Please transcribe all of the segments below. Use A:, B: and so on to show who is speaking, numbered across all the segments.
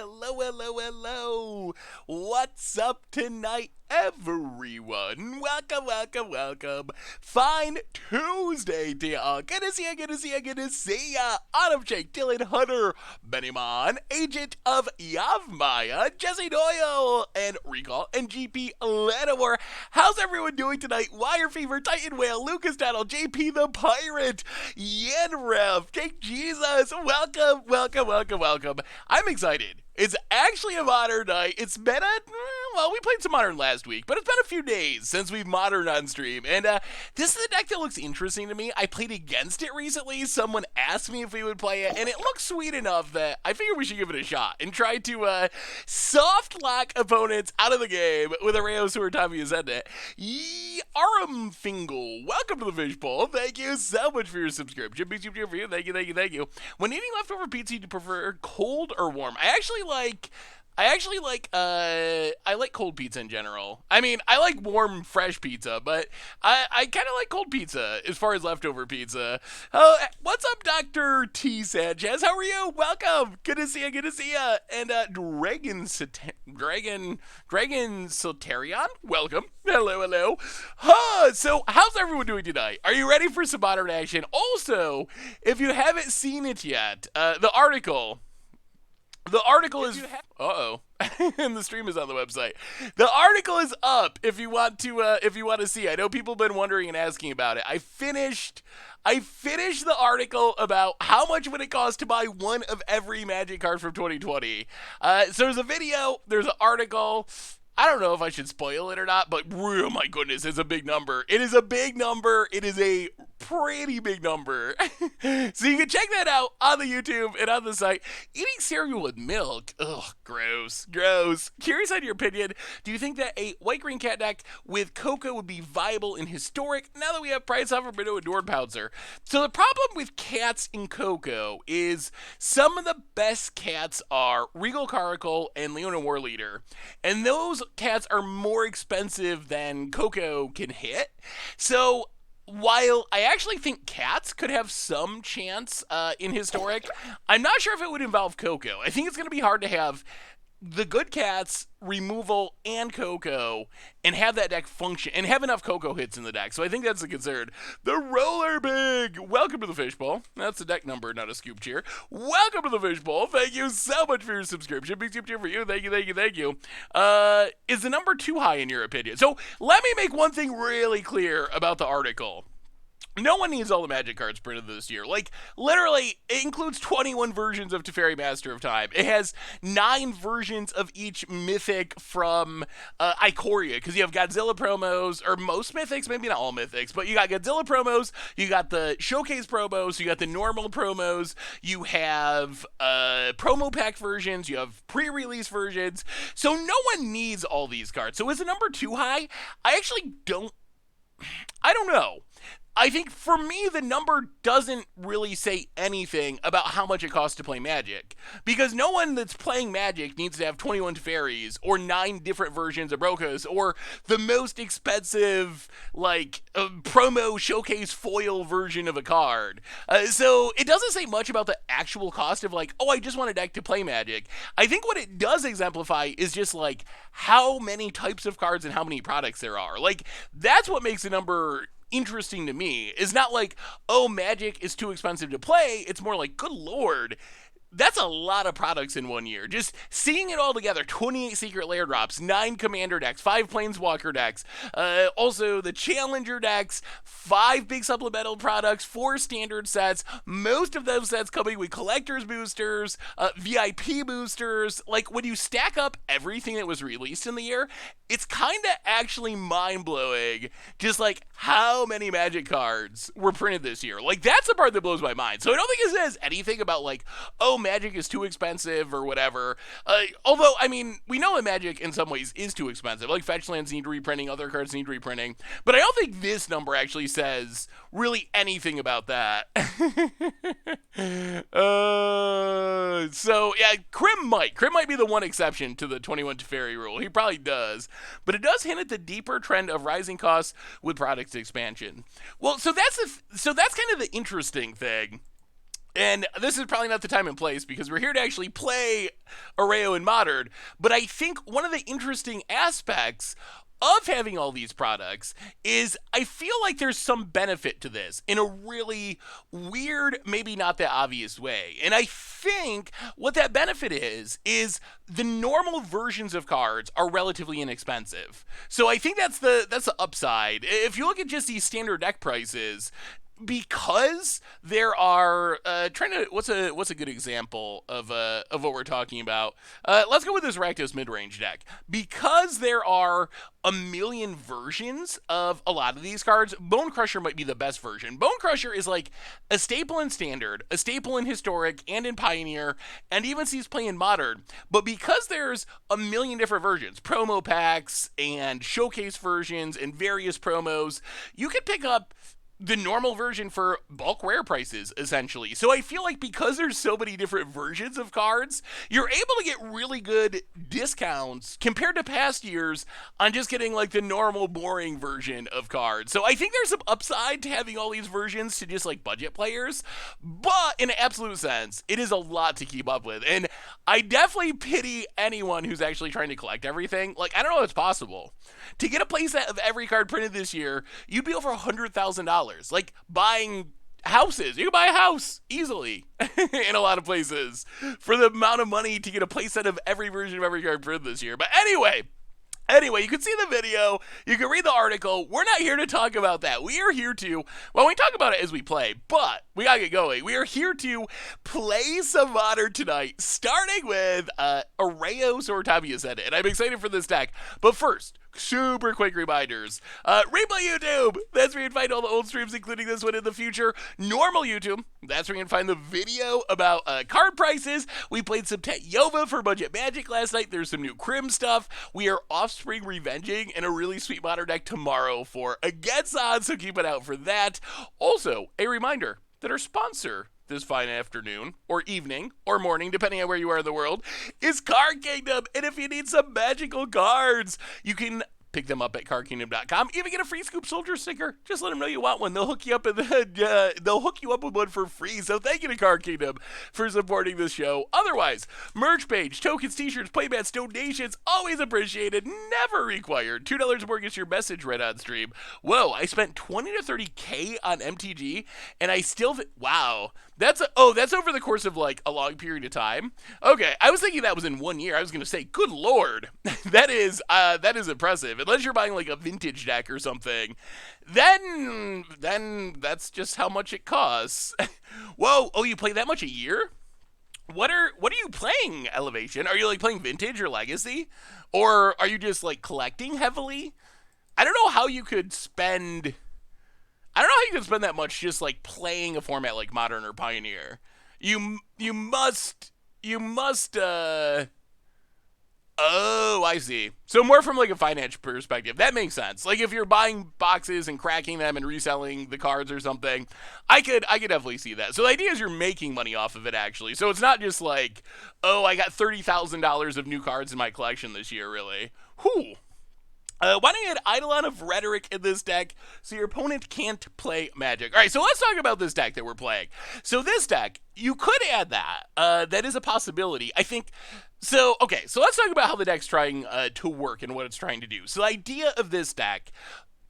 A: hello. What's up tonight, everyone? Welcome. Fine Tuesday to y'all. Good to see ya. Autumn Jake, Dylan Hunter, Benny Mon, Agent of Yavmaya, Jesse Doyle, and Recall, and GP Lenore. How's everyone doing tonight? Wire Fever, Titan Whale, Lucas Donald, JP the Pirate, Yenrev, Jake Jesus. Welcome. I'm excited. It's actually a modern night. It's been we played some modern last week, but it's been a few days since we've modern on stream. And this is a deck that looks interesting to me. I played against it recently. Someone asked me if we would play it, and it looks sweet enough that I figured we should give it a shot and try to soft lock opponents out of the game with Erayo, Soratami Ascendant. Arum Fingal, welcome to the Fishbowl. Thank you so much for your subscription. Big super for you. Thank you. When eating leftover pizza, do you prefer cold or warm? I like cold pizza in general. I mean, I like warm, fresh pizza, but I kind of like cold pizza as far as leftover pizza. Oh, what's up, Dr. T. Sanchez? How are you? Welcome. Good to see you. And Dragon Soterion, welcome. Hello. So how's everyone doing tonight? Are you ready for some modern action? Also, if you haven't seen it yet, the article is and the stream is on the website. The article is up if you want to see. I know people have been wondering and asking about it. I finished the article about how much would it cost to buy one of every Magic card from 2020. So there's a video, there's an article. I don't know if I should spoil it or not, but oh my goodness, it's a big number. It is a big number. It is a pretty big number. So you can check that out on the YouTube and on the site. Eating cereal with milk. Ugh, gross. Curious on your opinion. Do you think that a white-green cat deck with Coco would be viable in Historic now that we have Price Offer, Minnow, and Dord Pouncer? So the problem with cats in Coco is some of the best cats are Regal Caracal and Leona War Leader. And those cats are more expensive than Coco can hit. So while I actually think cats could have some chance in Historic, I'm not sure if it would involve Coco. I think it's going to be hard to have the good cats, removal, and Coco, and have that deck function, and have enough Coco hits in the deck. So I think that's a concern. The Roller Big! Welcome to the Fishbowl. That's the deck number, not a scoop cheer. Welcome to the Fishbowl. Thank you so much for your subscription. Big scoop cheer for you. Thank you. Is the number too high in your opinion? So let me make one thing really clear about the article. No one needs all the Magic cards printed this year. Like, literally, it includes 21 versions of Teferi Master of Time. It has 9 versions of each Mythic from Ikoria, because you have Godzilla promos, or most Mythics, maybe not all Mythics, but you got Godzilla promos, you got the Showcase promos, you got the normal promos, you have promo pack versions, you have pre-release versions, so no one needs all these cards. So is the number too high? I don't know. I think for me, the number doesn't really say anything about how much it costs to play Magic. Because no one that's playing Magic needs to have 21 Teferis, or 9 different versions of Brokas, or the most expensive, promo showcase foil version of a card. So it doesn't say much about the actual cost of, I just want a deck to play Magic. I think what it does exemplify is just, how many types of cards and how many products there are. That's what makes the number interesting to me. Is not Magic is too expensive to play. It's more good lord, that's a lot of products in one year. Just seeing it all together, 28 secret lair drops, 9 commander decks, 5 planeswalker decks, also the challenger decks, 5 big supplemental products, 4 standard sets, most of those sets coming with collector's boosters, VIP boosters. When you stack up everything that was released in the year, it's kind of actually mind-blowing just how many Magic cards were printed this year. That's the part that blows my mind. So I don't think it says anything about Magic is too expensive or whatever. Although, I mean, we know that Magic in some ways is too expensive. Fetch lands need reprinting, other cards need reprinting. But I don't think this number actually says really anything about that. So, yeah, Krim might be the one exception to the 21 Teferi rule. He probably does. But it does hint at the deeper trend of rising costs with product expansion. Well, so that's kind of the interesting thing. And this is probably not the time and place because we're here to actually play Erayo in Modern. But I think one of the interesting aspects of having all these products is I feel like there's some benefit to this in a really weird, maybe not that obvious way. And I think what that benefit is the normal versions of cards are relatively inexpensive. So I think that's the upside. If you look at just these standard deck prices, because there are what's a good example of what we're talking about. Let's go with this Rakdos mid-range deck. Because there are a million versions of a lot of these cards, Bone Crusher might be the best version. Bone Crusher is like a staple in Standard, a staple in Historic, and in Pioneer, and even sees play in Modern. But because there's a million different versions, promo packs and showcase versions and various promos, you can pick up the normal version for bulk rare prices, essentially. So I feel like because there's so many different versions of cards, you're able to get really good discounts compared to past years on just getting like the normal boring version of cards. So I think there's some upside to having all these versions to just like budget players, but in an absolute sense, it is a lot to keep up with. And I definitely pity anyone who's actually trying to collect everything. Like, I don't know if it's possible. To get a playset of every card printed this year, you'd be over $100,000. Like buying houses. You can buy a house easily in a lot of places for the amount of money to get a playset of every version of every card printed this year. But anyway, you can see the video, you can read the article. We're not here to talk about that. We are here to, well, we talk about it as we play, but we gotta get going. We are here to play some Modern tonight, starting with Erayo Soratami Ascendant. And I'm excited for this deck. But first, super quick reminders. Repeal YouTube, that's where you can find all the old streams, including this one in the future. Normal YouTube, that's where you can find the video about card prices. We played some Tet Yova for Budget Magic last night. There's some new Crim stuff. We are Offspring Revenging in a really sweet Modern deck tomorrow for Against Odds, so keep it out for that. Also, a reminder that our sponsor this fine afternoon, or evening, or morning, depending on where you are in the world, is Card Kingdom. And if you need some magical cards, you can pick them up at cardkingdom.com. Even get a free Scoop Soldier sticker. Just let them know you want one. They'll hook you up they'll hook you up with one for free. So thank you to Card Kingdom for supporting this show. Otherwise, merch page, tokens, t-shirts, playmats, donations, always appreciated, never required. $2 more gets your message read on stream. Whoa, I spent 20 to 30K on MTG, and I still wow. That's over the course of like a long period of time. Okay, I was thinking that was in 1 year. I was gonna say, good lord, that is impressive. Unless you're buying like a vintage deck or something, then that's just how much it costs. Whoa, you play that much a year? What are you playing, Elevation? Are you like playing vintage or legacy, or are you just like collecting heavily? I don't know how you could spend. I don't know how you can spend that much just like playing a format like Modern or Pioneer. You must oh, I see. So more from like a financial perspective. That makes sense. Like if you're buying boxes and cracking them and reselling the cards or something, I could definitely see that. So the idea is you're making money off of it actually. So it's not just like, oh, I got $30,000 of new cards in my collection this year, really. Whew. Why don't you add Eidolon of Rhetoric in this deck so your opponent can't play Magic? All right, so let's talk about this deck that we're playing. So this deck, you could add that. That is a possibility. I think, so let's talk about how the deck's trying to work and what it's trying to do. So the idea of this deck,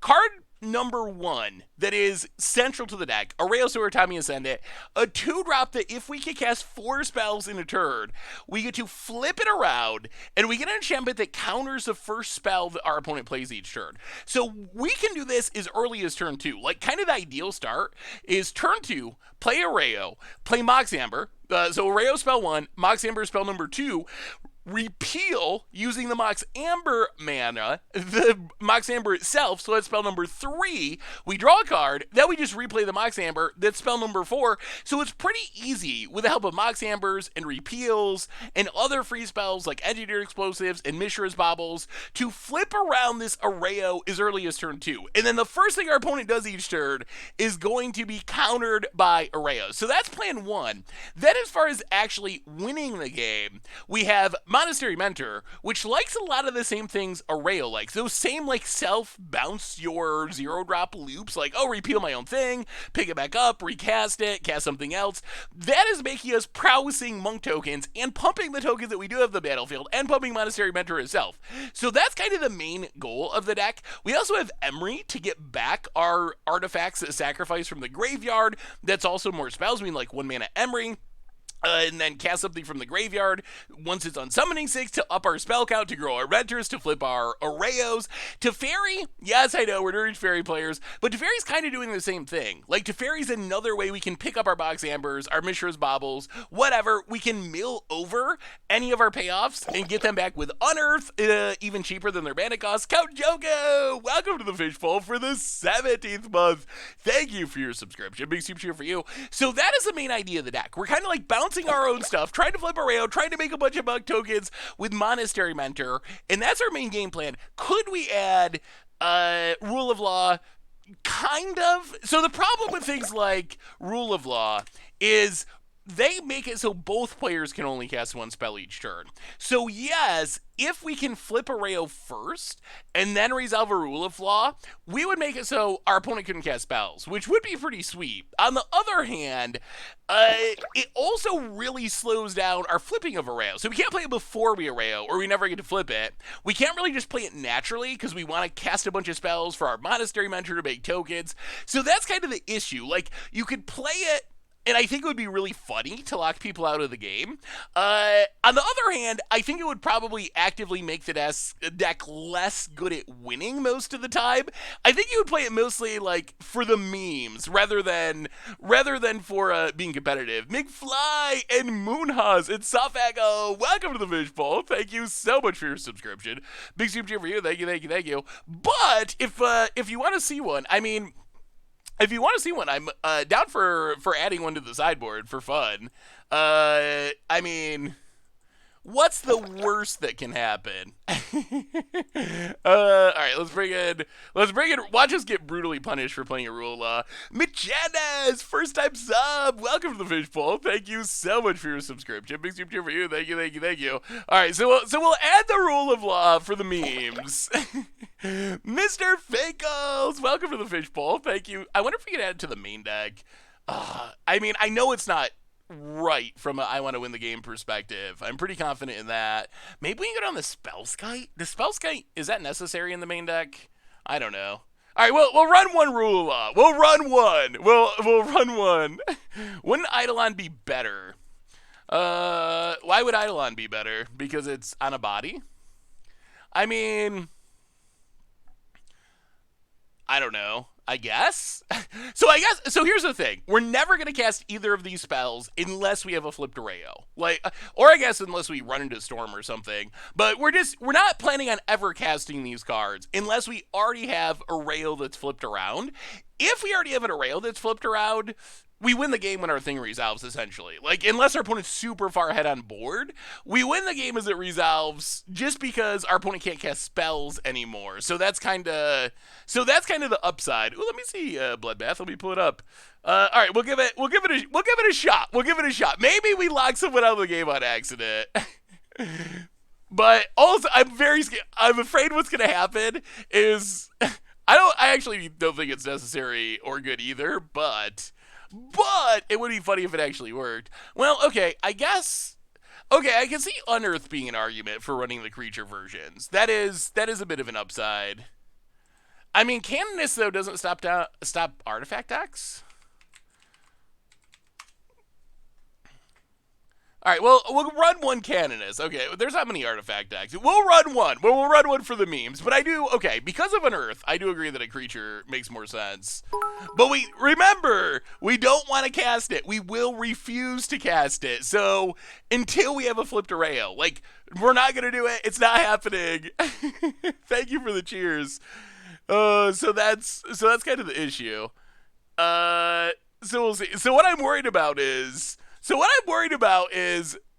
A: card number one that is central to the deck, Erayo Soratami Ascendant, a 2-drop that if we can cast 4 spells in a turn, we get to flip it around, and we get an enchantment that counters the first spell that our opponent plays each turn. So we can do this as early as turn 2. Like, kind of the ideal start is turn 2, play Erayo, play Mox Amber, so Erayo spell 1, Mox Amber spell number 2, repeal using the Mox Amber mana, the Mox Amber itself, so that's spell number 3. We draw a card, then we just replay the Mox Amber, that's spell number 4. So it's pretty easy with the help of Mox Ambers and repeals and other free spells like Engineered Explosives and Mishra's Baubles to flip around this Erayo as early as turn 2. And then the first thing our opponent does each turn is going to be countered by Erayo. So that's plan 1. Then as far as actually winning the game, we have Monastery Mentor, which likes a lot of the same things Erayo likes. Those same, like, self-bounce your zero-drop loops, like, oh, repeal my own thing, pick it back up, recast it, cast something else. That is making us prowessing monk tokens and pumping the tokens that we do have the battlefield and pumping Monastery Mentor itself. So that's kind of the main goal of the deck. We also have Emery to get back our artifacts that sacrifice from the graveyard. That's also more spells. I mean, like 1 mana Emery. And then cast something from the graveyard once it's on summoning 6 to up our spell count, to grow our renters, to flip our Erayos. Teferi, yes, I know, we're nerdy Teferi players, but Teferi's kind of doing the same thing. Like, Teferi's another way we can pick up our Mox Ambers, our Mishra's Baubles, whatever. We can mill over any of our payoffs and get them back with Unearth, even cheaper than their mana costs. Count Joko, welcome to the Fishbowl for the 17th month. Thank you for your subscription. Big super cheer for you. So that is the main idea of the deck. We're kind of like bouncing our own stuff, trying to flip Erayo, trying to make a bunch of bug tokens with Monastery Mentor, and that's our main game plan. Could we add Rule of Law? Kind of. So the problem with things like Rule of Law is they make it so both players can only cast 1 spell each turn. So yes, if we can flip Erayo first and then resolve a Rule of Law, we would make it so our opponent couldn't cast spells, which would be pretty sweet. On the other hand, it also really slows down our flipping of Erayo. So we can't play it before we Erayo, or we never get to flip it. We can't really just play it naturally because we want to cast a bunch of spells for our Monastery Mentor to make tokens. So that's kind of the issue. Like, you could play it, and I think it would be really funny to lock people out of the game. On the other hand, I think it would probably actively make the deck less good at winning most of the time. I think you would play it mostly like for the memes rather than for being competitive. McFly and Moonhaz and Sofago, welcome to the Fishbowl. Thank you so much for your subscription. Big super cheer for you. Thank you. But if you want to see one, I mean, if you want to see one, I'm down for adding one to the sideboard for fun. I mean, what's the worst that can happen? All right, let's bring in. Watch us get brutally punished for playing a Rule of Law. Michanas, first time sub. Welcome to the Fishbowl. Thank you so much for your subscription. Big super cheer for you. Thank you. All right, so we'll add the Rule of Law for the memes. Mr. Fakels, welcome to the Fishbowl. Thank you. I wonder if we could add it to the main deck. I mean, I know it's not right from a I want to win the game perspective. I'm pretty confident in that. Maybe we can go down the Spellskite. The Spellskite, is that necessary in the main deck? I don't know. All right, we'll run one Rule of Law. We'll run one. We'll run one. Wouldn't Eidolon be better? Why would Eidolon be better? Because it's on a body? I mean, I don't know. I guess? So here's the thing. We're never going to cast either of these spells unless we have a flipped Erayo. Or I guess unless we run into Storm or something. But we're not planning on ever casting these cards unless we already have Erayo that's flipped around. If we already have an Erayo that's flipped around, we win the game when our thing resolves, essentially. Like, unless our opponent's super far ahead on board, we win the game as it resolves just because our opponent can't cast spells anymore. So that's kind of the upside. Ooh, let me see Bloodbath. Let me pull it up. All right, we'll give it a shot. Maybe we lock someone out of the game on accident. But also, I'm very scared. I'm afraid what's going to happen is I actually don't think it's necessary or good either, but it would be funny if it actually worked. Well, okay, I can see Unearth being an argument for running the creature versions. That is a bit of an upside. I mean, Canonist, though, doesn't stop artifact decks. All right, well, we'll run one Canonist. Okay, there's not many artifact decks. We'll run one. We'll run one for the memes. But because of Unearth, I do agree that a creature makes more sense. But remember, we don't want to cast it. We will refuse to cast it. So until we have a flipped Erayo, we're not going to do it. It's not happening. Thank you for the cheers. So that's kind of the issue. So we'll see. So what I'm worried about is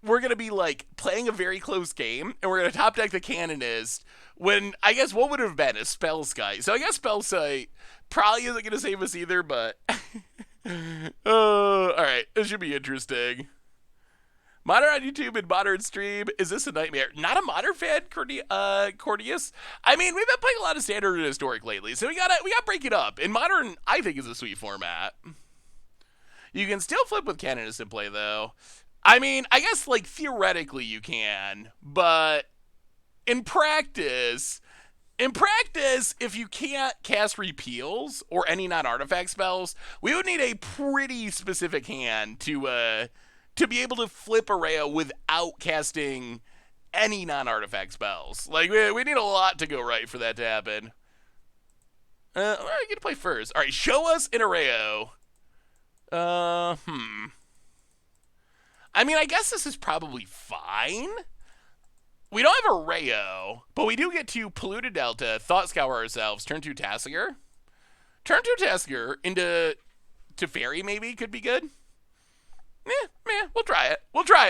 A: we're going to be playing a very close game and we're going to top deck the Canonist when I guess what would have been a Spellskite. So I guess Spellskite probably isn't going to save us either, but all right, this should be interesting. Modern on YouTube and modern stream. Is this a nightmare? Not a modern fan, Cordius. I mean, we've been playing a lot of standard and historic lately, so we gotta break it up. And modern, I think, is a sweet format. You can still flip with canonists in play, though. I mean, I guess like theoretically you can, but in practice, if you can't cast repeals or any non-artifact spells, we would need a pretty specific hand to be able to flip Erayo without casting any non-artifact spells. Like, we need a lot to go right for that to happen. All right, get to play first. All right, show us an Erayo. I mean, I guess this is probably fine. We don't have Erayo, but we do get to Polluted Delta, Thought Scour ourselves, turn 2 Tassiger. Turn 2 Tassiger into Fairy maybe could be good. We'll try it.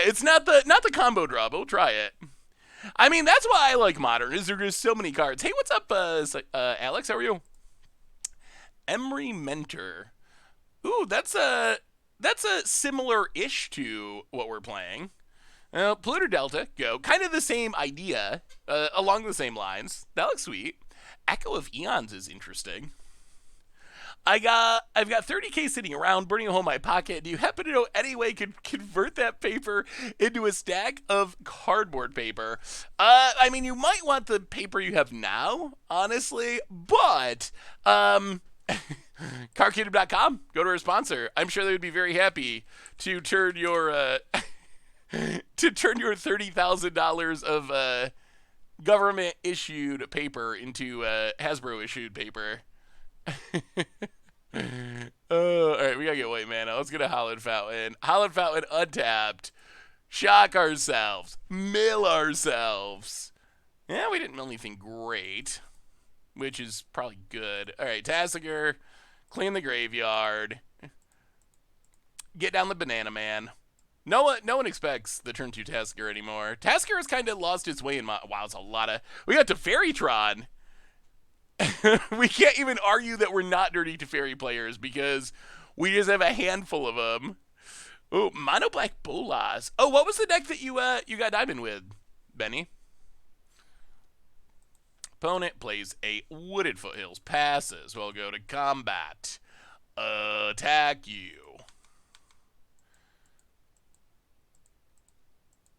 A: It's not the combo draw, but we'll try it. I mean, that's why I like Modern, is there's so many cards. Hey, what's up, Alex? How are you? Monastery Mentor. Ooh, that's a similar-ish to what we're playing. Polluted Delta, go. Kind of the same idea, along the same lines. That looks sweet. Echo of Eons is interesting. I've got 30K sitting around, burning a hole in my pocket. Do you happen to know any way could convert that paper into a stack of cardboard paper? I mean, you might want the paper you have now, honestly, but CarKingdom.com, go to our sponsor. I'm sure they would be very happy to turn your $30,000 of government issued paper into Hasbro issued paper. All right, we gotta get white mana. Let's get a Hallowed Fountain. Hallowed Fountain untapped. Shock ourselves. Mill ourselves. Yeah, we didn't mill anything great, which is probably good. All right, Tassiger, clean the graveyard. Get down the Banana Man. No one expects the turn 2 Tassiger anymore. Tassiger has kind of lost its way in wow, it's a lot of... We got to Fairytron. We can't even argue that we're not Dirty Teferi players because we just have a handful of them. Oh, Mono Black Bolas. Oh, what was the deck that you got Diamond with, Benny? Opponent plays a Wooded Foothills, passes. We'll go to combat. Attack you.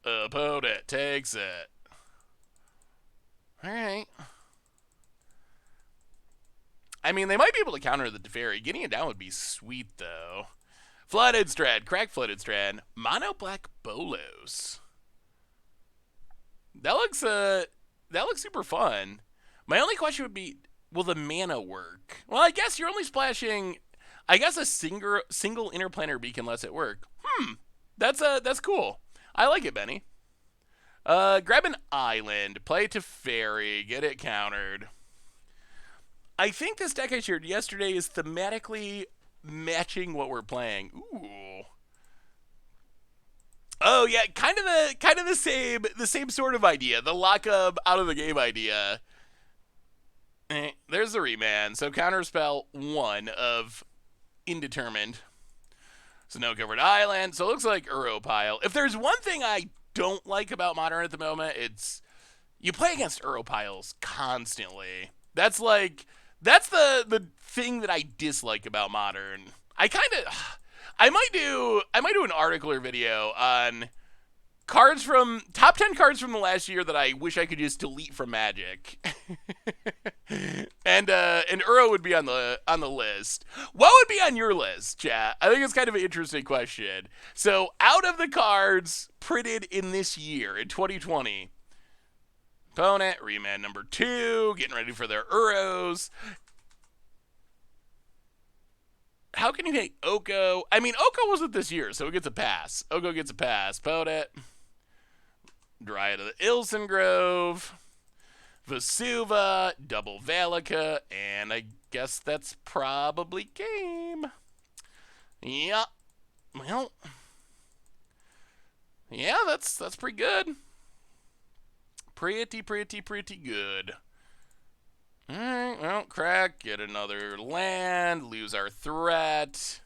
A: Opponent takes it. All right. I mean, they might be able to counter the Teferi. Getting it down would be sweet, though. Flooded Strand, Crack Flooded Strand, Mono Black Bolos. That looks super fun. My only question would be, will the mana work? Well, I guess you're only splashing, I guess a single Interplanar Beacon lets it work. That's cool. I like it, Benny. Grab an island, play Teferi, get it countered. I think this deck I shared yesterday is thematically matching what we're playing. Ooh. Oh yeah, kind of the same sort of idea. The lockup out of the game idea. There's the Remand. So counterspell 1 of Indetermined. So no covered island. So it looks like Uropile. If there's one thing I don't like about Modern at the moment, it's you play against Uropiles constantly. That's the thing that I dislike about Modern. I might do an article or video on cards from top 10 cards from the last year that I wish I could just delete from Magic. and Uro would be on the list. What would be on your list, chat? I think it's kind of an interesting question. So, out of the cards printed in this year, in 2020, opponent, Remand number 2, getting ready for their Uros. How can you take Oko? I mean, Oko wasn't this year, so it gets a pass. Oko gets a pass. Opponent, Dryad of the Ilson Grove, Vesuva, Double Valika, and I guess that's probably game. Yeah. Well, yeah, that's pretty good. Pretty good. Alright, well, crack, get another land, lose our threat.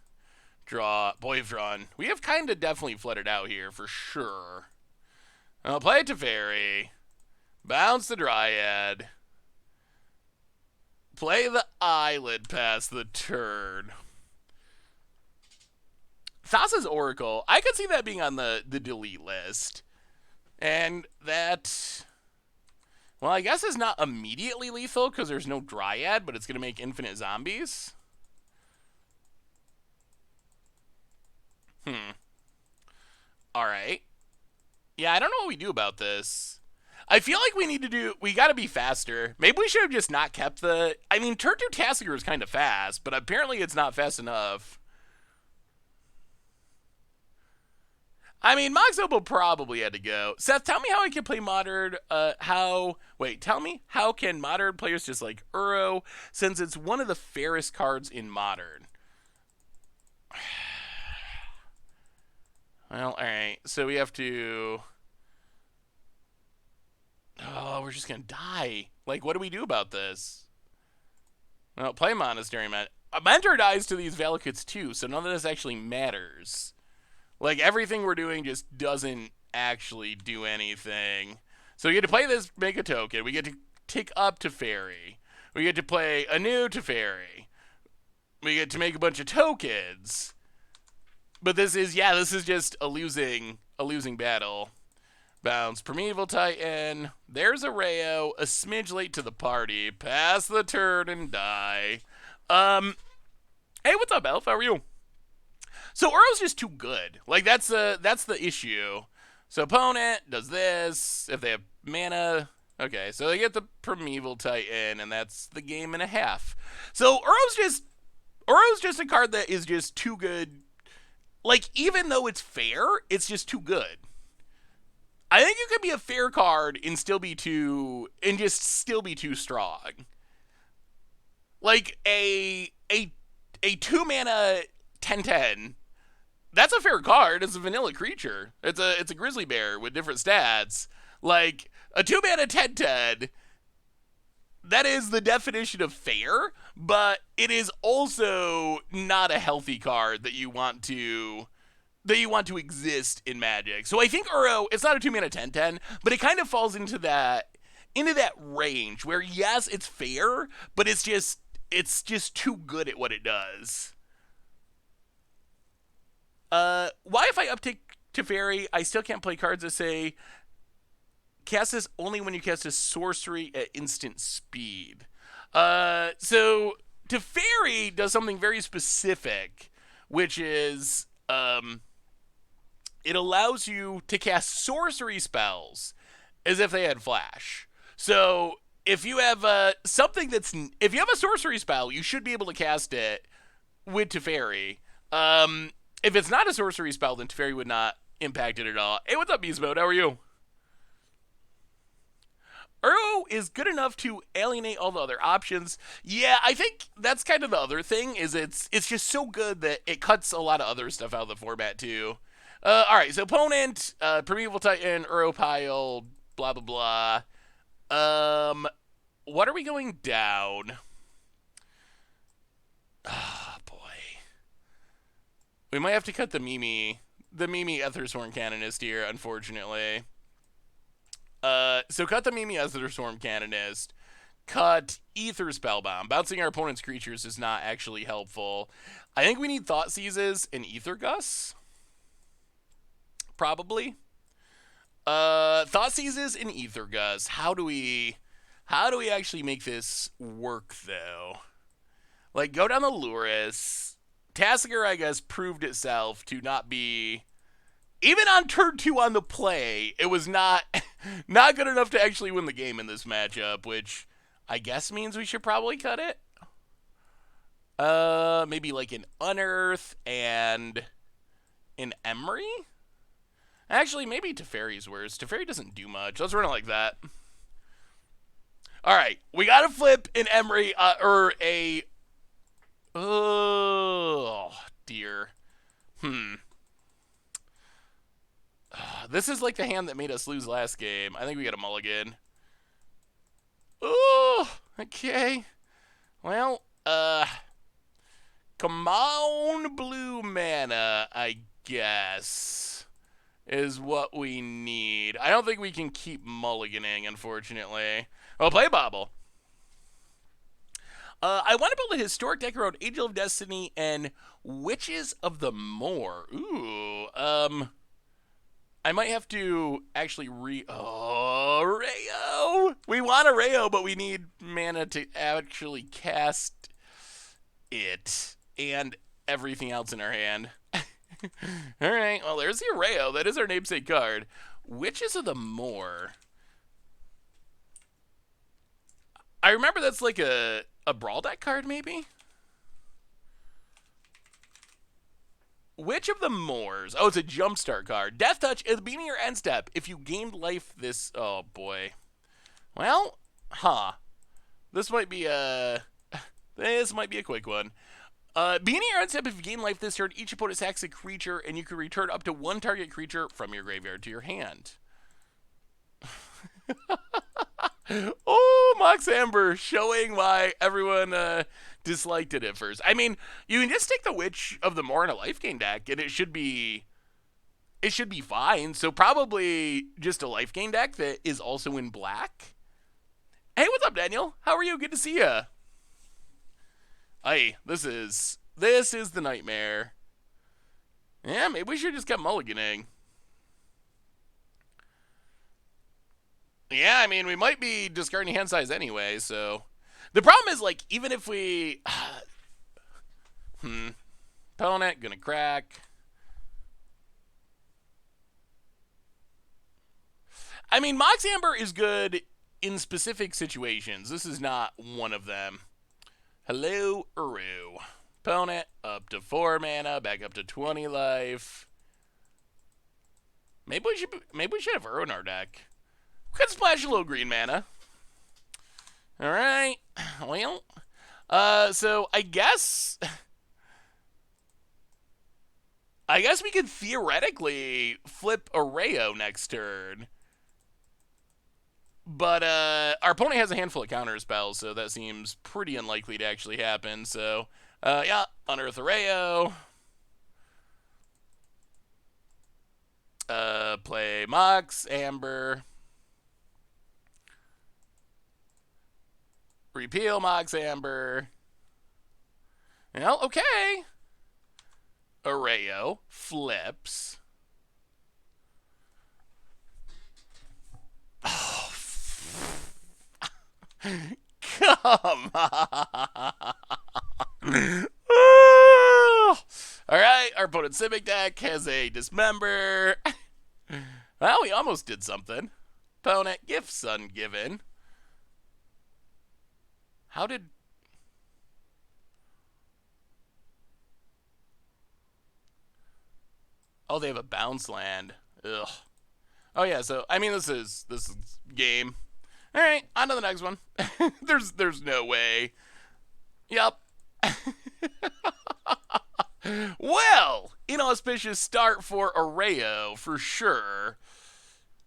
A: Draw. Boy, we've drawn. We have kind of definitely flooded out here, for sure. I'll play it to Fairy. Bounce the Dryad. Play the Eyelid past the turn. Thassa's Oracle. I could see that being on the delete list. And that... Well, I guess it's not immediately lethal because there's no Dryad, but it's going to make infinite zombies. Alright. Yeah, I don't know what we do about this. I feel like we gotta be faster. Maybe we should have just not kept the... I mean, turn 2 Tassiger is kind of fast, but apparently it's not fast enough. I mean, Mox Amber probably had to go. Seth, tell me how I can play Modern, tell me how can Modern players just like Uro, since it's one of the fairest cards in Modern. Well, alright, so we have to... Oh, we're just gonna die. Like, what do we do about this? Well, play Monastery Mentor. A Mentor dies to these Valakutes too, so none of this actually matters. Like, everything we're doing just doesn't actually do anything. So we get to play this, make a token. We get to tick up to Fairy. We get to play anew to Fairy. We get to make a bunch of tokens. But this is just a losing battle. Bounce Primeval Titan. There's Erayo, a smidge late to the party. Pass the turn and die. Hey, what's up, Elf? How are you? So Uro's just too good. Like, that's the issue. So opponent does this. If they have mana, okay, so they get the Primeval Titan, and that's the game and a half. So Uro's just a card that is just too good. Like, even though it's fair, it's just too good. I think you could be a fair card and still be too strong. Like a 2-mana 10/10. That's a fair card. It's a vanilla creature. It's a grizzly bear with different stats. Like a 2-mana 10/10. That is the definition of fair, but it is also not a healthy card that you want to exist in Magic. So I think Uro, it's not a 2-mana 10/10, but it kind of falls into that range where yes, it's fair, but it's just too good at what it does. Why if I uptick to Fairy, I still can't play cards that say cast this only when you cast a sorcery at instant speed. So Teferi does something very specific, which is it allows you to cast sorcery spells as if they had flash. So if you have if you have a sorcery spell, you should be able to cast it with Teferi. If it's not a sorcery spell, then Teferi would not impact it at all. Hey, what's up, Beast Mode? How are you? Uro is good enough to alienate all the other options. Yeah, I think that's kind of the other thing, is it's just so good that it cuts a lot of other stuff out of the format, too. Alright, so opponent, Primeval Titan, Uro pile, blah, blah, blah. What are we going down? Oh, boy. We might have to cut the Mimi Ethersworn Canonist here, unfortunately. So cut the Mimi Ethersworn Canonist. Cut Ether Spellbound. Bouncing our opponent's creatures is not actually helpful. I think we need Thought Seizes and Ether Gus. Probably. Thought Seizes and Ether Gus. How do we actually make this work, though? Like, go down the Luris. Tassiger, I guess, proved itself to not be... Even on turn 2 on the play, it was not good enough to actually win the game in this matchup, which I guess means we should probably cut it. Maybe like an Unearth and an Emery? Actually, maybe Teferi's worse. Teferi doesn't do much. Let's run it like that. Alright, we gotta flip an Emery, or a... Oh, dear. This is like the hand that made us lose last game. I think we got a mulligan. Oh, okay. Well, Come on, blue mana, I guess, is what we need. I don't think we can keep mulliganing, unfortunately. Well, play Bobble. I want to build a historic deck around Angel of Destiny and Witches of the Moor. Ooh, I might have to actually Oh, Erayo! We want Erayo, but we need mana to actually cast it and everything else in our hand. Alright, well, there's the Erayo. That is our namesake card. Witches of the Moor. I remember that's like a Brawl deck card, maybe? Witch of the Moors. Oh, it's a jumpstart card. Death Touch at the beginning of your end step. If you gained life this... Oh, boy. Well, This might be a... This might be a quick one. Beginning of your end step, if you gain life this turn, each opponent sacks a creature, and you can return up to one target creature from your graveyard to your hand. Oh, Mox Ambers showing why everyone disliked it at first. I mean, you can just take the Witch of the Moor in a life gain deck, and it should be fine. So probably just a life gain deck that is also in black. Hey, what's up, Daniel? How are you? Good to see ya. Hey, this is the nightmare. Yeah, maybe we should just get mulliganing. Yeah, I mean, we might be discarding hand size anyway, so... The problem is, like, even if we... Opponent, gonna crack. I mean, Mox Amber is good in specific situations. This is not one of them. Hello, Uru. Opponent, up to 4 mana, back up to 20 life. Maybe we should have Uru in our deck. We could splash a little green mana. Alright. Well. So I guess we could theoretically flip Erayo next turn. But our opponent has a handful of counter spells, so that seems pretty unlikely to actually happen. So yeah, Unearth Erayo. Play Mox Amber. Repeal Mox Amber. Well, okay. Erayo flips. Oh, come on. All right, our opponent's Civic deck has a Dismember. Well, we almost did something. Opponent, Gifts Ungiven. How did... Oh, they have a bounce land. Ugh. Oh yeah, so I mean this is game. All right, on to the next one. there's no way. Yup. Well, inauspicious start for Erayo for sure.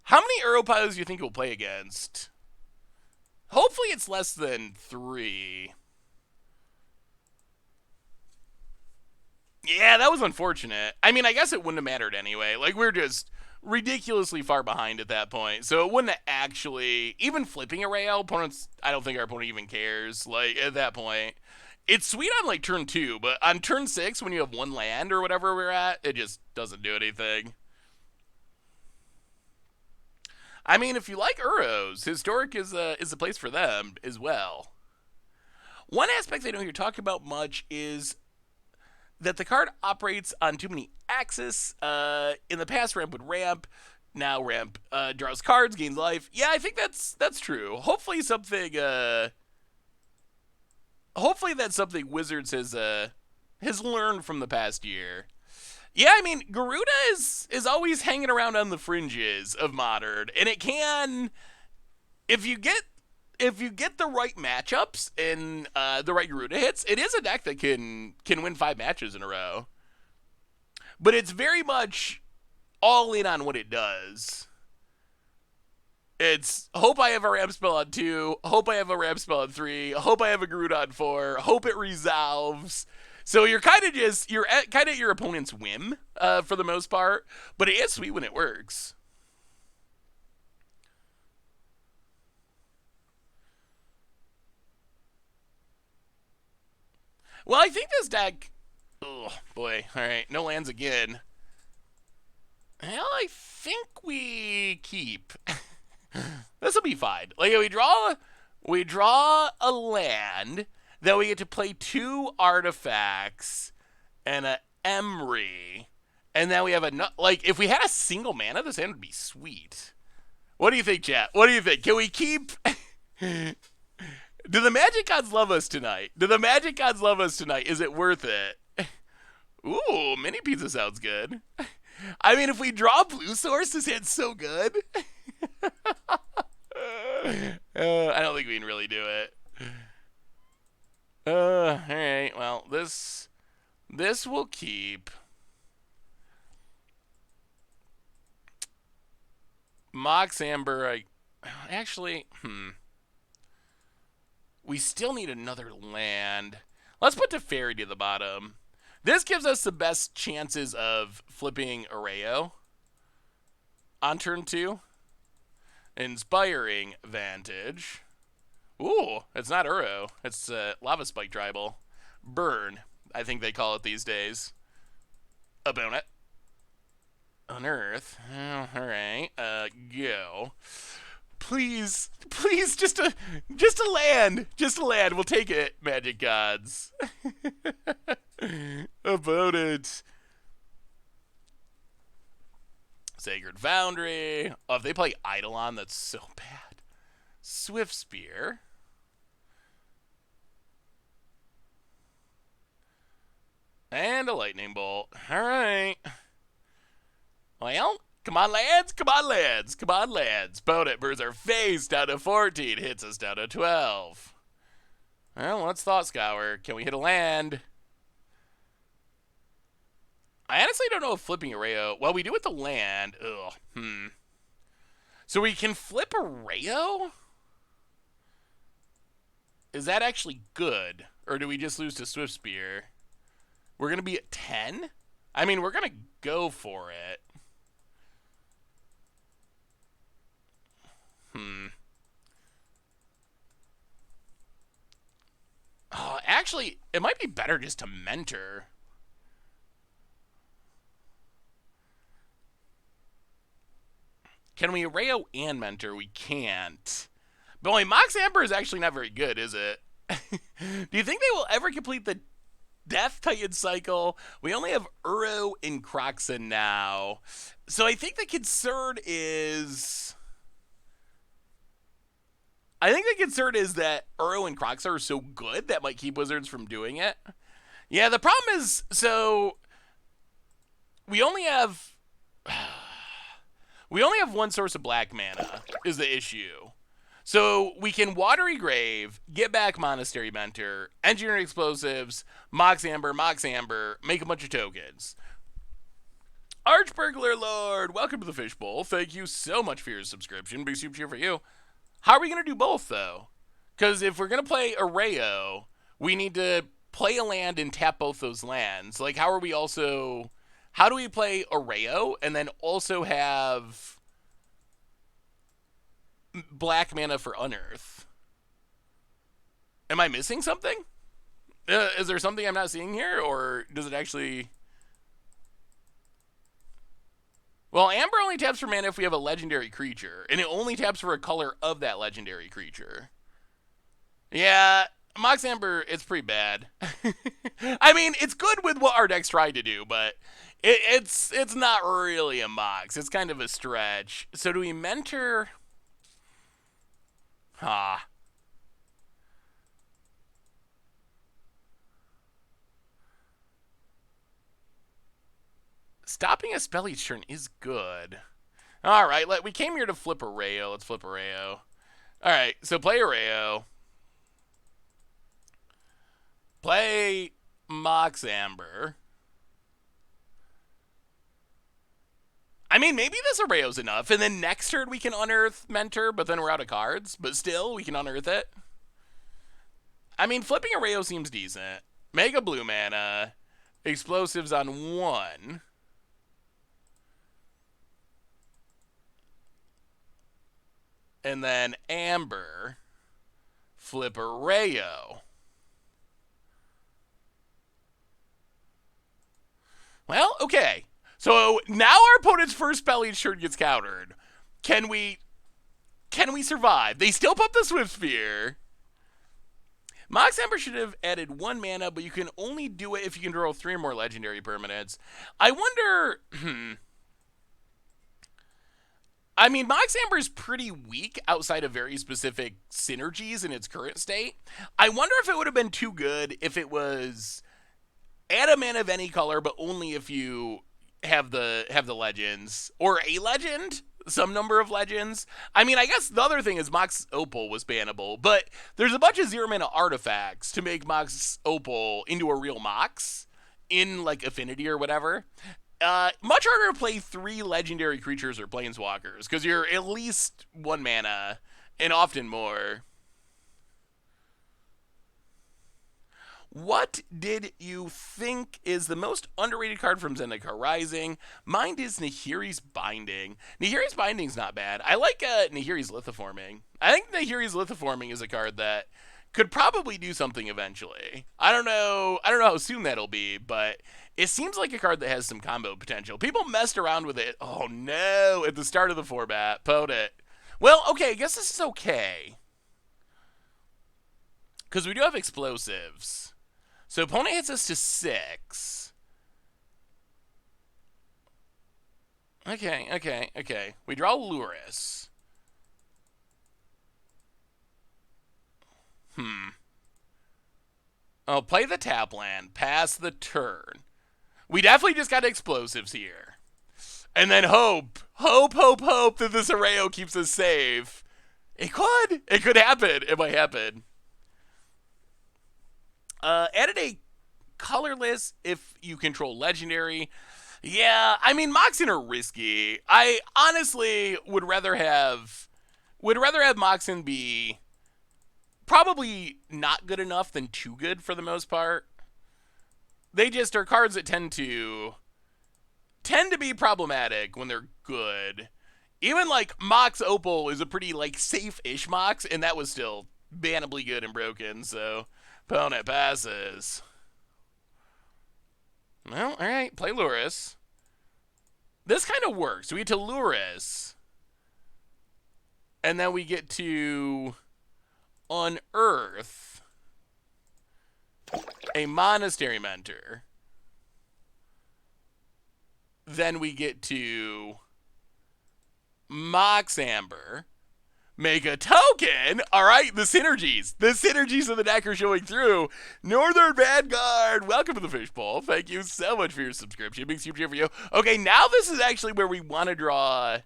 A: How many Europiles do you think we'll play against? Hopefully it's less than 3. Yeah, that was unfortunate. I mean, I guess it wouldn't have mattered anyway. Like, we're just ridiculously far behind at that point. So it wouldn't have actually... Even flipping Erayo, I don't think our opponent even cares. Like, at that point. It's sweet on, like, turn 2, but on turn 6, when you have 1 land or whatever we're at, it just doesn't do anything. I mean, if you like Uros, Historic is a place for them as well. One aspect I don't hear talking about much is that the card operates on too many axes. In the past, ramp would ramp. Now ramp draws cards, gains life. Yeah, I think that's true. Hopefully something. Hopefully that's something Wizards has learned from the past year. Yeah, I mean, Garuda is always hanging around on the fringes of Modern, and it can, if you get the right matchups and the right Garuda hits, it is a deck that can win 5 matches in a row. But it's very much all in on what it does. It's hope I have a ramp spell on 2, hope I have a ramp spell on 3, hope I have a Garuda on 4, hope it resolves. So you're kind of just you're kind of at your opponent's whim for the most part, but it is sweet when it works. Well, I think this deck. Oh boy! All right, no lands again. Well, I think we keep. This will be fine. Like we draw a land, then we get to play 2 artifacts and a Emery, and then we have a like. If we had a single mana, this hand would be sweet. What do you think, chat? What do you think? Can we keep? Do the Magic Gods love us tonight? Do the Magic Gods love us tonight? Is it worth it? Ooh, mini pizza sounds good. I mean, if we draw blue source, this hand's so good. I don't think we can really do it. All right. Well, this will keep. Mox Amber. Actually, we still need another land. Let's put Teferi to the bottom. This gives us the best chances of flipping Erayo on turn 2. Inspiring Vantage. Ooh, it's not Uro. It's Lava Spike Tribal. Burn, I think they call it these days. About it. Unearth. Oh, all right. Go. Please, just a land. Just a land. We'll take it, Magic Gods. About it. Sacred Foundry. Oh, if they play Eidolon, that's so bad. Swift Spear. And a Lightning Bolt. All right. Well, come on, lads. Come on, lads. Come on, lads. Bonnet burns our face down to 14. Hits us down to 12. Well, let's Thought Scour. Can we hit a land? I honestly don't know if flipping Erayo. Well, we do with the land. Ugh. So we can flip Erayo? Is that actually good? Or do we just lose to Swift Spear? We're going to be at 10? I mean, we're going to go for it. Oh, actually, it might be better just to Mentor. Can we Erayo and Mentor? We can't. But boy, Mox Amber is actually not very good, is it? Do you think they will ever complete the Death Titan cycle? We only have Uro and Croxa now. So I think the concern is... that Uro and Croxa are so good that might keep Wizards from doing it. Yeah, the problem is... So... We only have 1 source of black mana, is the issue. So we can Watery Grave, get back Monastery Mentor, Engineer Explosives, Mox Amber, make a bunch of tokens. Archburglar Lord, welcome to the Fishbowl. Thank you so much for your subscription. Big super cheer for you. How are we going to do both, though? Because if we're going to play Erayo, we need to play a land and tap both those lands. Like, how do we play Erayo and then also have black mana for Unearth? Am I missing something? Is there something I'm not seeing here, or does it actually... Well, Amber only taps for mana if we have a legendary creature, and it only taps for a color of that legendary creature. Yeah, Mox Amber, it's pretty bad. I mean, it's good with what our deck's trying to do, but it's not really a Mox. It's kind of a stretch. So do we Mentor... Stopping a spell each turn is good. Alright, we came here to flip Erayo. Let's flip Erayo. Alright, so play Erayo. Play Mox Amber. I mean, maybe this Erayo's enough, and then next turn we can Unearth Mentor, but then we're out of cards. But still, we can Unearth it. I mean, flipping Erayo seems decent. Make a blue mana. Explosives on 1. And then Amber. Flip Erayo. Well, okay. So now our opponent's first spell each turn gets countered. Can we survive? They still pump the Swift Spear. Mox Ambers should have added 1 mana, but you can only do it if you can draw 3 or more legendary permanents. I wonder... I mean, Mox Amber is pretty weak outside of very specific synergies in its current state. I wonder if it would have been too good if it was add a mana of any color, but only if you have the legends. Or a legend? Some number of legends. I mean, I guess the other thing is Mox Opal was bannable, but there's a bunch of 0 mana artifacts to make Mox Opal into a real Mox in like Affinity or whatever. Much harder to play 3 legendary creatures or planeswalkers because you're at least 1 mana and often more. What did you think is the most underrated card from Zendikar Rising? Mine is Nahiri's Binding. Nahiri's Binding's not bad. I like Nahiri's Lithoforming. I think Nahiri's Lithoforming is a card that could probably do something eventually. I don't know how soon that'll be, but it seems like a card that has some combo potential. People messed around with it. Oh no, at the start of the format. Pwned it. Well, okay, I guess this is okay. Because we do have explosives. So opponent hits us to 6. Okay. We draw Luris. Oh, play the tap land. Pass the turn. We definitely just got explosives here. And then hope that this Erayo keeps us safe. It could happen. It might happen. Added a colorless if you control legendary. Yeah, I mean, Moxen are risky. I honestly would rather have Moxen be probably not good enough than too good for the most part. They just are cards that tend to be problematic when they're good. Even like Mox Opal is a pretty like safe-ish Mox, and that was still bannably good and broken, so opponent passes. Well, alright, play Luris. This kind of works. We get to Luris. And then we get to unearth a Monastery Mentor. Then we get to Mox Amber. Make a token. All right, the synergies of the deck are showing through. Northern Vanguard, welcome to the Fishbowl. Thank you so much for your subscription. Big super cheer for you. Okay, now this is actually where we want to draw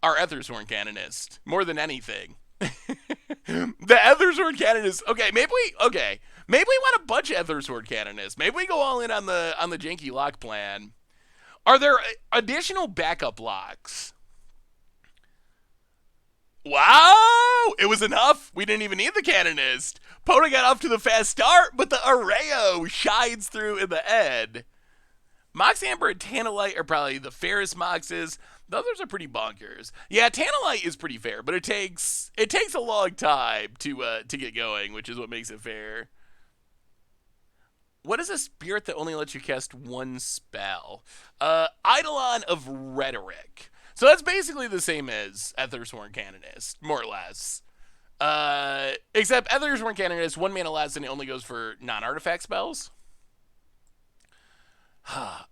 A: our Ethersworn Canonist more than anything. The Ethersworn Canonist. Okay, maybe we want a bunch of Ethersworn Canonists. Maybe we go all in on the janky lock plan. Are there additional backup locks? Wow! It was enough. We didn't even need the Canonist. Pona got off to the fast start, but the Erayo shines through in the end. Mox Amber and Tanalite are probably the fairest Moxes. The others are pretty bonkers. Yeah, Tanalite is pretty fair, but it takes a long time to get going, which is what makes it fair. What is a spirit that only lets you cast 1 spell? Eidolon of Rhetoric. So that's basically the same as Ethersworn Canonist, more or less. Except Ethersworn Canonist, 1 mana less, and it only goes for non-artifact spells.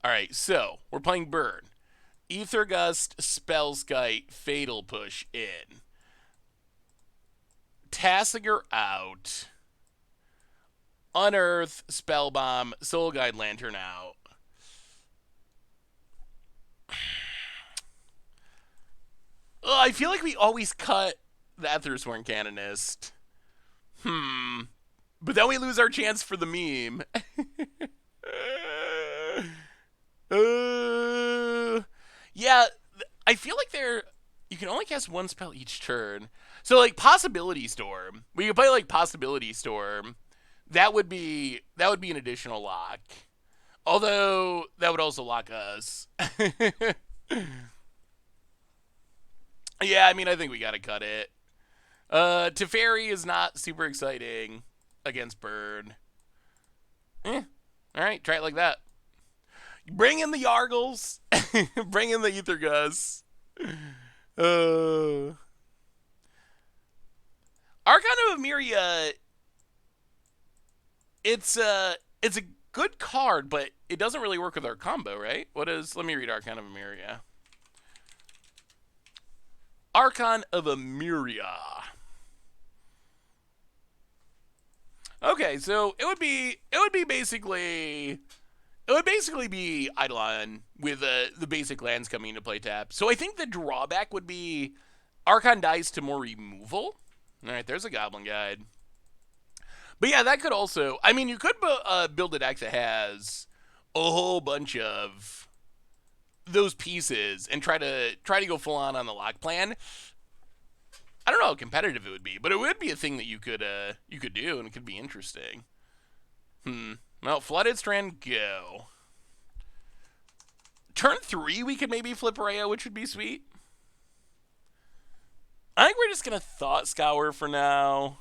A: Alright, so we're playing Burn. Ether Gust, Spellskite, Fatal Push in. Tassiger out. Unearth, Spellbomb, Soul Guide Lantern out. I feel like we always cut the Ethersworn Canonist. But then we lose our chance for the meme. Yeah, I feel like you can only cast 1 spell each turn. So like Possibility Storm. We can play like Possibility Storm. that would be an additional lock. Although that would also lock us. Yeah, I mean, I think we gotta cut it. Teferi is not super exciting against Burn. Alright, try it like that. Bring in the Yargles. Bring in the Ether Gus. Archon of Emeria, it's a good card, but it doesn't really work with our combo, right? Let me read Archon of Emeria. Archon of Emeria. Okay, so it would basically be Eidolon with the basic lands coming into play tap. So I think the drawback would be Archon dies to more removal. All right, there's a Goblin Guide. But yeah, that could also, I mean, you could build a deck that has a whole bunch of those pieces and try to go full on the lock plan. I don't know how competitive it would be, but it would be a thing that you could do, and it could be interesting. Well, Flooded Strand, go. Turn 3, we could maybe flip Erayo, which would be sweet. I think we're just gonna Thought Scour for now.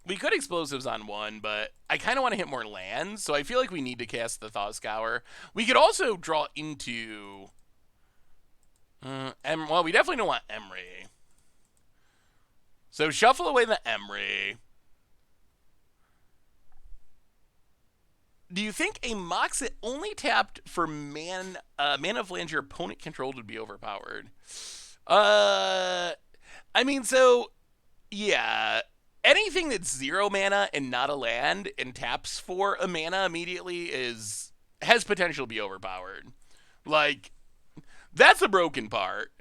A: We could Explosives on 1, but I kind of want to hit more lands, so I feel like we need to cast the Thought Scour. We could also draw into... well, we definitely don't want Emry. So shuffle away the Emry. Do you think a Mox that only tapped for mana of lands your opponent controlled would be overpowered? I mean, so, yeah. Anything that's 0 mana and not a land and taps for a mana immediately has potential to be overpowered. Like, that's the broken part.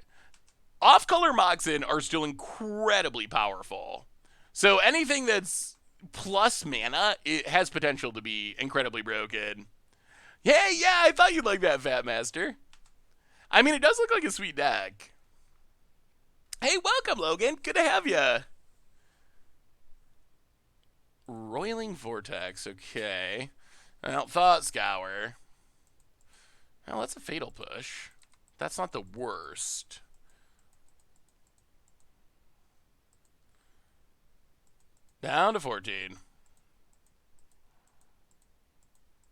A: Off-color Moxen are still incredibly powerful. So anything that's plus mana, it has potential to be incredibly broken. Hey, yeah, I thought you'd like that, Fat Master. I mean, it does look like a sweet deck. Hey, welcome, Logan. Good to have you. Roiling Vortex, okay. Well, Thought Scour. Well, that's a Fatal Push. That's not the worst. Down to 14.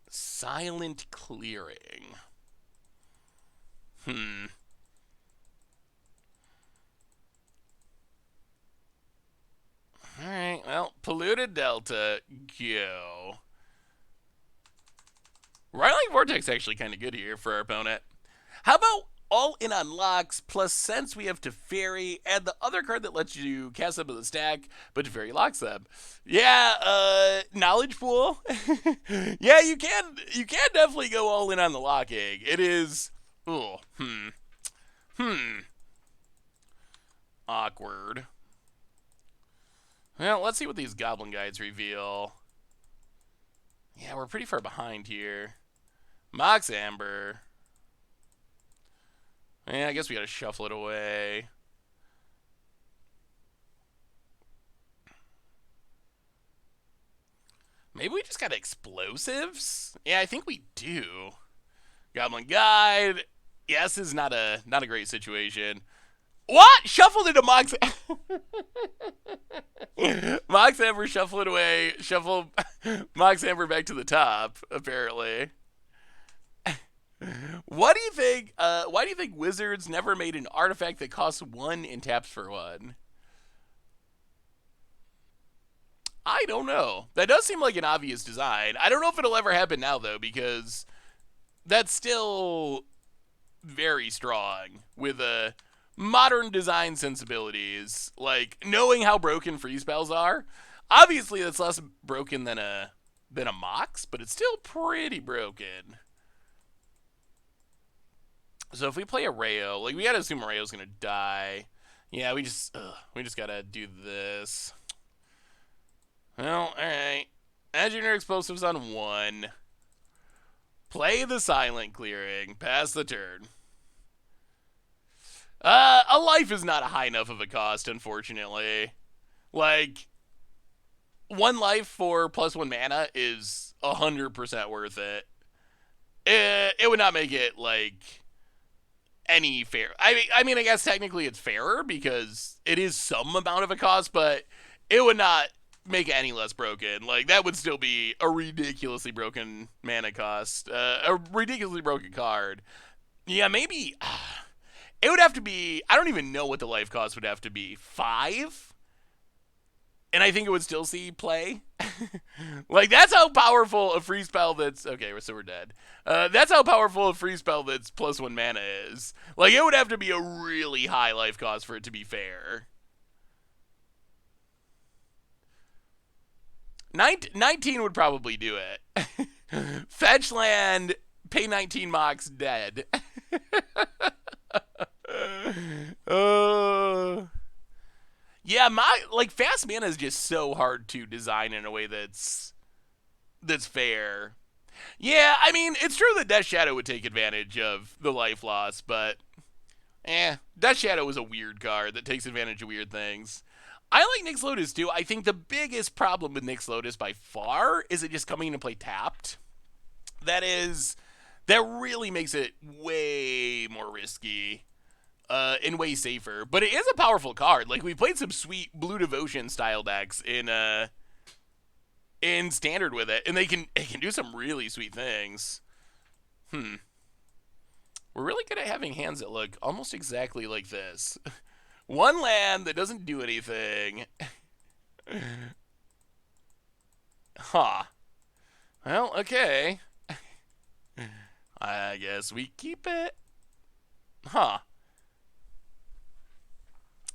A: Silent Clearing. Alright, well, Polluted Delta, go. Roiling Vortex actually kind of good here for our opponent. How about all in on locks, plus since we have Teferi, add the other card that lets you cast them to the stack, but Teferi locks them. Yeah, Knowledge Pool. Yeah, you can definitely go all in on the locking. It is, awkward. Well, let's see what these Goblin Guides reveal. Yeah, we're pretty far behind here. Mox Amber. Yeah, I guess we gotta shuffle it away. Maybe we just got Explosives? Yeah, I think we do. Goblin Guide. Yeah, this is not a great situation. What? Shuffled into Mox. Mox Amber, shuffle it away. Shuffle Mox Amber back to the top, apparently. What do you think? Why do you think Wizards never made an artifact that costs 1 and taps for 1? I don't know. That does seem like an obvious design. I don't know if it'll ever happen now, though, because that's still very strong with modern design sensibilities. Like, knowing how broken free spells are. Obviously, that's less broken than a Mox, but it's still pretty broken. So if we play Erayo, like, we gotta assume Erayo's gonna die. Yeah, we just gotta do this. Well, alright. Add your Explosives on 1. Play the Silent Clearing. Pass the turn. A life is not a high enough of a cost, unfortunately. Like, 1 life for +1 mana is 100% worth it. It would not make it like any fair. I guess technically it's fairer because it is some amount of a cost, but it would not make it any less broken. Like that would still be a ridiculously broken mana cost, a ridiculously broken card. Yeah, maybe it would have to be. I don't even know what the life cost would have to be. 5, and I think it would still see play. Like that's how powerful a free spell that's okay. So we're dead. That's how powerful a free spell that's +1 mana is. Like it would have to be a really high life cost for it to be fair. 19 would probably do it. Fetch land, pay 19 Mox, dead. Yeah, like fast mana is just so hard to design in a way that's fair. Yeah, I mean, it's true that Death Shadow would take advantage of the life loss, but Death Shadow is a weird card that takes advantage of weird things. I like Nyx Lotus too. I think the biggest problem with Nyx Lotus by far is it just coming into play tapped. That really makes it way more risky. And way safer, but it is a powerful card. Like we played some sweet Blue Devotion style decks in Standard with it, and it can do some really sweet things. We're really good at having hands that look almost exactly like this. 1 land that doesn't do anything. Huh. Well, okay. I guess we keep it. Huh.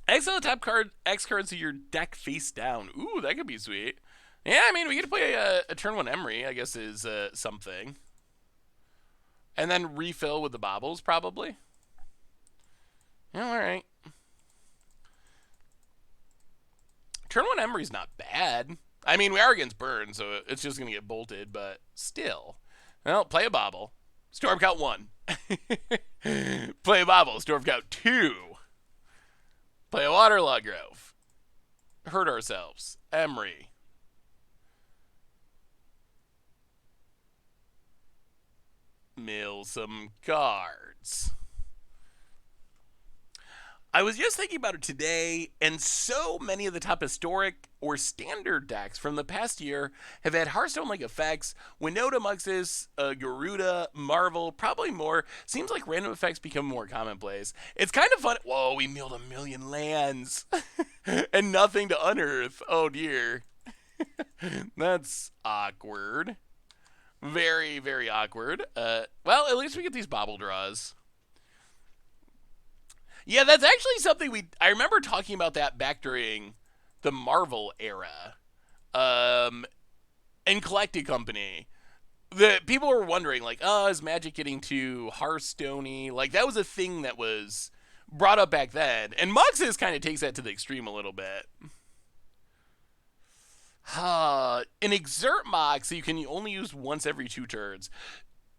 A: Exile the top card, X cards to your deck face down. Ooh, that could be sweet. Yeah, I mean, we get to play a turn 1 Emery, I guess is something. And then refill with the baubles, probably. Yeah, alright. Turn 1 Emery's not bad. I mean, we are against burn, so it's just going to get bolted, but still. Well, play a bauble. Storm count 1. Play a bauble. Storm count 2. Play a Waterlog Grove. Hurt ourselves. Emery. Mill some cards. I was just thinking about it today, and so many of the top historic or standard decks from the past year have had Hearthstone-like effects. Winota, Muxus, Garuda, Marvel, probably more. Seems like random effects become more commonplace. It's kind of fun. Whoa, we milled 1,000,000 lands and nothing to unearth. Oh dear. That's awkward. Very, very awkward. Well, at least we get these bauble draws. Yeah, that's actually something I remember talking about that back during the Marvel era. And Collected Company. The people were wondering, like, oh, is Magic getting too Hearthstone-y? Like, that was a thing that was brought up back then. And Muxus kind of takes that to the extreme a little bit. An Exert Mox you can only use once every 2 turns.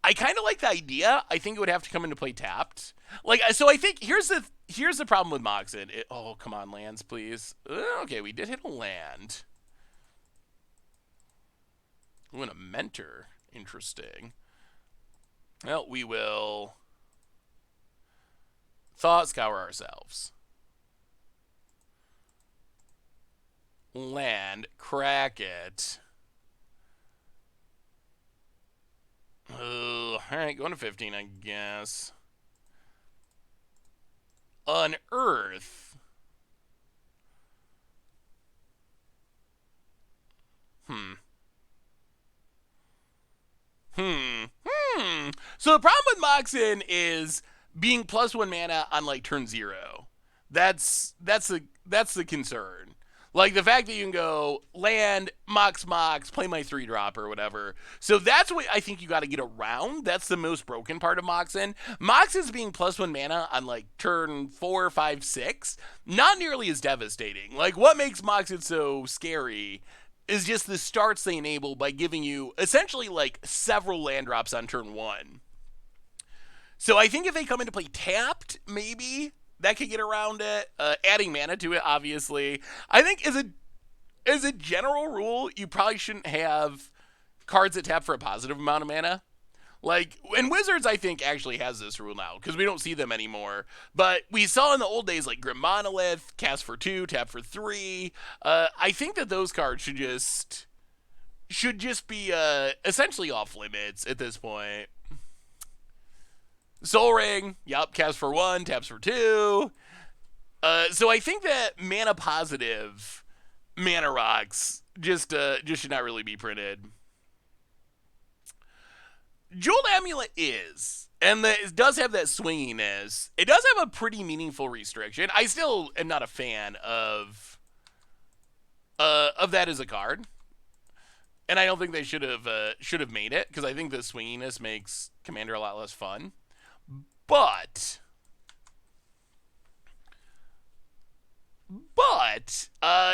A: I kind of like the idea. I think it would have to come into play tapped. Like, so I think here's the problem with Moxen. Oh, come on, lands, please. Okay, we did hit a land. Ooh, and a Mentor. Interesting. Well, we will Thought Scour ourselves. Land, crack it. Alright, going to 15, I guess. Unearth. So the problem with Moxen is being +1 mana on like turn 0. That's the concern. Like the fact that you can go land, Mox, play my 3-drop or whatever. So that's what I think you got to get around. That's the most broken part of Moxen. Moxen's being +1 mana on like turn 4, 5, 6, not nearly as devastating. Like what makes Moxen so scary is just the starts they enable by giving you essentially like several land drops on turn 1. So I think if they come into play tapped, maybe that could get around it. Adding mana to it, obviously, I think as a general rule, you probably shouldn't have cards that tap for a positive amount of mana. Like, and Wizards, I think, actually has this rule now, because we don't see them anymore. But we saw in the old days, like Grim Monolith, cast for 2, tap for 3. I think that those cards should just be essentially off limits at this point. Soul Ring, yep, cast for 1, taps for 2. So I think that mana positive mana rocks just should not really be printed. Jeweled Amulet is, and it does have that swinginess. It does have a pretty meaningful restriction. I still am not a fan of that as a card, and I don't think they should have made it, because I think the swinginess makes Commander a lot less fun. But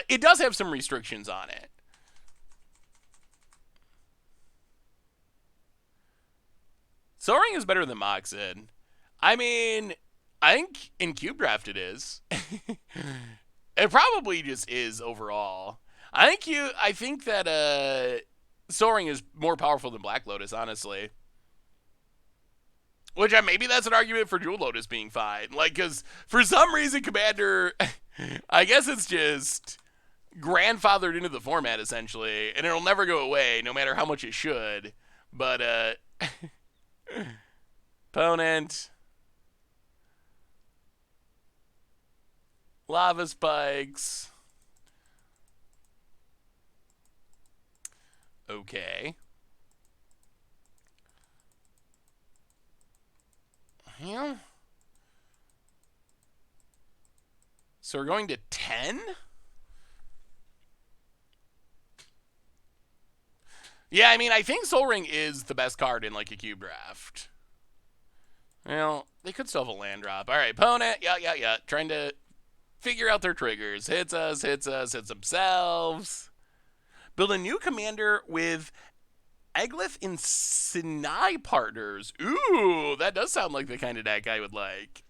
A: it does have some restrictions on it. Soaring is better than Moxen. I mean, I think in Cube Draft it is. It probably just is overall. I think that Soaring is more powerful than Black Lotus, honestly. Which maybe that's an argument for Jewel Lotus being fine. Like, because for some reason, Commander, I guess it's just grandfathered into the format, essentially. And it'll never go away, no matter how much it should. But, opponent. Lava Spikes. Okay. Yeah. So we're going to 10? Yeah, I mean, I think Soul Ring is the best card in, like, a Cube Draft. Well, they could still have a land drop. All right, opponent. Yeah. Trying to figure out their triggers. Hits themselves. Build a new commander with Eglyph and Sinai partners. Ooh, that does sound like the kind of deck I would like.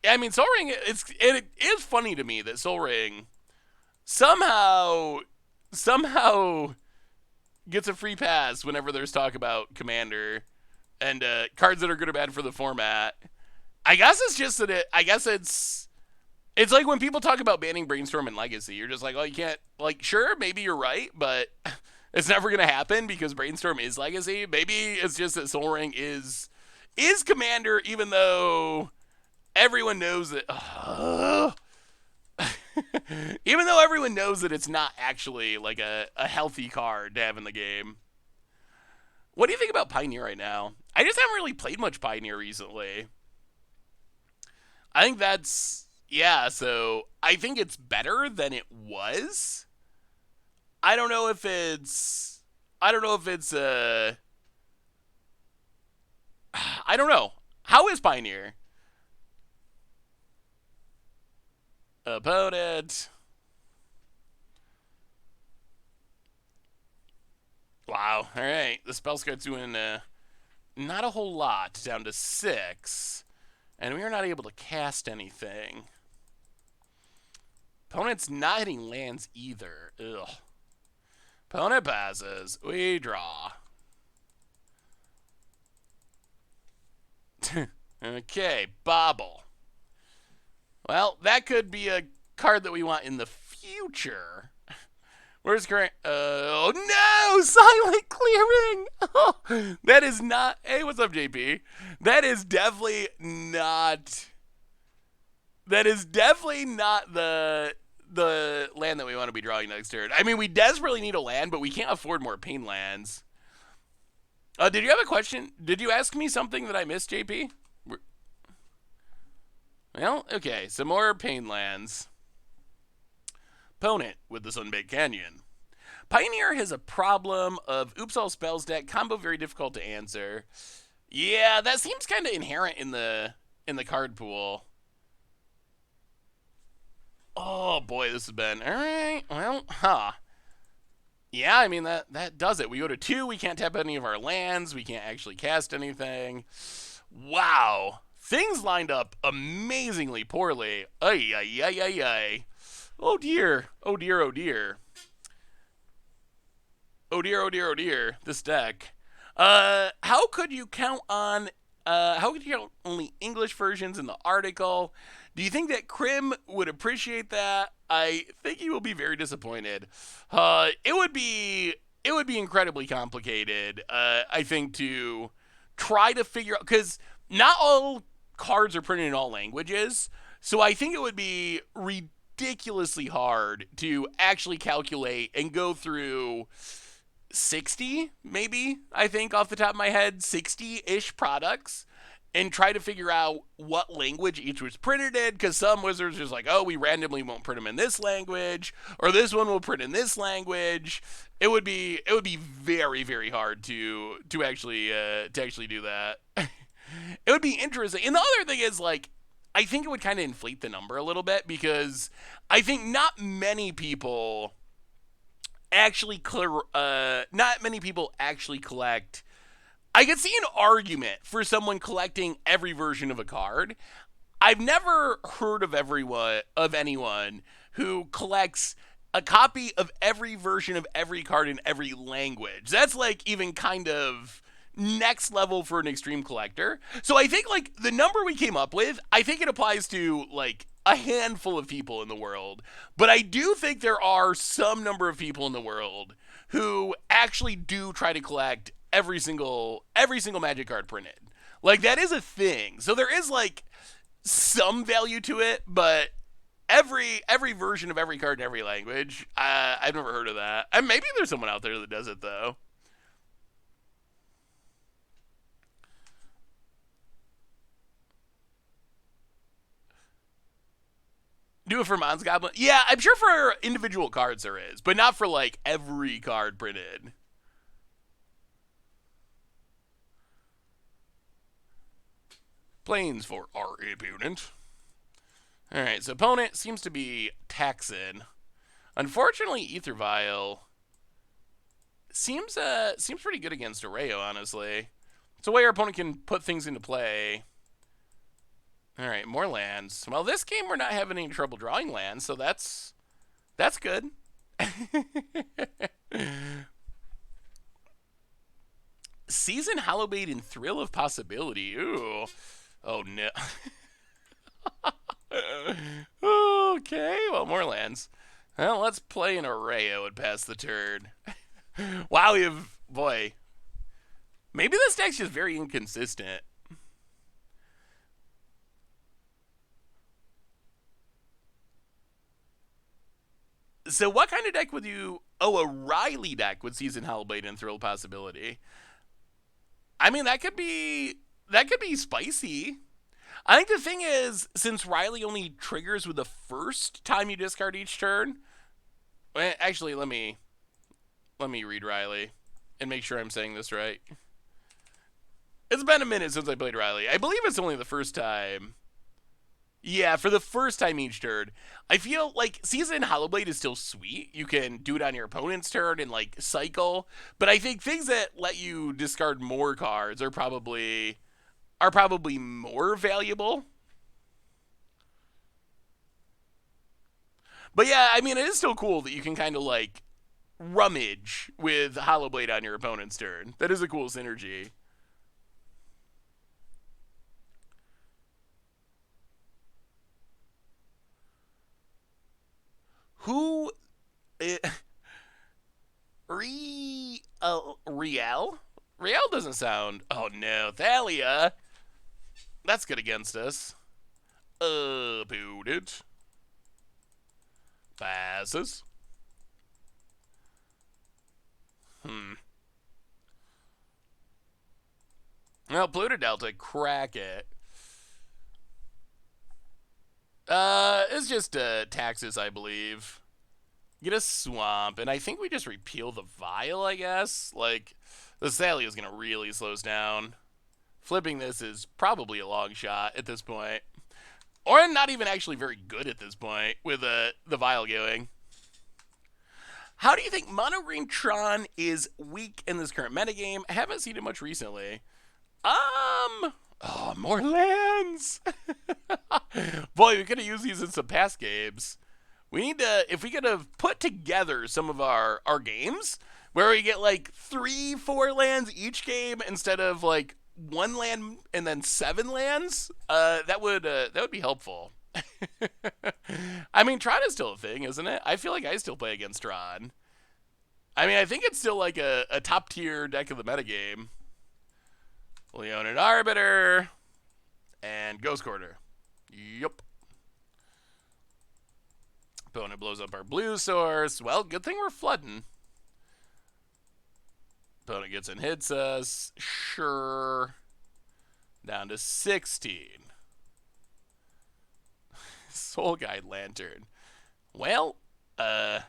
A: I mean, Soul Ring, it is funny to me that Soul Ring somehow gets a free pass whenever there's talk about Commander and cards that are good or bad for the format. I guess it's just that it's like when people talk about banning Brainstorm and Legacy. You're just like, oh, you can't, like, sure, maybe you're right, but it's never going to happen because Brainstorm is Legacy. Maybe it's just that Soul Ring is Commander, even though everyone knows that, even though everyone knows that it's not actually like a healthy card to have in the game. What do you think about Pioneer right now? I just haven't really played much Pioneer recently. I think so I think it's better than it was. I don't know if it's I don't know. How is Pioneer? Opponent. Wow. All right. The Spellscard's doing not a whole lot, down to 6. And we are not able to cast anything. Opponent's not hitting lands either. Ugh. Opponent passes. We draw. Okay, Bobble. Well, that could be a card that we want in the future. Where's current? Oh no! Silent clearing! Oh, that is not. Hey, what's up, JP? That is definitely not. That is definitely not the land that we want to be drawing next turn. I mean, we desperately need a land, but we can't afford more pain lands. Did you have a question? Did you ask me something that I missed, JP? Well, okay, some more pain lands. Opponent with the Sunbaked Canyon. Pioneer has a problem of oops all spells deck, combo very difficult to answer. Yeah, that seems kind of inherent in the card pool. Oh boy, this has been alright. Well, yeah, I mean that does it. We go to 2, we can't tap any of our lands, we can't actually cast anything. Wow. Things lined up amazingly poorly. Ay, ay, ay, ay, ay. Oh dear. Oh dear, oh dear. Oh dear, oh dear, oh dear. This deck. How could you count on how could you count only English versions in the article? Do you think that Krim would appreciate that? I think he will be very disappointed. It would be incredibly complicated. I think to try to figure out because not all cards are printed in all languages, so I think it would be ridiculously hard to actually calculate and go through 60, maybe, I think, off the top of my head, 60-ish products and try to figure out what language each was printed in, because some wizards are just like, oh, we randomly won't print them in this language, or this one will print in this language. It would be very, very hard to actually do that. It would be interesting. And the other thing is, like, I think it would kind of inflate the number a little bit, because I think not many people actually collect. I could see an argument for someone collecting every version of a card. I've never heard of anyone who collects a copy of every version of every card in every language. That's like even kind of next level for an extreme collector. So I think like the number we came up with, I think it applies to like a handful of people in the world. But I do think there are some number of people in the world who actually do try to collect every single Magic card printed. Like that is a thing. So there is like some value to it, but every version of every card in every language, I've never heard of that. And maybe there's someone out there that does it though. Do it for Mons Goblin? Yeah, I'm sure for individual cards there is, but not for like every card printed. Planes for our opponent. Alright, so opponent seems to be Taxon. Unfortunately, Ether Vial seems pretty good against Erayo, honestly. It's a way our opponent can put things into play. Alright, more lands. Well, this game we're not having any trouble drawing lands, so that's good. Season Hallowblade and Thrill of Possibility. Ooh. Oh, no. Okay, well, more lands. Well, let's play an Erayo and pass the turn. Wow, boy. Maybe this deck's just very inconsistent. So what kind of deck would you... Oh, a Riley deck with Season Hellblade and Thrill Possibility. I mean, that could be spicy. I think the thing is, since Riley only triggers with the first time you discard each turn... Actually, let me read Riley and make sure I'm saying this right. It's been a minute since I played Riley. I believe it's only the first time. Yeah, for the first time each turn. I feel like Season Hallowblade is still sweet. You can do it on your opponent's turn and like cycle. But I think things that let you discard more cards are probably more valuable. But yeah, I mean, it is still cool that you can kind of like rummage with Hallowblade on your opponent's turn. That is a cool synergy. Who... Real? Real doesn't sound... Oh no, Thalia. That's good against us. Boot it. Passes. Well, Pluto Delta, crack it. It's just taxes, I believe. Get a swamp, and I think we just repeal the vial, I guess. Like, the Sally is gonna really slow us down. Flipping this is probably a long shot at this point. Or not even actually very good at this point with the vial going. How do you think Mono Green is weak in this current metagame? I haven't seen it much recently. Oh, more lands! Boy, we could have used these in some past games. We need to, if we could have put together some of our games where we get like 3, 4 lands each game instead of like 1 land and then 7 lands, that would be helpful. I mean, Tron is still a thing, isn't it? I feel like I still play against Tron. I mean, I think it's still like a top tier deck of the metagame. Leonin Arbiter and Ghost Quarter. Yup. Opponent blows up our blue source. Well, good thing we're flooding. Opponent gets and hits us. Sure. Down to 16. Soul Guide Lantern. Well, I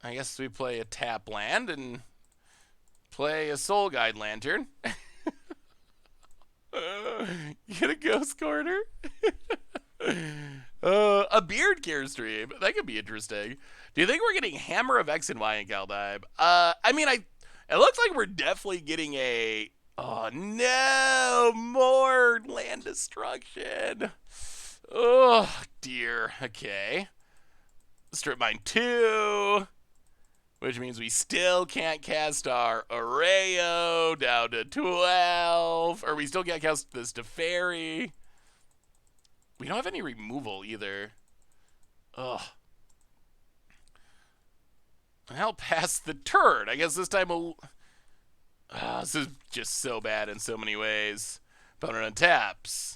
A: guess we play a tap land and play a Soul Guide Lantern. Get a Ghost Quarter. A Beard Care Stream. That could be interesting. Do you think we're getting Hammer of X and Y in Kaldheim? I mean, it looks like we're definitely getting a... Oh, no! More land destruction. Oh, dear. Okay. Strip Mine 2. Which means we still can't cast our Erayo down to 12. Or we still can't cast this Teferi. We don't have any removal either. Ugh. I'll pass the turn. I guess this time we'll... this is just so bad in so many ways. Opponent untaps.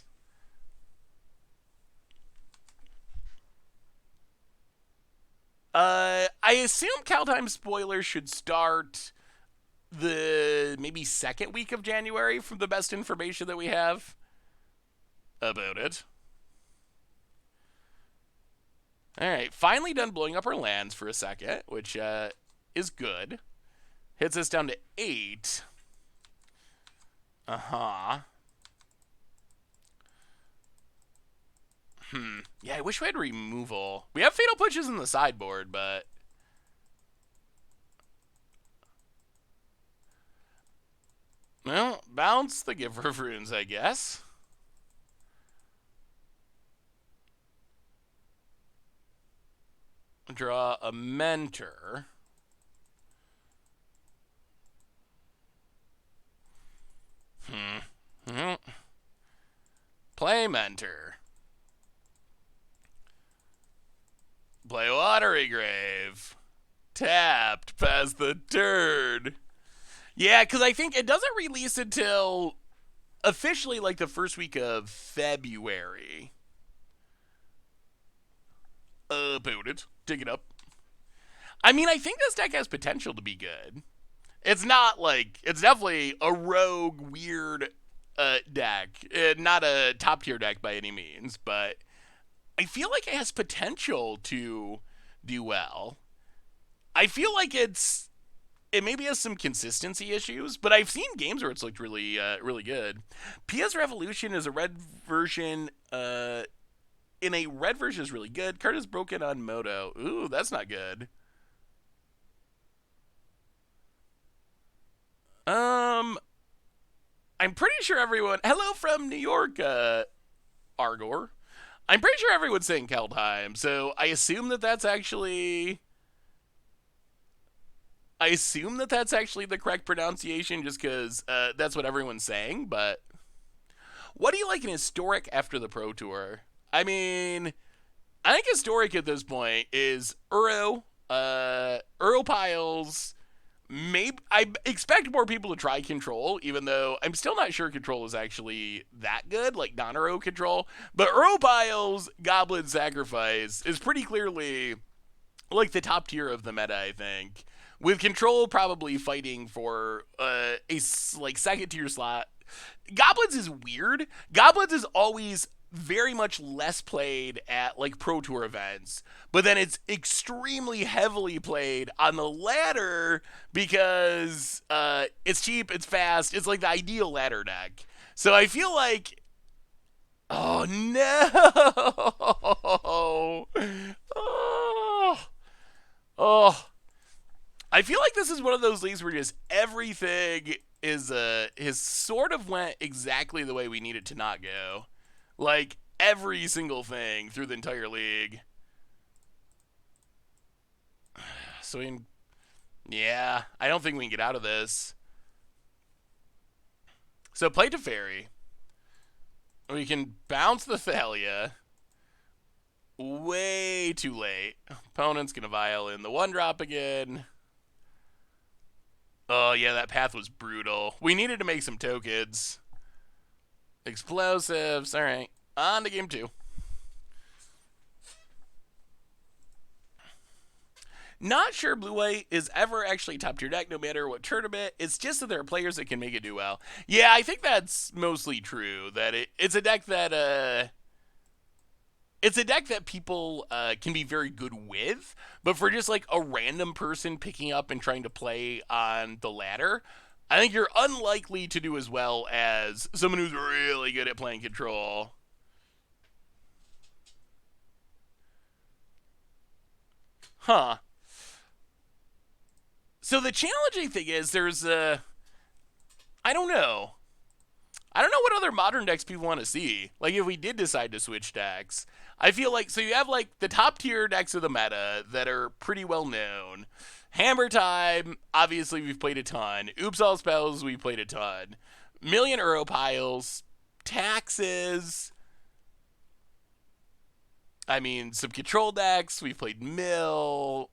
A: I assume Kaldheim spoilers should start the maybe second week of January from the best information that we have about it. Alright, finally done blowing up our lands for a second, which is good. Hits us down to 8. Uh-huh. Yeah, I wish we had removal. We have Fatal Pushes in the sideboard, but... Well, bounce the Giver of Runes, I guess. Draw a Mentor. Play Mentor. Play Watery Grave. Tapped. Pass the turn. Yeah, because I think it doesn't release until officially like the first week of February. About it. Dig it up. I mean, I think this deck has potential to be good. It's not like... It's definitely a rogue, weird deck. Not a top-tier deck by any means, but I feel like it has potential to do well. I feel like it maybe has some consistency issues, but I've seen games where it's looked really, really good. PS Revolution is a red version. In a red version is really good. Card is broken on Moto. Ooh, that's not good. I'm pretty sure everyone... Hello from New York, Argor. I'm pretty sure everyone's saying Kaldheim, so I assume that that's actually... I assume that that's actually the correct pronunciation just because that's what everyone's saying, but... What do you like in Historic after the Pro Tour? I mean, I think Historic at this point is Uro Piles... Maybe I expect more people to try Control, even though I'm still not sure Control is actually that good, like non-Uro Control. But Uro Piles Goblin Sacrifice is pretty clearly like the top tier of the meta, I think. With Control probably fighting for a like second tier slot. Goblins is weird. Goblins is always very much less played at like Pro Tour events, but then it's extremely heavily played on the ladder because it's cheap, it's fast, it's like the ideal ladder deck. So I feel like, oh no, oh, I feel like this is one of those leagues where just everything is sort of went exactly the way we need it to not go. Like every single thing through the entire league. So yeah, I don't think we can get out of this. So play Teferi. We can bounce the Thalia. Way too late. Opponent's gonna vial in the 1-drop again. Oh yeah, that path was brutal. We needed to make some tokens. Explosives. Alright. On to game 2. Not sure Blue-White is ever actually top tier deck no matter what tournament. It's just that there are players that can make it do well. Yeah, I think that's mostly true. That it's a deck that it's a deck that people can be very good with, but for just like a random person picking up and trying to play on the ladder, I think you're unlikely to do as well as someone who's really good at playing control. Huh. So the challenging thing is there's I don't know. I don't know what other modern decks people want to see. Like if we did decide to switch decks, I feel like so you have like the top tier decks of the meta that are pretty well known. Hammer Time, obviously we've played a ton. Oops All Spells, we've played a ton. Million Euro Piles, Taxes. I mean, some control decks. We've played Mill.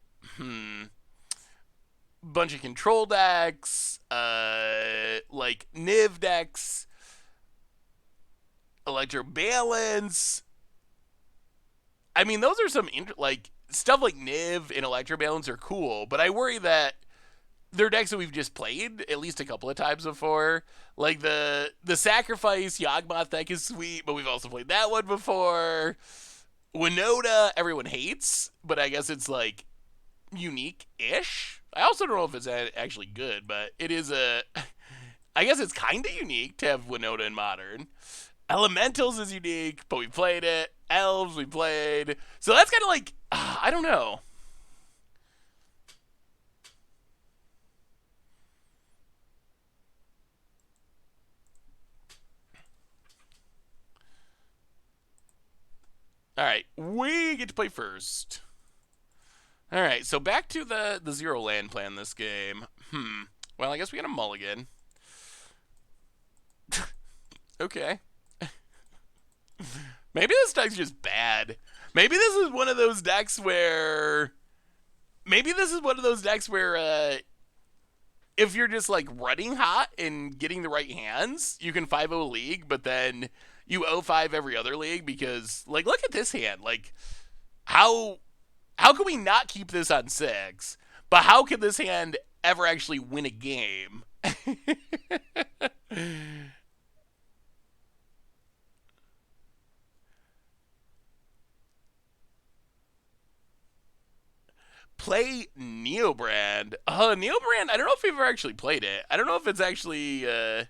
A: Bunch of control decks, like Niv decks, Electro Balance. I mean, those are some like stuff like Niv and Electro Balance are cool, but I worry that they're decks that we've just played at least a couple of times before. Like the Sacrifice Yawgmoth deck is sweet, but we've also played that one before. Winota, everyone hates, but I guess it's like unique-ish. I also don't know if it's actually good, but it is a... I guess it's kind of unique to have Winota in Modern. Elementals is unique, but we played it. Elves, we played. So that's kind of like... I don't know. Alright, we get to play first. Alright, so back to the 0 land plan this game. Well, I guess we got a mulligan. Okay. Maybe this deck's just bad. Maybe this is one of those decks where... if you're just like running hot and getting the right hands, you can 5-0 league, but then you 0-5 every other league because, like, look at this hand. Like, how can we not keep this on 6? But how can this hand ever actually win a game? Play Neobrand. Neobrand, I don't know if we've ever actually played it. I don't know if it's actually a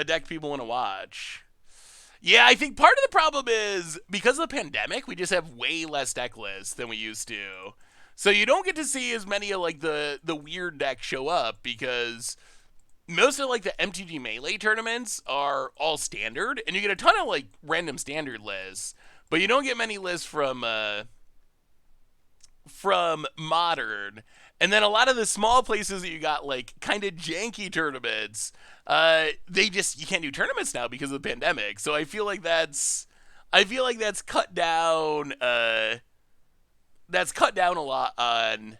A: deck people want to watch. Yeah, I think part of the problem is because of the pandemic, we just have way less deck lists than we used to. So you don't get to see as many of like the weird decks show up because most of like the MTG Melee tournaments are all standard, and you get a ton of like random standard lists, but you don't get many lists from Modern. And then a lot of the small places that you got like kind of janky tournaments, you can't do tournaments now because of the pandemic. So I feel like that's cut down a lot on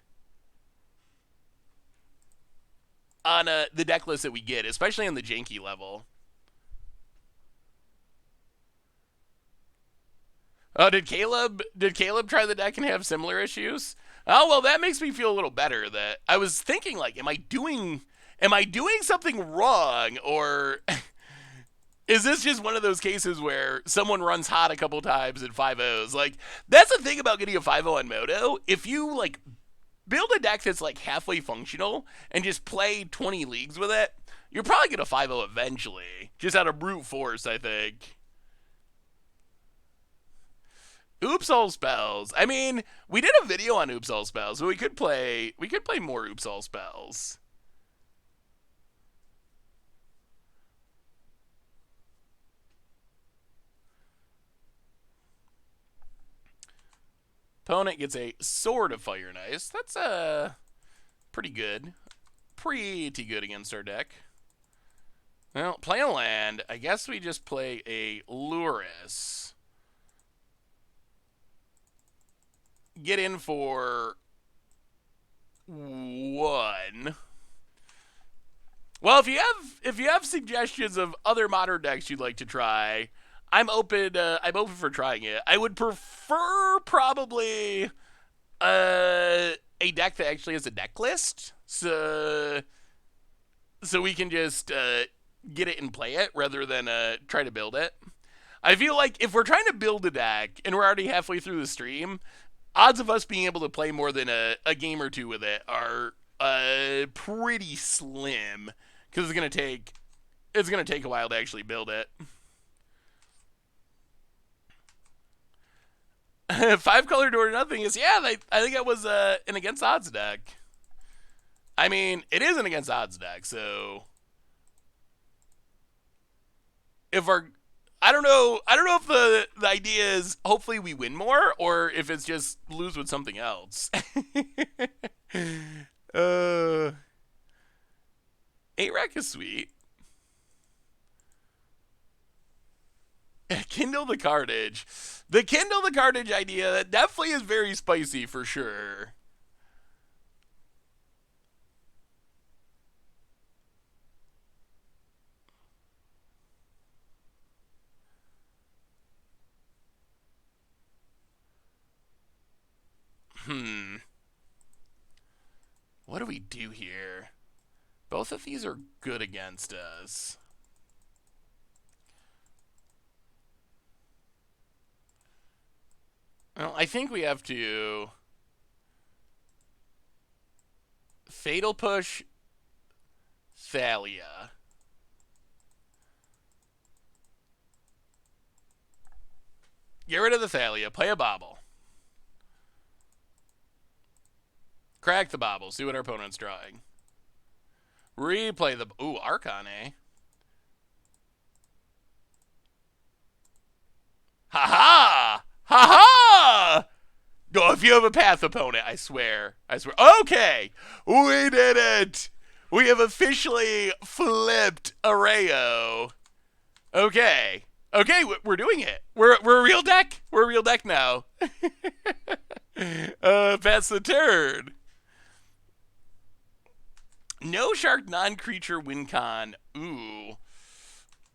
A: the deck list that we get, especially on the janky level. Oh, did Caleb try the deck and have similar issues? Oh, well, that makes me feel a little better. That I was thinking, like, am I doing something wrong, or is this just one of those cases where someone runs hot a couple times in 5-0s? Like, that's the thing about getting a 5-0 on Moto. If you like build a deck that's like halfway functional and just play 20 leagues with it, you're probably gonna 5-0 eventually, just out of brute force, I think. Oops All Spells. I mean, we did a video on Oops All Spells, but we could play more Oops All Spells. Opponent gets a Sword of Fire and Ice. That's pretty good. Pretty good against our deck. Well, play a land. I guess we just play a Luris. Get in for 1. Well, if you have suggestions of other modern decks you'd like to try, I'm open. I'm open for trying it. I would prefer probably a deck that actually has a deck list, so we can just get it and play it rather than try to build it. I feel like if we're trying to build a deck and we're already halfway through the stream, odds of us being able to play more than a game or two with it are pretty slim, because it's gonna take a while to actually build it. 5-color door nothing is, yeah, I think it was an against odds deck. I mean, it is an against odds deck, so if our I don't know if the idea is hopefully we win more, or if it's just lose with something else. 8-rack is sweet. Kindle the Carnage. The Kindle the Carnage idea, that definitely is very spicy for sure. What do we do here? Both of these are good against us. Well, I think we have to Fatal Push Thalia. Get rid of the Thalia. Play a Bobble. Crack the Bobble. See what our opponent's drawing. Replay the... Ooh, Archon, eh? Ha-ha! Ha-ha! Go if you have a path opponent, I swear. I swear. Okay! We did it! We have officially flipped Erayo. Okay. Okay, we're doing it. We're a real deck. We're a real deck now. Pass the turn. No shark, non-creature win con. Ooh.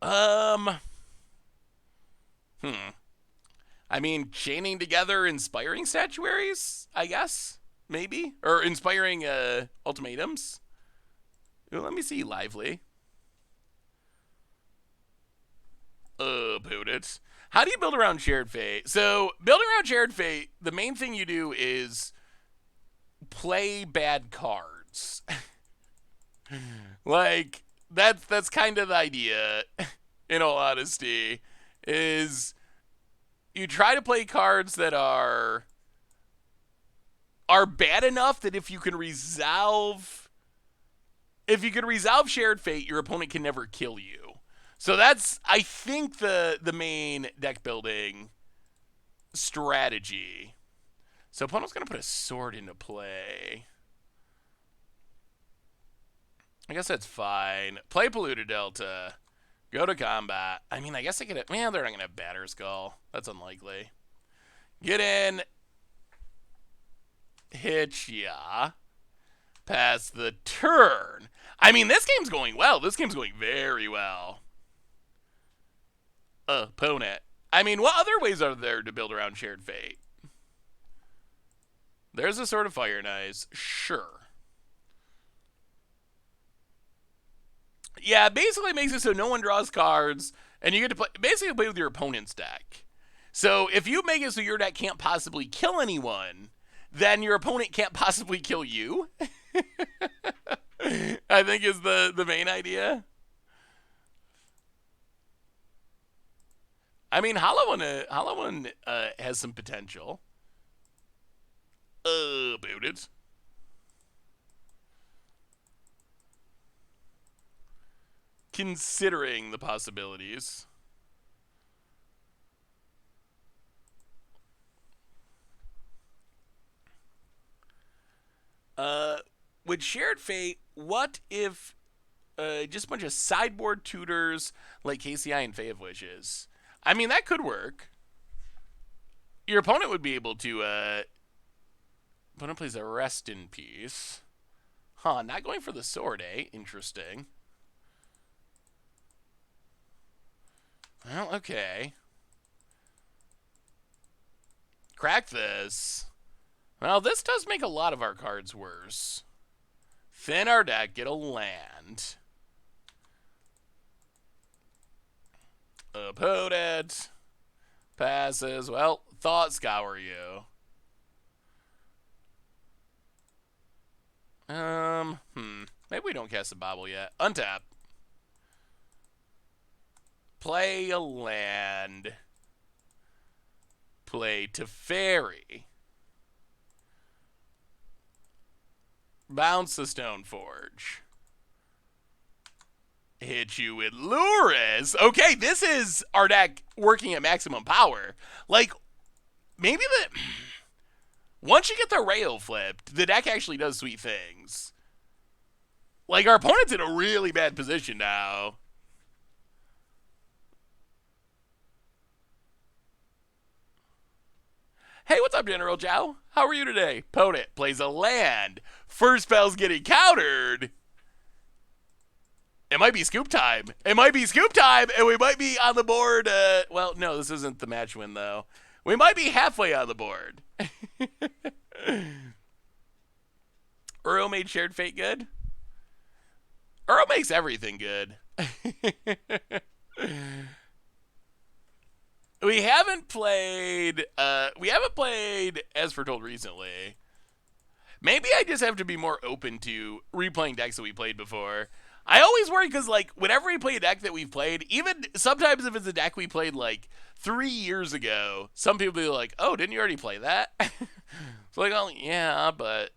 A: I mean, chaining together inspiring statuaries, I guess? Maybe? Or inspiring ultimatums? Ooh, let me see lively. About it. How do you build around Shared Fate? So, building around Shared Fate, the main thing you do is play bad cards. Like, that's kind of the idea, in all honesty, is you try to play cards that are bad enough that if you can resolve Shared Fate, your opponent can never kill you. So that's, I think, the main deck building strategy. So opponent's going to put a sword into play. I guess that's fine. Play Polluted Delta. Go to combat. I mean, I guess I could have... Man, they're not going to have Batter Skull. That's unlikely. Get in. Hitch, yeah. Pass the turn. I mean, this game's going well. This game's going very well. Opponent. I mean, what other ways are there to build around Shared Fate? There's a Sword of Fire and Ice. Sure. Yeah, basically makes it so no one draws cards, and you get to play with your opponent's deck. So if you make it so your deck can't possibly kill anyone, then your opponent can't possibly kill you. I think is the main idea. I mean, Hollow One has some potential. About it. Considering the possibilities. Uh, with Shared Fate, what if just a bunch of sideboard tutors like KCI and Fae of Wishes? I mean, that could work. Your opponent would be able to. Opponent plays a Rest in Peace. Huh, not going for the sword, eh? Interesting. Well, okay. Crack this. Well, this does make a lot of our cards worse. Thin our deck, get a land. Opponent passes. Well, Thought Scour you. Maybe we don't cast a Bobble yet. Untap. Play a land. Play Teferi. Bounce the Stoneforge. Hit you with Luris. Okay, this is our deck working at maximum power. Like, maybe the... Once you get the Erayo flipped, the deck actually does sweet things. Like, our opponent's in a really bad position now. Hey, what's up, General Jow? How are you today? Opponent plays a land. First spell's getting countered. It might be scoop time. It might be scoop time, and we might be on the board. Well, no, this isn't the match win, though. We might be halfway on the board. Uro made Shared Fate good? Uro makes everything good. We haven't played As Foretold recently. Maybe I just have to be more open to replaying decks that we played before. I always worry because, like, whenever we play a deck that we've played, even sometimes if it's a deck we played, like, 3 years ago, some people will be like, oh, didn't you already play that? It's like, oh, yeah, but...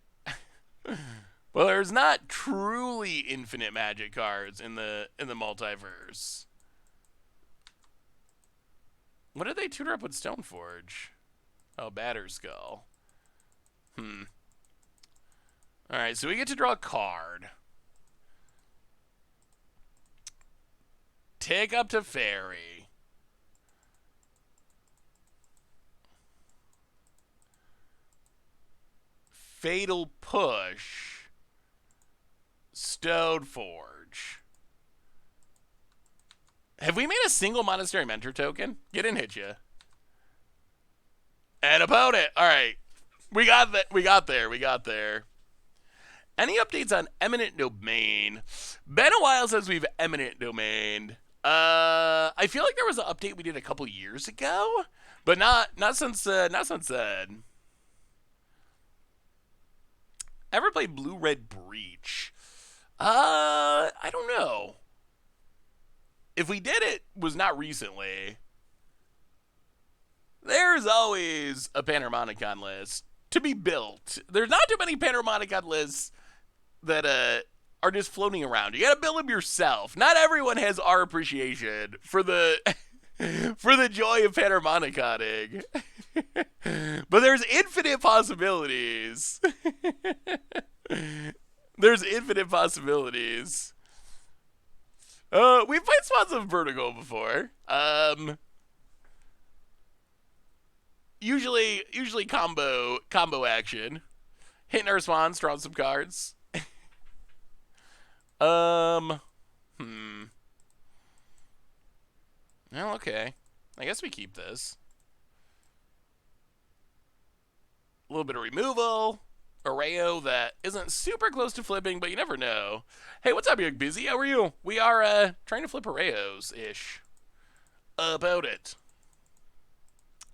A: Well, there's not truly infinite Magic cards in the multiverse. What did they tutor up with Stoneforge? Oh, Batterskull. Alright, so we get to draw a card. Take up to Fairy. Fatal Push. Stoneforge. Have we made a single Monastery Mentor token? Get in, hit ya. And opponent. All right. We got that. We got there. Any updates on Eminent Domain? Been a while since we've Eminent Domained. I feel like there was an update we did a couple years ago, but not since then. Ever played Blue Red Breach? I don't know. If we did, it was not recently. There's always a Panharmonicon list to be built. There's not too many Panharmonicon lists that are just floating around. You gotta build them yourself. Not everyone has our appreciation for the for the joy of Panharmoniconing. But there's infinite possibilities. There's infinite possibilities. We've played Spots of Vertigo before. Usually combo action. Hitting our spawns, drawing some cards. Well, okay. I guess we keep this. A little bit of removal. Erayo that isn't super close to flipping, but you never know. Hey, what's up, Young Busy? How are you? We are trying to flip Erayos-ish. About it.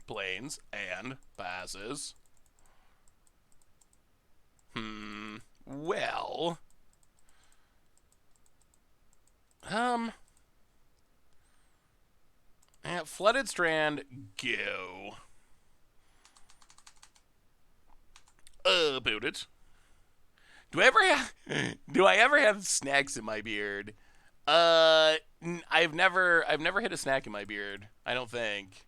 A: Planes and passes. Well. Flooded Strand, go. About it. Do I ever have snacks in my beard? I've never hit a snack in my beard. I don't think.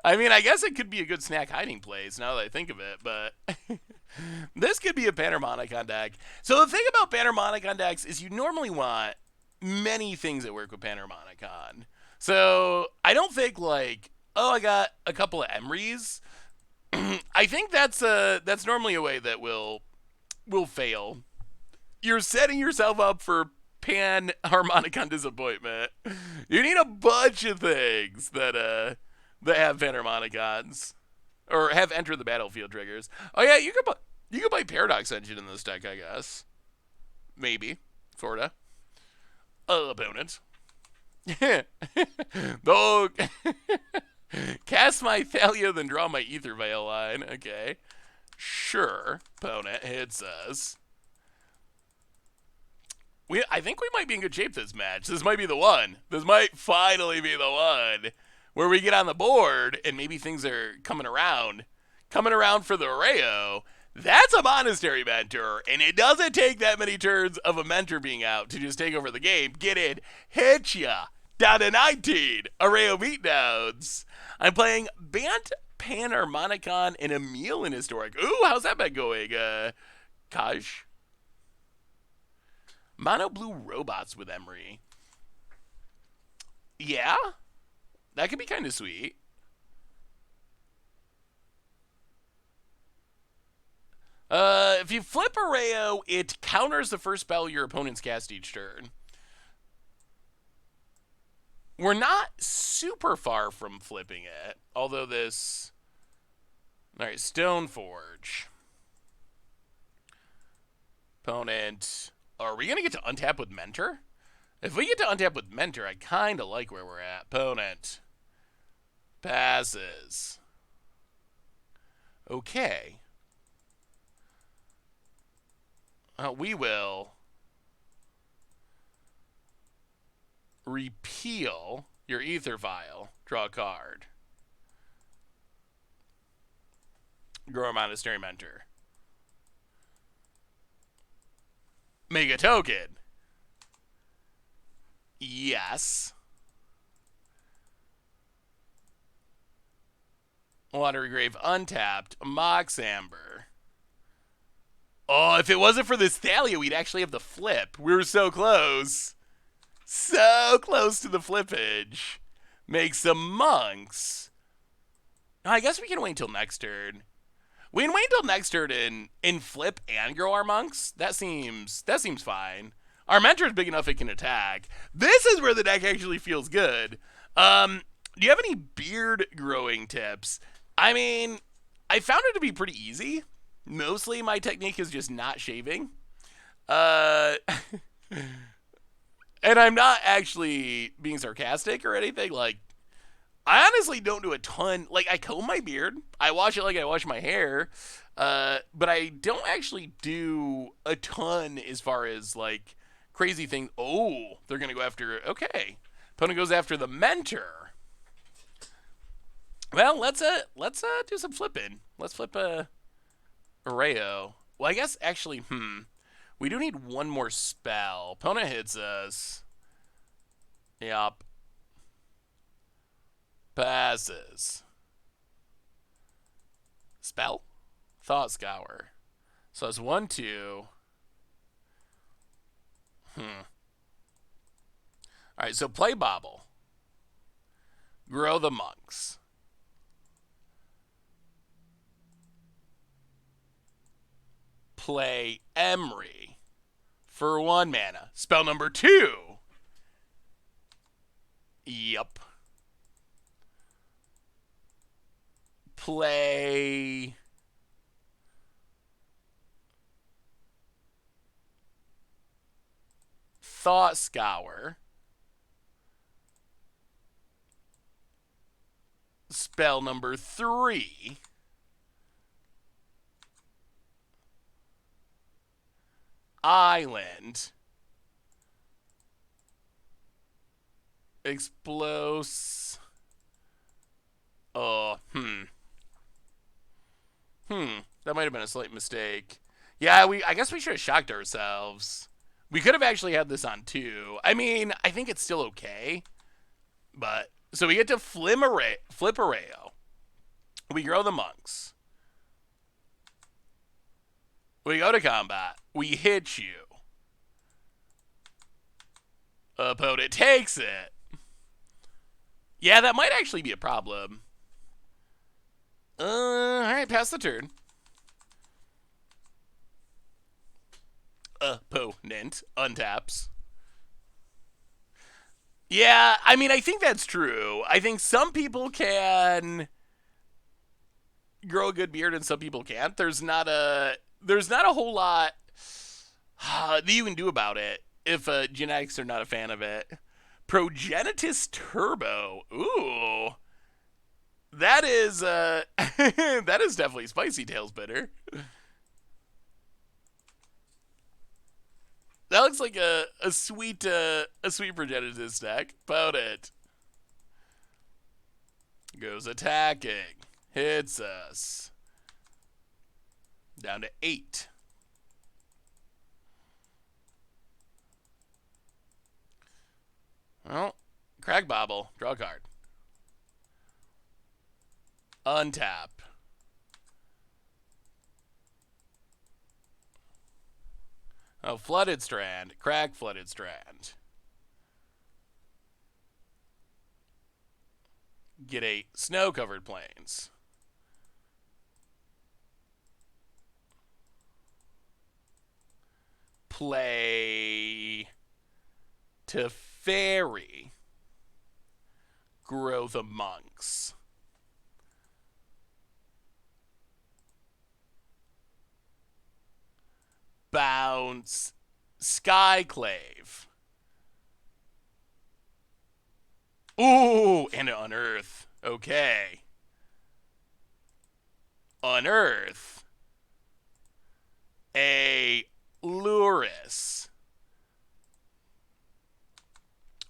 A: I mean, I guess it could be a good snack hiding place now that I think of it, but this could be a Panharmonicon deck. So the thing about Panharmonicon decks is you normally want many things that work with Panharmonicon. So I don't think like, oh, I got a couple of Emrys. I think that's normally a way that will fail. You're setting yourself up for Panharmonicon disappointment. You need a bunch of things that have Panharmonicons or have enter the battlefield triggers. Oh yeah, you could play Paradox Engine in this deck, I guess. Maybe, sorta. Opponent. Though, cast my Thalia, then draw my Ether Veil line. Okay, sure. Opponent hits us. I think we might be in good shape this match. This might be the one. This might finally be the one where we get on the board and maybe things are coming around for the Erayo. That's a Monastery Mentor, and it doesn't take that many turns of a Mentor being out to just take over the game. Get in, hit ya, down to 19. Erayo beatdowns. I'm playing Bant Panharmonicon and Emil in Historic. Ooh, how's that been going, Kaj? Mono blue robots with Emery. Yeah? That could be kind of sweet. If you flip Erayo, it counters the first spell your opponents cast each turn. We're not super far from flipping it, although this... Alright, Stoneforge. Opponent... Are we going to get to untap with Mentor? If we get to untap with Mentor, I kind of like where we're at. Opponent passes. Okay. We will repeal your Ether Vial. Draw a card. Grow a Monastery Mentor. Make a token. Yes. Watery Grave untapped. Mox Amber. Oh, if it wasn't for this Thalia, we'd actually have the flip. We were so close. So close to the flippage. Make some monks. I guess we can wait until next turn. We can wait until next turn and flip and grow our monks. That seems fine. Our Mentor is big enough it can attack. This is where the deck actually feels good. Do you have any beard growing tips? I mean, I found it to be pretty easy. Mostly my technique is just not shaving. And I'm not actually being sarcastic or anything. Like, I honestly don't do a ton. Like, I comb my beard. I wash it like I wash my hair. But I don't actually do a ton as far as, like, crazy things. Oh, they're going to go after... Okay. Opponent goes after the Mentor. Well, let's do some flipping. Let's flip a Erayo. Well, I guess, actually, we do need one more spell. Opponent hits us. Yup. Passes. Spell? Thought Scour. So it's 1, 2. Alright, so play Bobble. Grow the monks. Play Emery. For 1 mana. Spell number 2. Yup. Play Thought Scour. Spell number 3. Island. Explos. Oh, that might have been a slight mistake. Yeah, I guess we should have shocked ourselves. We could have actually had this on 2. I mean, I think it's still okay. But So we get to flip Erayo. We grow the monks. We go to combat. We hit you. Opponent takes it. Yeah, that might actually be a problem. Alright, pass the turn. Opponent untaps. Yeah, I mean, I think that's true. I think some people can grow a good beard and some people can't. There's not a whole lot that you can do about it if genetics are not a fan of it. Progenitus Turbo. Ooh. That is that is definitely spicy tails bitter. That looks like a sweet progenitus deck. About it. Goes attacking. Hits us. Down to 8. Well, Crag Bobble. Draw a card. Untap. Oh, Flooded Strand. Crag Flooded Strand. Get a Snow-Covered Plains. Play Teferi. Grow the Monks. Bounce Skyclave. Ooh, and an Unearth. Okay. Unearth. A Luris.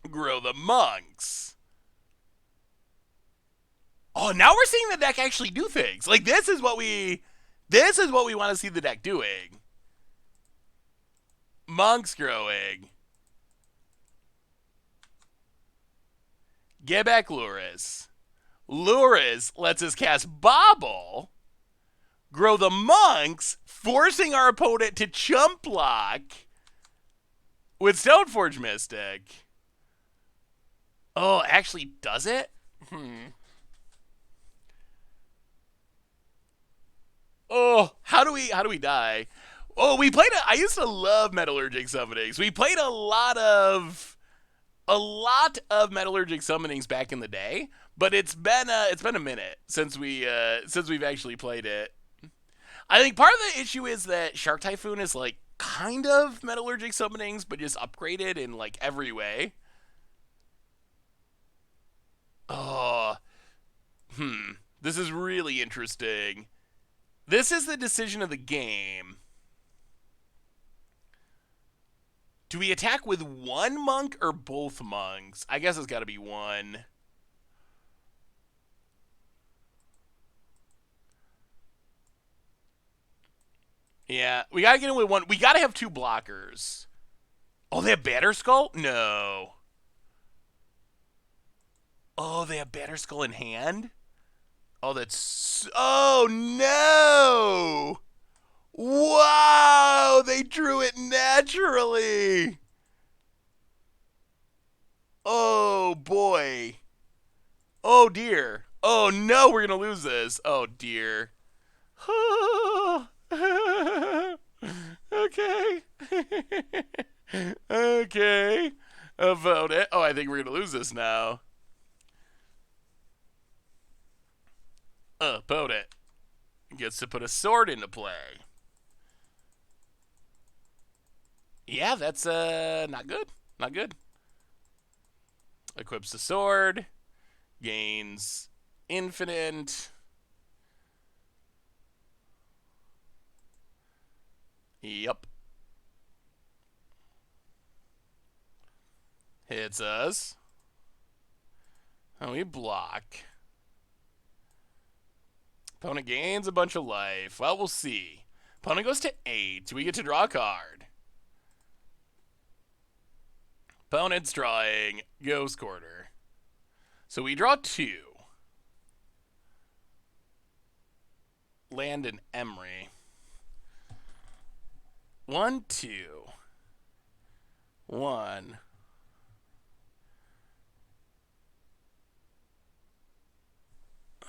A: Grow the Monks. Oh, now we're seeing the deck actually do things. Like, this is what we want to see the deck doing. Monks growing. Get back Luris. Luris lets us cast Bobble. Grow the Monks, forcing our opponent to chump block with Stoneforge Mystic. Oh, actually does it? Oh, how do we die? Oh, I used to love Metallurgic summonings. We played a lot of Metallurgic summonings back in the day, but it's been a minute since we've actually played it. I think part of the issue is that Shark Typhoon is like kind of Metallurgic summonings, but just upgraded in like every way. Oh, this is really interesting. This is the decision of the game. Do we attack with one monk or both monks? I guess it's got to be one. Yeah, we got to get in with one. We got to have 2 blockers. Oh, they have Batterskull? No. Oh, they have Batterskull in hand? Oh, that's... Oh, no! Wow! They drew it naturally! Oh, boy. Oh, dear. Oh, no, we're going to lose this. Oh, dear. Okay. Okay. About it. Oh, I think we're going to lose this now. Opponent gets to put a sword into play. Yeah, that's not good. Not good. Equips the sword. Gains infinite. Yep. Hits us. And we block. Opponent gains a bunch of life. Well, we'll see. Opponent goes to 8. We get to draw a card. Opponent's drawing Ghost Quarter. So we draw 2. Land an Emery. 1, 2. 1.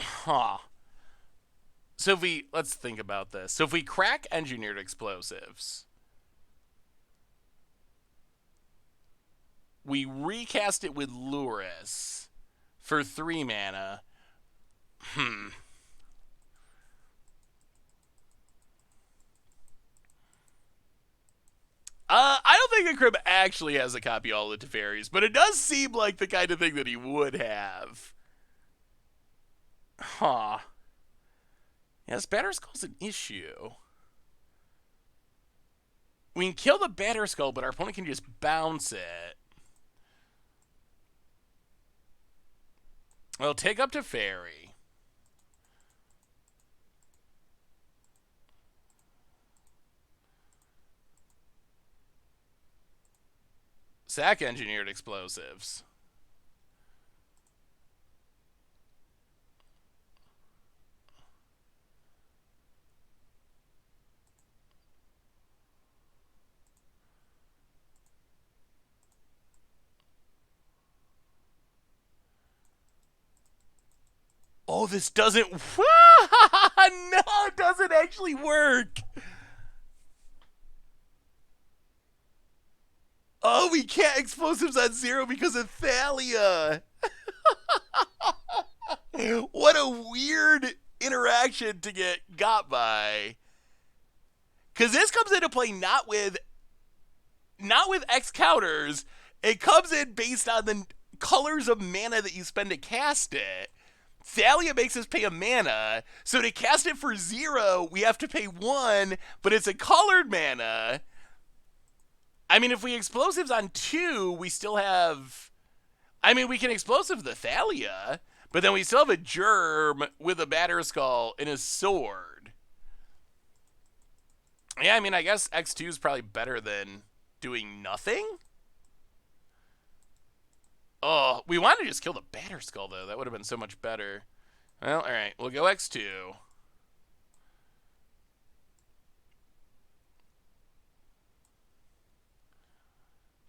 A: Huh. So if we, let's think about this. So if we crack Engineered Explosives, we recast it with Luris for 3 mana. I don't think Akrim actually has a copy of all the Teferis, but it does seem like the kind of thing that he would have. Huh. Yes, Batterskull's an issue. We can kill the Batterskull, but our opponent can just bounce it. Well, take up Teferi. Sack Engineered Explosives. Oh, this doesn't... No, it doesn't actually work. Oh, we can't explosives on 0 because of Thalia. What a weird interaction to get got by. Because this comes into play not with X counters. It comes in based on the colors of mana that you spend to cast it. Thalia makes us pay a mana, so to cast it for 0, we have to pay 1, but it's a colored mana. I mean, if we explosives on 2, we still have... I mean, we can explosive the Thalia, but then we still have a Germ with a Batterskull and a sword. Yeah, I mean, I guess X2 is probably better than doing nothing. Oh, we wanted to just kill the Batterskull, though. That would have been so much better. Well, all right. We'll go X2.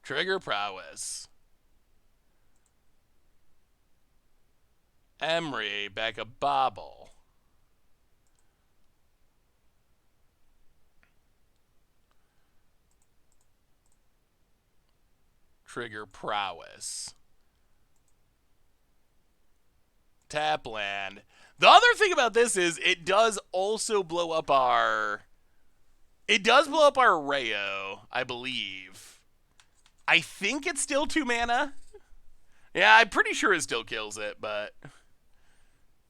A: Trigger Prowess. Emery, back a Bobble. Trigger Prowess. Tap land. The other thing about this is it does also blow up our... It does blow up our Erayo, I believe. I think it's still 2 mana. Yeah, I'm pretty sure it still kills it, but...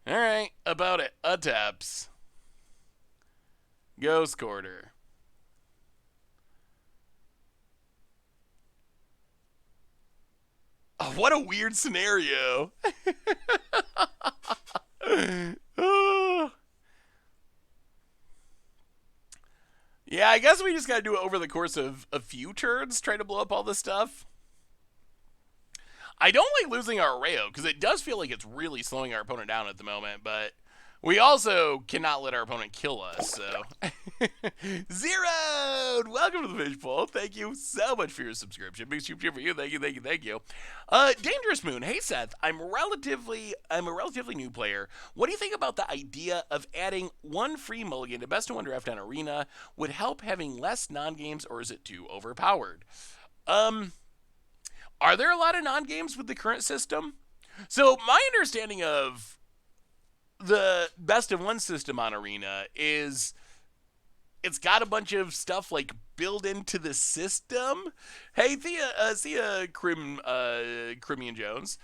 A: Alright, about it. Attempts. Ghost Quarter. Oh, what a weird scenario. Yeah, I guess we just gotta do it over the course of a few turns, try to blow up all this stuff. I don't like losing our Erayo, because it does feel like it's really slowing our opponent down at the moment, but we also cannot let our opponent kill us, so. Zeroed! Welcome to the Fishbowl. Thank you so much for your subscription. Big super for you. Thank you, thank you, thank you. Dangerous Moon. Hey, Seth. I'm a relatively new player. What do you think about the idea of adding 1 free mulligan to best of 1 draft on Arena? Would help having less non-games, or is it too overpowered? Are there a lot of non-games with the current system? So my understanding of the best of 1 system on Arena is it's got a bunch of stuff like built into the system. Hey, Thea Crimean Jones.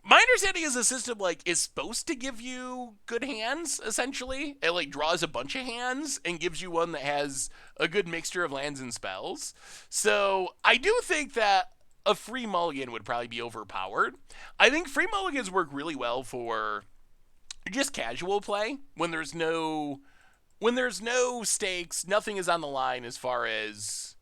A: My understanding is the system like is supposed to give you good hands, essentially. It like draws a bunch of hands and gives you one that has a good mixture of lands and spells. So I do think that a free mulligan would probably be overpowered. I think free mulligans work really well for just casual play when there's no stakes, nothing is on the line as far as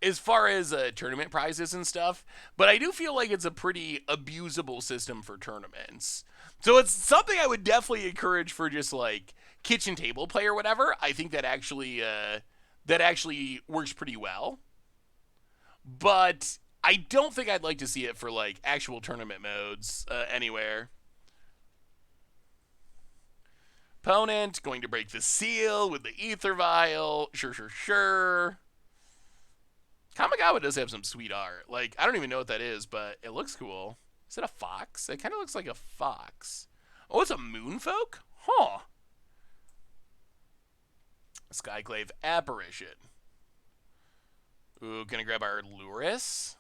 A: as far as tournament prizes and stuff, but I do feel like it's a pretty abusable system for tournaments. So it's something I would definitely encourage for just like kitchen table play or whatever. I think that actually works pretty well. But I don't think I'd like to see it for like actual tournament modes anywhere. Opponent going to break the seal with the ether vial. Sure, sure, sure. Kamigawa does have some sweet art. Like, I don't even know what that is, but it looks cool. Is it a fox? It kind of looks like a fox. Oh, it's a moonfolk? Huh. Skyclave Apparition. Ooh, gonna grab our Luris.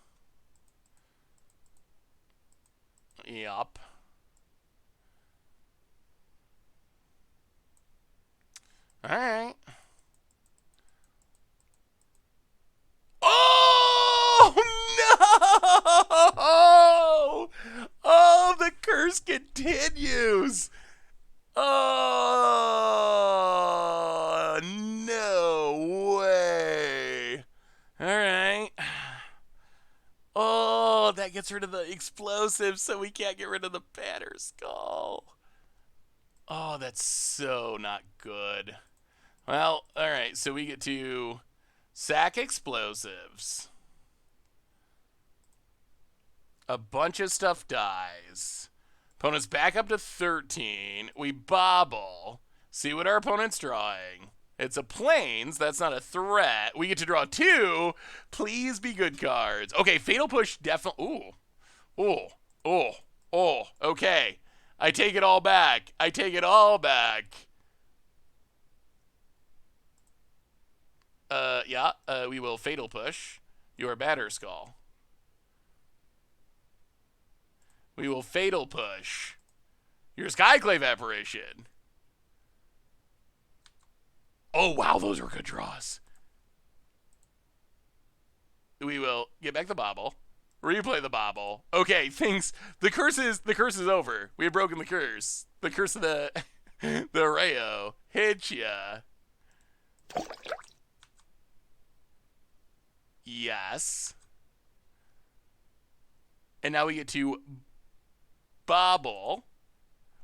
A: Yup. Alright. Oh, no! Oh, the curse continues. Oh, no way. All right. Oh, that gets rid of the explosives, so we can't get rid of the batter skull. Oh, that's so not good. Well, all right, so we get to sack explosives. A bunch of stuff dies. Opponent's back up to 13. We bobble. See what our opponent's drawing. It's a plains. That's not a threat. We get to draw 2. Please be good cards. Okay, Fatal Push definitely. Ooh. Okay. I take it all back. Yeah. We will Fatal Push your batter skull. We will Fatal Push your Skyclave Apparition. Oh, wow, those were good draws. We will get back the bobble. Replay the bobble. Okay, the curse is over. We have broken the curse. The curse of the Erayo. Hit ya. Yes. And now we get to bobble.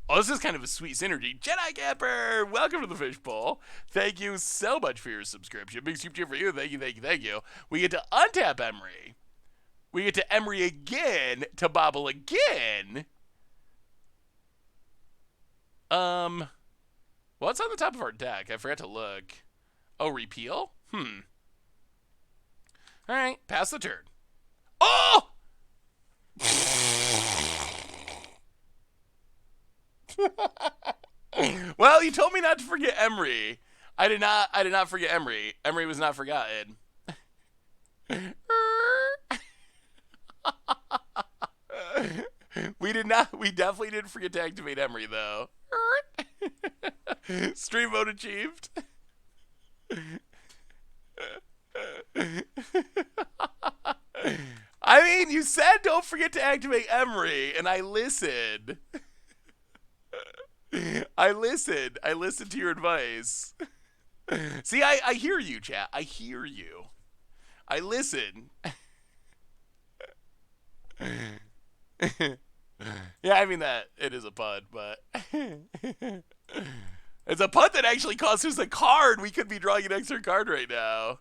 A: Oh, this is kind of a sweet synergy. Jedi Camper, welcome to the fishbowl. Thank you so much for your subscription. Big super cheer for you. Thank you. We get to untap Emery. We get to Emery again to bobble again. What's on the top of our deck? I forgot to look. Oh, repeal? All right, pass the turn. Oh! Well, you told me not to forget Emery. I did not forget Emery. Emery was not forgotten. We definitely didn't forget to activate Emery though. Stream mode achieved. I mean, you said don't forget to activate Emery, and I listened. I listened to your advice. See, I hear you, chat. I hear you. I listen. Yeah, I mean that it is a punt, but it's a punt that actually costs us a card. We could be drawing an extra card right now.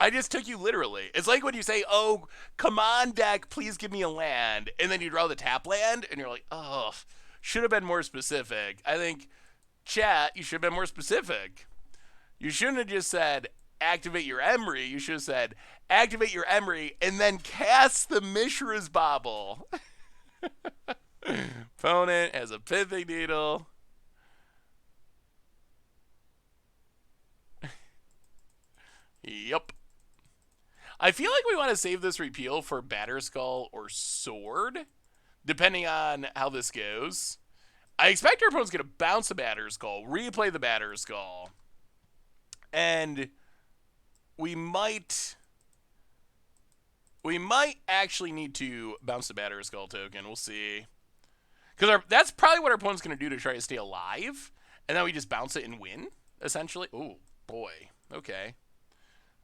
A: I just took you literally. It's like when you say, oh, come on, deck, please give me a land. And then you draw the tap land, and you're like, oh, should have been more specific. I think, chat, you should have been more specific. You shouldn't have just said, activate your Emery. You should have said, activate your Emery, and then cast the Mishra's Bobble. Opponent has a Pithing Needle. Yup. I feel like we want to save this repeal for Batterskull or Sword, depending on how this goes. I expect our opponent's going to bounce the Batterskull, replay the Batterskull, and we might actually need to bounce the Batterskull token. We'll see. Because that's probably what our opponent's going to do to try to stay alive, and then we just bounce it and win, essentially. Oh, boy. Okay.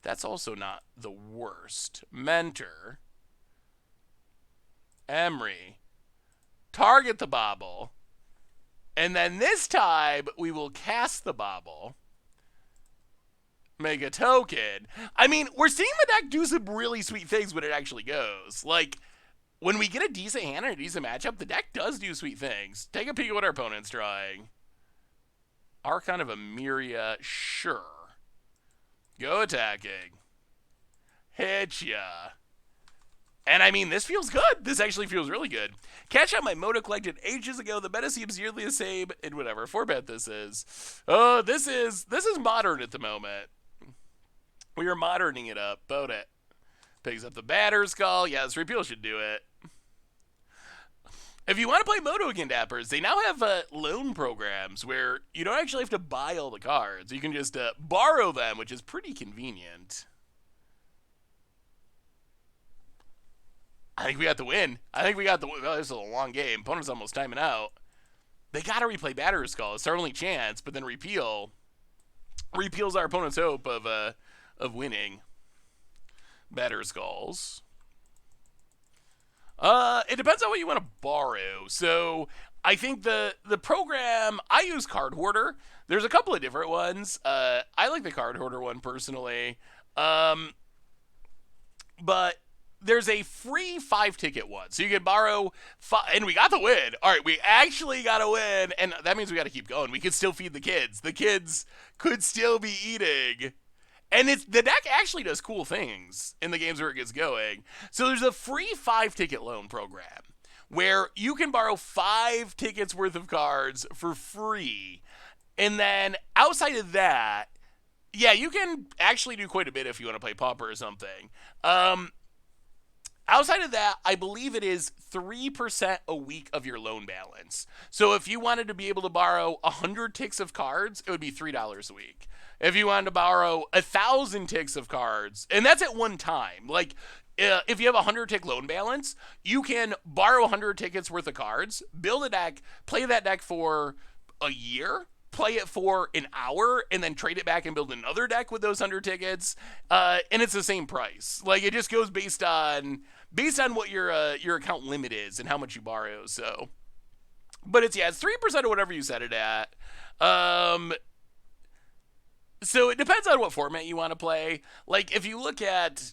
A: That's also not the worst. Mentor. Emery. Target the bauble. And then this time, we will cast the bauble. Make a token. I mean, we're seeing the deck do some really sweet things when it actually goes. Like, when we get a decent hand and a decent matchup, the deck does do sweet things. Take a peek at what our opponent's drawing. Archon of Emeria, sure. Go attacking. Hit ya. And I mean, this feels good. This actually feels really good. Catch out my Moto collected ages ago. The meta seems nearly the same in whatever format this is. Oh, this is modern at the moment. We are moderning it up. Boat it. Picks up the batter skull. Yeah, this repeal should do it. If you want to play Moto again, Dappers, they now have loan programs where you don't actually have to buy all the cards. You can just borrow them, which is pretty convenient. I think we got the win. Oh, this is a long game. Opponent's almost timing out. They got to replay batter skull. It's our only chance, but then repeals our opponent's hope of winning. Batter skulls. It depends on what you want to borrow. So I think the program, I use Card Hoarder. There's a couple of different ones. I like the Card Hoarder one personally. But there's a free 5-ticket one. So you can borrow and we got the win. All right, we actually got a win, and that means we got to keep going. We could still feed the kids. The kids could still be eating. And the deck actually does cool things in the games where it gets going. So there's a free 5-ticket loan program where you can borrow 5 tickets worth of cards for free. And then outside of that, yeah, you can actually do quite a bit if you want to play Pauper or something. Outside of that, I believe it is 3% a week of your loan balance. So if you wanted to be able to borrow 100 ticks of cards, it would be $3 a week. If you wanted to borrow 1,000 ticks of cards, and that's at one time. Like, if you have a 100-tick loan balance, you can borrow 100 tickets worth of cards, build a deck, play that deck for a year, play it for an hour, and then trade it back and build another deck with those 100 tickets, and it's the same price. Like, it just goes based on what your account limit is and how much you borrow. So, but it's 3% of whatever you set it at. So it depends on what format you want to play. Like, if you look at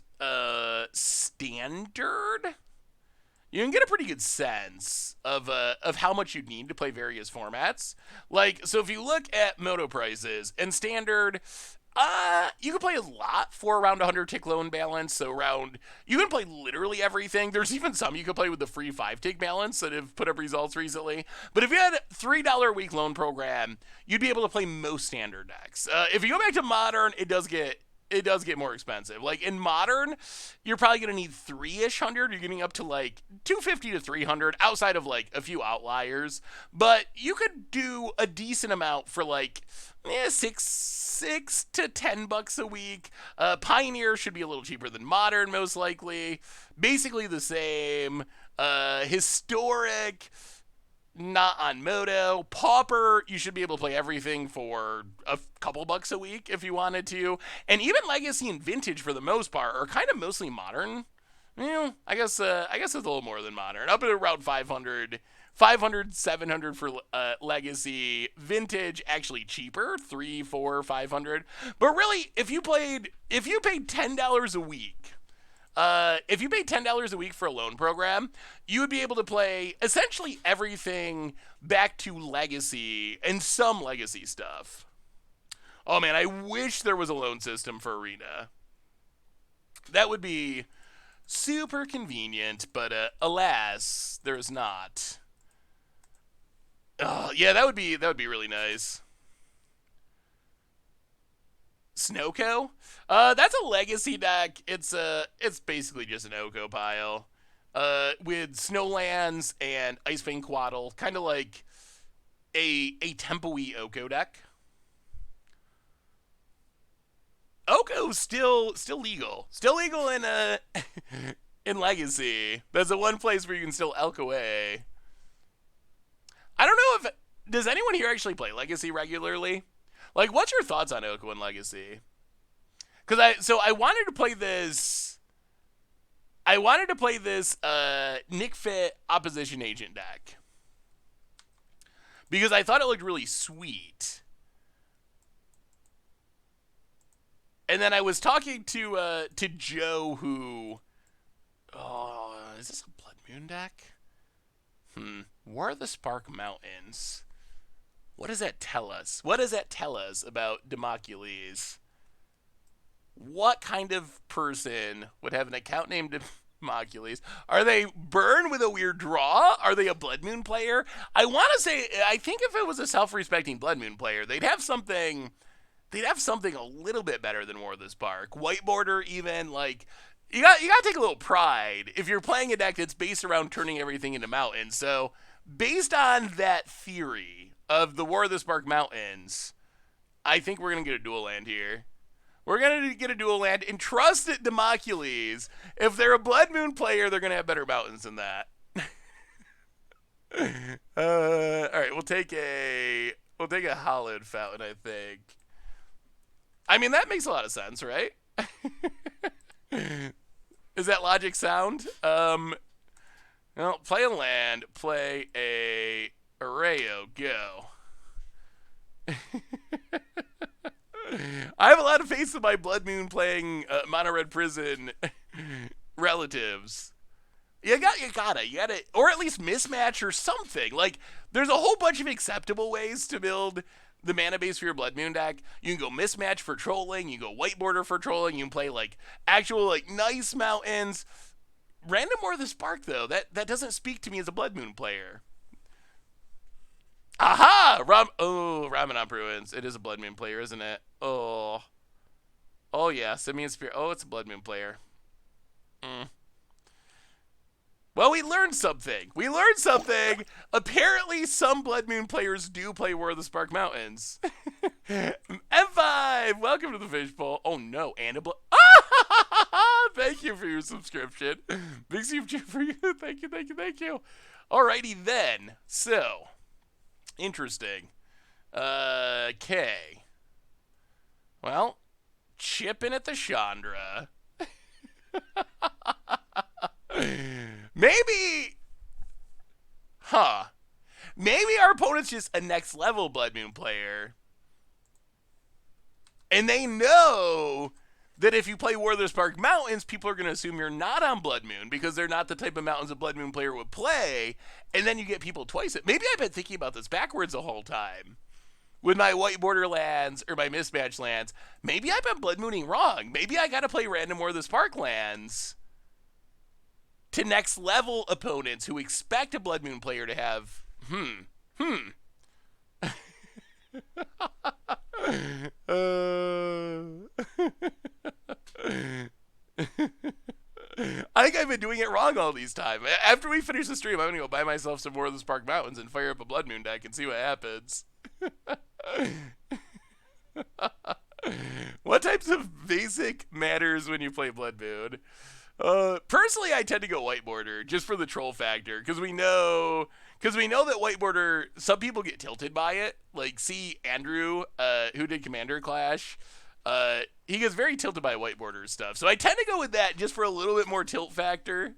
A: standard, you can get a pretty good sense of how much you'd need to play various formats. Like, so if you look at Moto prices and standard, you can play a lot for around 100 tick loan balance. So you can play literally everything. There's even some you can play with the free 5 tick balance that have put up results recently. But if you had a $3 a week loan program, you'd be able to play most standard decks. If you go back to modern, it does get more expensive. Like, in modern, you're probably going to need 3-ish hundred. You're getting up to like 250 to 300 outside of like a few outliers. But you could do a decent amount for like $6 to $10 a week. Pioneer should be a little cheaper than modern, most likely. Basically the same. Historic, not on Moto. Pauper, you should be able to play everything for a couple bucks a week if you wanted to. And even Legacy and Vintage, for the most part, are kind of mostly modern. I guess it's a little more than modern. Up at around 500, 700 for Legacy. Vintage, actually cheaper, 3, 4, 500. But really, if you paid $10 a week, if you paid $10 a week for a loan program, you would be able to play essentially everything back to Legacy and some Legacy stuff. Oh man, I wish there was a loan system for Arena. That would be super convenient, but alas, there is not. Yeah, that would be really nice. Snowco? That's a Legacy deck. It's basically just an Oko pile. With Snowlands and Icefang Quaddle, kind of like a Tempo-y Oko deck. Oko's still legal. Still legal in in Legacy. That's the one place where you can still elk away. I don't know does anyone here actually play Legacy regularly? Like, what's your thoughts on Oko and Legacy? I wanted to play this. I wanted to play this Nick Fit Opposition Agent deck because I thought it looked really sweet. And then I was talking to Joe, who, is this a Blood Moon deck? War of the Spark Mountains. What does that tell us? What does that tell us about Democles? What kind of person would have an account named Democles? Are they burn with a weird draw? Are they a Blood Moon player? I want to say, I think if it was a self-respecting Blood Moon player, they'd have something a little bit better than War of the Spark. White border, even, like, you got to take a little pride if you're playing a deck that's based around turning everything into mountains. So, based on that theory of the War of the Spark Mountains, I think we're going to get a dual land here. We're going to get a dual land and trust that Democles, if they're a Blood Moon player, they're going to have better mountains than that. All right, we'll take a Hallowed Fountain, I think. I mean, that makes a lot of sense, right? Is that logic sound? Well, play a land, play a Erayo, go. I have a lot of faith in my Blood Moon playing Mono Red Prison relatives. You gotta, or at least mismatch or something. Like, there's a whole bunch of acceptable ways to build the mana base for your Blood Moon deck. You can go mismatch for trolling, you can go white border for trolling, you can play, like, actual, like, nice mountains. Random War of the Spark, though, that doesn't speak to me as a Blood Moon player. Aha! Ramen on Bruins. It is a Blood Moon player, isn't it? Oh yeah, Simeon Spear. Oh, it's a Blood Moon player. Well, we learned something. Apparently, some Blood Moon players do play War of the Spark Mountains. M5, welcome to the Fishbowl. Oh no, and a thank you for your subscription. Big super for you. Thank you. Alrighty then. So, interesting. Okay. Well, chipping at the Chandra. Maybe our opponent's just a next level Blood Moon player. And they know that if you play War of the Spark Mountains, people are going to assume you're not on Blood Moon because they're not the type of mountains a Blood Moon player would play. And then you get people twice it. Maybe I've been thinking about this backwards the whole time. With my white border lands or my mismatch lands, maybe I've been Blood Mooning wrong. Maybe I got to play random War of the Spark lands to next level opponents who expect a Blood Moon player to have I think I've been doing it wrong all these times. After we finish the stream, I'm going to go buy myself some War of the Spark Mountains and fire up a Blood Moon deck and see what happens. What types of basic matters when you play Blood Moon? Personally, I tend to go white border just for the troll factor because we know that white border, some people get tilted by it. Like, see Andrew, who did Commander Clash. He gets very tilted by white border stuff. So I tend to go with that just for a little bit more tilt factor.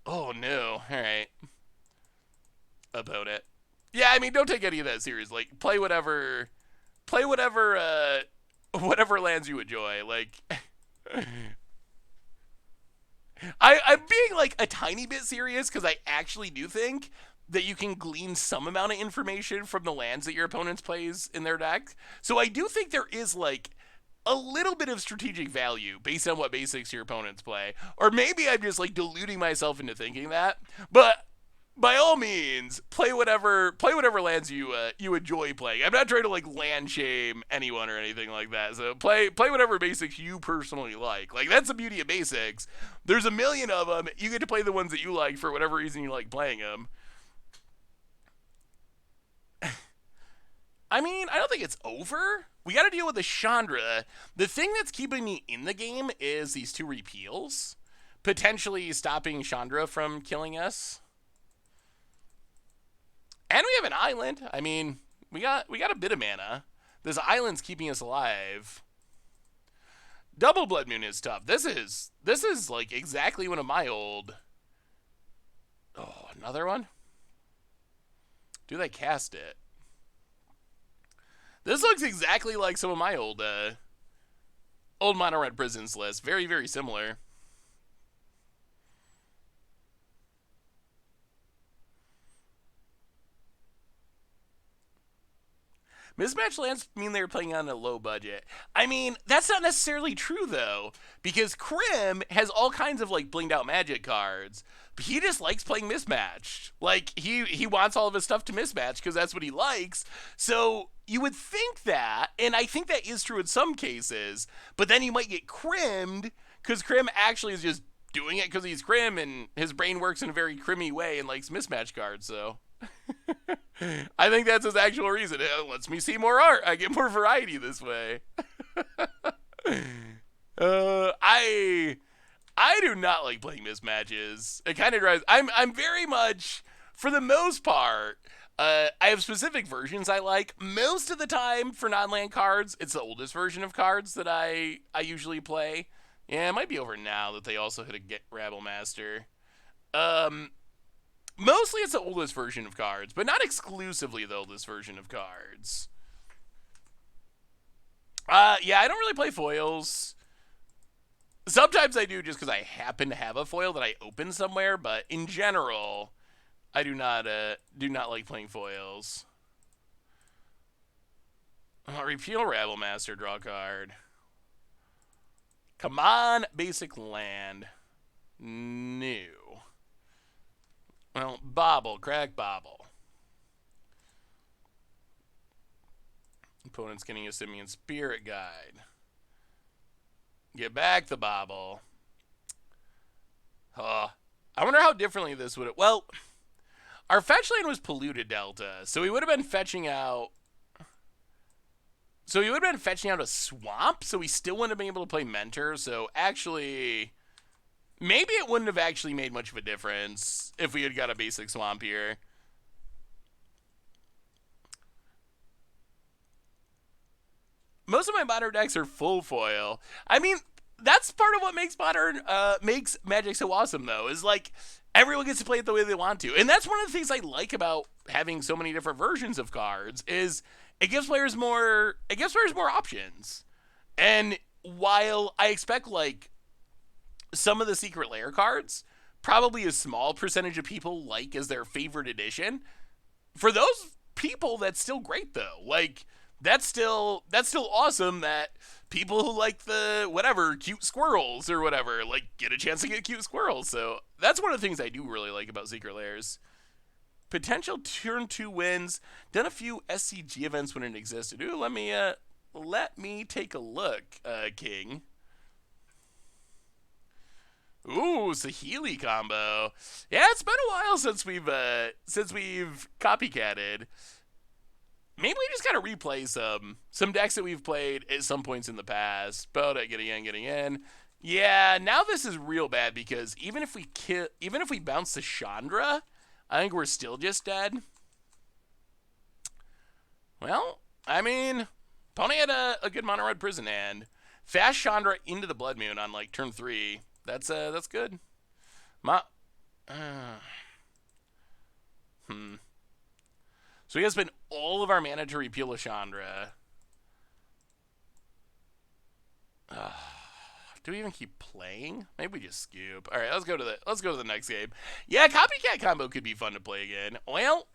A: Oh no! All right, opponent. Yeah, I mean, don't take any of that serious. Like, play whatever lands you enjoy. Like, I'm being like a tiny bit serious because I actually do think that you can glean some amount of information from the lands that your opponents plays in their deck. So I do think there is like a little bit of strategic value based on what basics your opponents play. Or maybe I'm just like deluding myself into thinking that. But by all means, play whatever lands you enjoy playing. I'm not trying to like land shame anyone or anything like that. So play whatever basics you personally like. Like, that's the beauty of basics. There's a million of them. You get to play the ones that you like for whatever reason you like playing them. I mean, I don't think it's over. We got to deal with the Chandra. The thing that's keeping me in the game is these two repeals, potentially stopping Chandra from killing us. And we have an island. I mean, we got a bit of mana. This island's keeping us alive. Double Blood Moon is tough. This is like exactly one of my old. Oh, another one? Do they cast it? This looks exactly like some of my old Mono Red Prisons list. Very, very similar. Mismatched lands mean they were playing on a low budget. I mean, that's not necessarily true, though, because Krim has all kinds of, like, blinged out magic cards, but he just likes playing mismatched. Like, he wants all of his stuff to mismatch because that's what he likes. So you would think that, and I think that is true in some cases, but then you might get crimmed because Krim actually is just doing it because he's Krim and his brain works in a very Crimmy way and likes mismatch cards, so... I think that's his actual reason. It lets me see more art. I get more variety this way. I do not like playing mismatches. It kind of drives. I'm very much, for the most part, I have specific versions I like. Most of the time for non-land cards, it's the oldest version of cards that I usually play. Yeah, it might be over now that they also hit a Get Rabble Master. Mostly it's the oldest version of cards, but not exclusively the oldest version of cards. Yeah, I don't really play foils. Sometimes I do just because I happen to have a foil that I open somewhere, but in general, I do not like playing foils. Repeal Rabble Master, draw a card. Come on, basic land. New. Well, Bobble, crack Bobble. Opponent's getting a Simian Spirit Guide. Get back the Bobble. I wonder how differently this would have... Well, our fetch land was Polluted Delta, so we would have been fetching out... So he would have been fetching out a Swamp, so we still wouldn't have been able to play Mentor, so actually... Maybe it wouldn't have actually made much of a difference if we had got a basic Swamp here. Most of my modern decks are full foil. I mean, that's part of what makes makes Magic so awesome, though, is like everyone gets to play it the way they want to. And that's one of the things I like about having so many different versions of cards is it gives players more options. And while I expect like some of the Secret Lair cards, probably a small percentage of people like as their favorite edition. For those people, that's still great though. Like that's still awesome that people who like the whatever cute squirrels or whatever like get a chance to get cute squirrels. So that's one of the things I do really like about Secret Lairs. Potential turn 2 wins. Done a few SCG events when it existed. Ooh, let me take a look, King. Ooh, Sahili combo. Yeah, it's been a while since we've copycatted. Maybe we just gotta replay some decks that we've played at some points in the past. Boda getting in. Yeah, now this is real bad because even if we bounce the Chandra, I think we're still just dead. Well, I mean, Pony had a good Mono Red Prison hand. Fast Chandra into the Blood Moon on like turn 3. That's good. So he has spent all of our mana to repeal a Chandra. Do we even keep playing? Maybe we just scoop. All right, let's go to the next game. Yeah, copycat combo could be fun to play again. Well,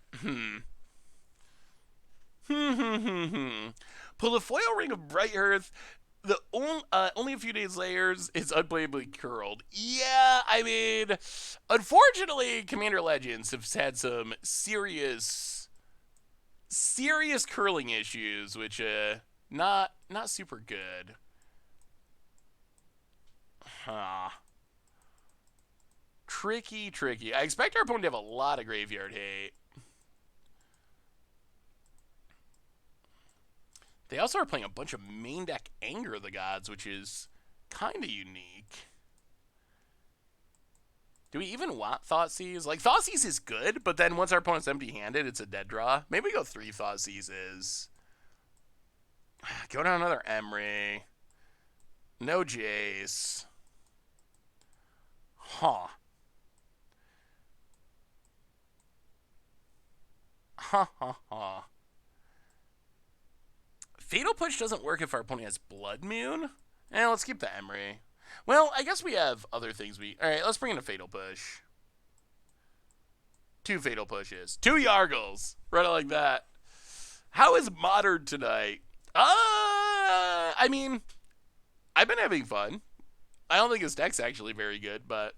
A: pull the foil Ring of Bright Earth. The only a few days later is unplayably curled. Yeah, I mean, unfortunately, Commander Legends have had some serious curling issues, which not super good. Tricky. I expect our opponent to have a lot of graveyard hate. They also are playing a bunch of main deck Anger of the Gods, which is kind of unique. Do we even want Thoughtseize? Like, Thoughtseize is good, but then once our opponent's empty-handed, it's a dead draw. Maybe we go 3 Thoughtseizes. Go down another Emery. No Jace. Huh. Ha ha ha. Fatal Push doesn't work if our opponent has Blood Moon. Let's keep the Emery. Well, I guess we have other things we... Alright, let's bring in a Fatal Push. 2 Fatal Pushes. 2 Yargles. Run it like that. How is Modern tonight? I mean, I've been having fun. I don't think his deck's actually very good, but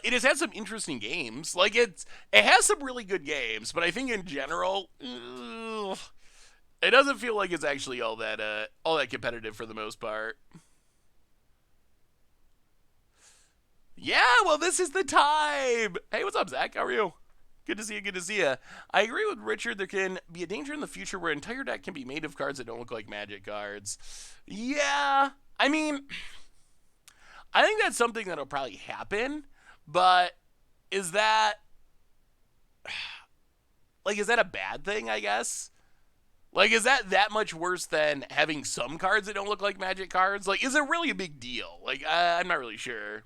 A: it has had some interesting games. Like it has some really good games, but I think in general, it doesn't feel like it's actually all that competitive for the most part. Yeah, well, this is the time. Hey, what's up, Zach? How are you? Good to see you. Good to see you. I agree with Richard. There can be a danger in the future where an entire deck can be made of cards that don't look like Magic cards. Yeah, I mean, I think that's something that'll probably happen. But is that a bad thing? I guess. Like, is that much worse than having some cards that don't look like Magic cards? Like, is it really a big deal? Like, I'm not really sure.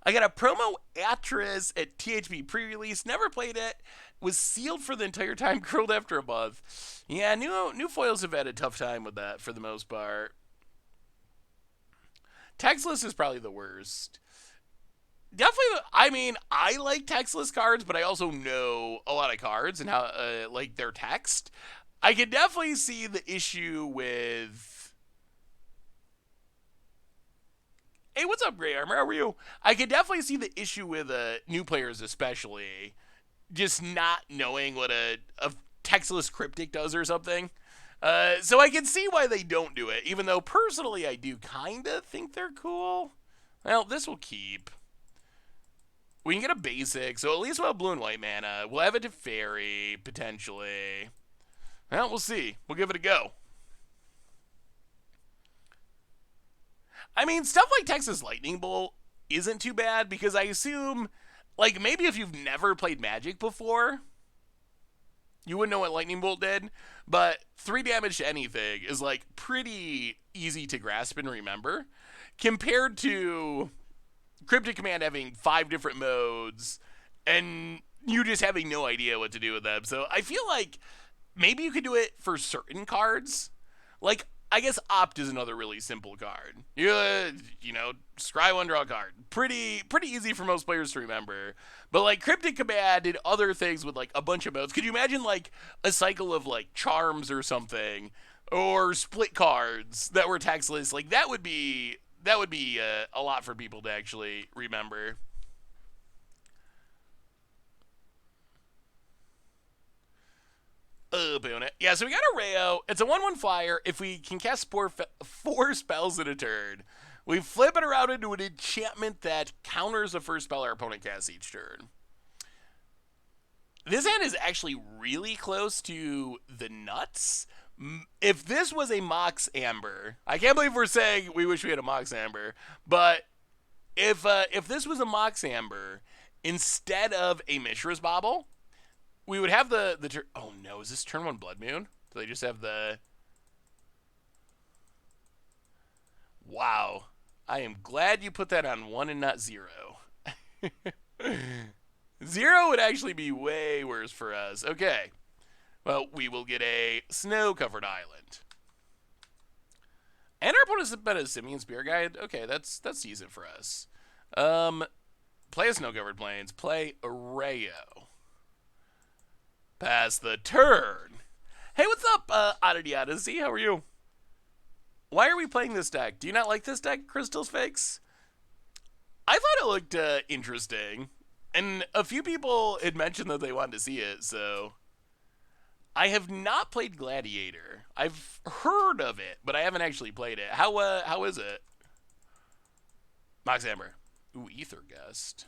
A: I got a promo Atris at THB pre-release. Never played it. Was sealed for the entire time. Curled after a month. Yeah, new foils have had a tough time with that for the most part. Textless is probably the worst. Definitely, I mean, I like textless cards, but I also know a lot of cards and how, like, their text. I can definitely see the issue with... Hey, what's up, Grey Armor? How are you? I can definitely see the issue with new players, especially, just not knowing what a textless cryptic does or something. So I can see why they don't do it, even though personally I do kind of think they're cool. Well, this will keep. We can get a basic, so at least we'll have blue and white mana. We'll have a Teferi, potentially. Well, we'll see. We'll give it a go. I mean, stuff like Texas Lightning Bolt isn't too bad because I assume, like, maybe if you've never played Magic before, you wouldn't know what Lightning Bolt did, but 3 damage to anything is, like, pretty easy to grasp and remember compared to Cryptic Command having 5 different modes and you just having no idea what to do with them. So I feel like maybe you could do it for certain cards. Like, I guess Opt is another really simple card. You know, scry 1, draw a card. Pretty easy for most players to remember. But, like, Cryptic Command did other things with, like, a bunch of modes. Could you imagine, like, a cycle of, like, charms or something? Or split cards that were textless? Like, that would be a lot for people to actually remember. Yeah, so we got Erayo. It's a 1/1 flyer. If we can cast 4 spells in a turn, we flip it around into an enchantment that counters the first spell our opponent casts each turn. This hand is actually really close to the nuts. If this was a Mox Amber, I can't believe we're saying we wish we had a Mox Amber, but if this was a Mox Amber instead of a Mishra's Bauble, we would have the turn. Oh no, is this turn 1 Blood Moon? Do they just have the... Wow. I am glad you put that on 1 and not 0. 0 would actually be way worse for us. Okay. Well, we will get a snow-covered island. And our opponent's been a Simian Spear Guide. Okay, that's decent for us. Play a snow-covered plains. Play Erayo. Pass the turn. Hey, what's up, Oddity Odyssey? How are you? Why are we playing this deck? Do you not like this deck, Crystal's Fakes? I thought it looked interesting. And a few people had mentioned that they wanted to see it, so... I have not played Gladiator. I've heard of it, but I haven't actually played it. How is it? Mox Amber. Ooh, Ether Gust.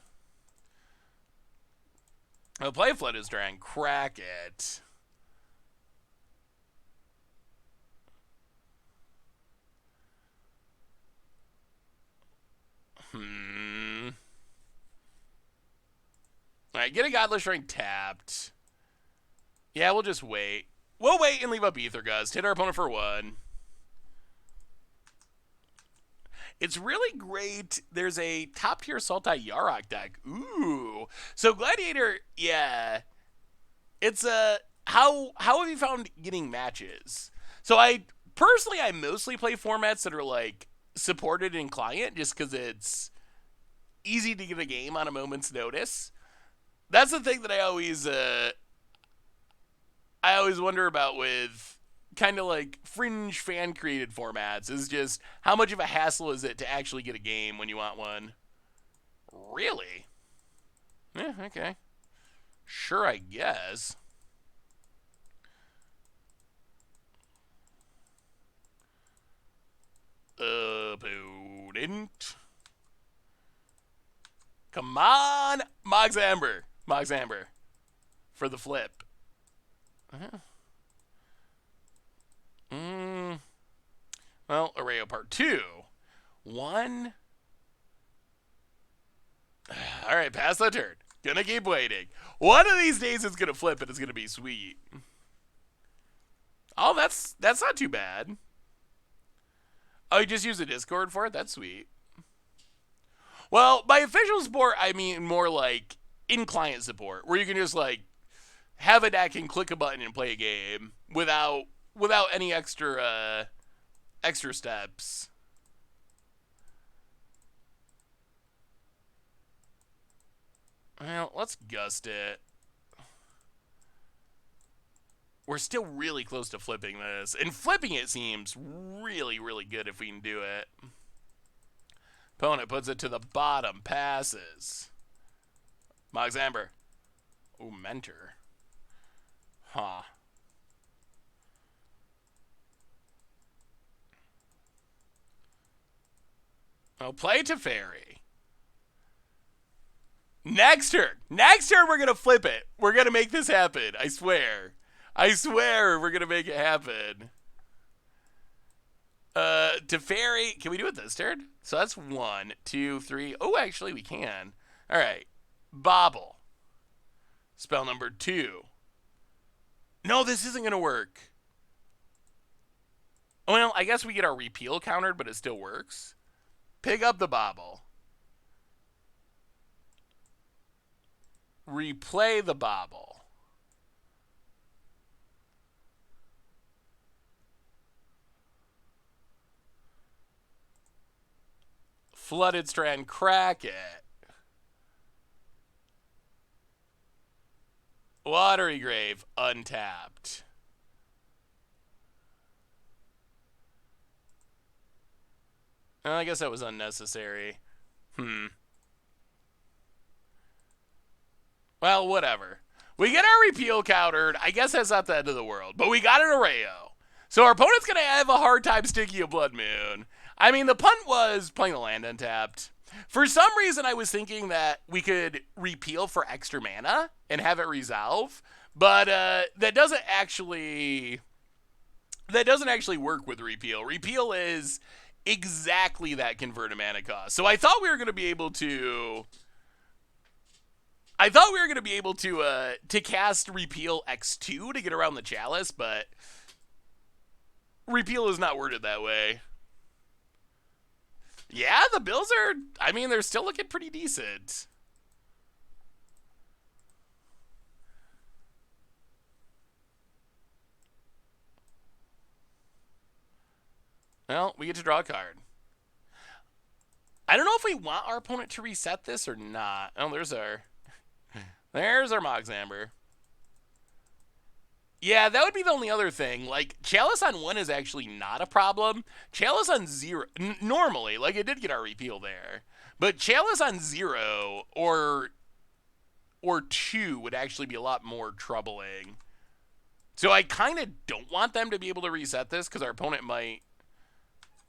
A: I'll play Flood is Drying. Crack it. Alright, get a Godless Shrine tapped. Yeah, we'll just wait. We'll wait and leave up Ether Gust. Hit our opponent for 1. It's really great. There's a top tier Sultai Yarok deck. Ooh. So Gladiator, yeah. It's a how have you found getting matches? So I mostly play formats that are like supported in client just because it's easy to get a game on a moment's notice. That's the thing that I always wonder about with kind of like fringe fan created formats is just how much of a hassle is it to actually get a game when you want one? Really? Yeah, okay. Sure, I guess. Opponent. Come on, Mox Amber. Mox Amber. For the flip. Well, Erayo Part 2. 1. Alright, pass the turn. Gonna keep waiting. One of these days it's gonna flip and it's gonna be sweet. Oh, that's not too bad. Oh, you just use the Discord for it? That's sweet. Well, by official support, I mean more like in-client support, where you can just like have a deck and click a button and play a game without any extra steps. Well, let's gust it. We're still really close to flipping this. And flipping it seems really, really good if we can do it. Opponent puts it to the bottom, passes. Mox Amber. Ooh, Mentor. Huh. Oh, play Teferi. Next turn we're going to flip it. We're going to make this happen. I swear we're going to make it happen. Teferi, can we do it this turn? So that's 1, 2, 3. Oh, actually we can. All right. Bobble. Spell number 2. No, this isn't going to work. Well, I guess we get our repeal countered, but it still works. Pick up the Bobble. Replay the Bobble. Flooded Strand, crack it. Watery Grave, untapped. I guess that was unnecessary. Well, whatever. We get our repeal countered. I guess that's not the end of the world. But we got an Erayo. So our opponent's going to have a hard time sticking a Blood Moon. I mean, the punt was playing the land untapped. For some reason, I was thinking that we could repeal for extra mana and have it resolve. But that doesn't actually work with repeal. Repeal is exactly that converted mana cost. So I thought we were going to be able to to cast Repeal X2 to get around the Chalice, but Repeal is not worded that way. Yeah, the Bills are, I mean, they're still looking pretty decent. Well, we get to draw a card. I don't know if we want our opponent to reset this or not. Oh, there's our Mox Amber. Yeah, that would be the only other thing. Like, Chalice on 1 is actually not a problem. Chalice on 0, normally, like, it did get our repeal there. But Chalice on 0 or 2 would actually be a lot more troubling. So I kind of don't want them to be able to reset this, because our opponent might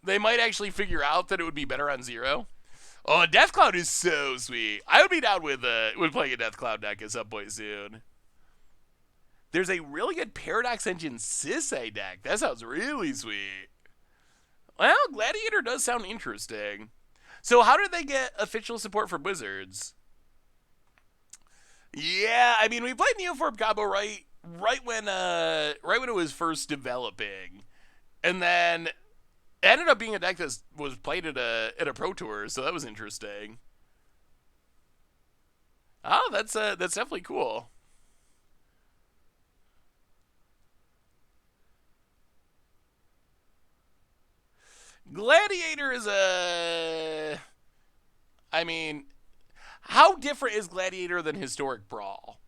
A: actually figure out that it would be better on 0. Oh, Death Cloud is so sweet. I would be down with playing a Death Cloud deck at some point soon. There's a really good Paradox Engine Sisay deck. That sounds really sweet. Well, Gladiator does sound interesting. So how did they get official support for Wizards? Yeah, I mean, we played Neoform combo right when it was first developing, and then it ended up being a deck that was played at a pro tour, so that was interesting. Oh, that's definitely cool. Gladiator is a. I mean, how different is Gladiator than Historic Brawl?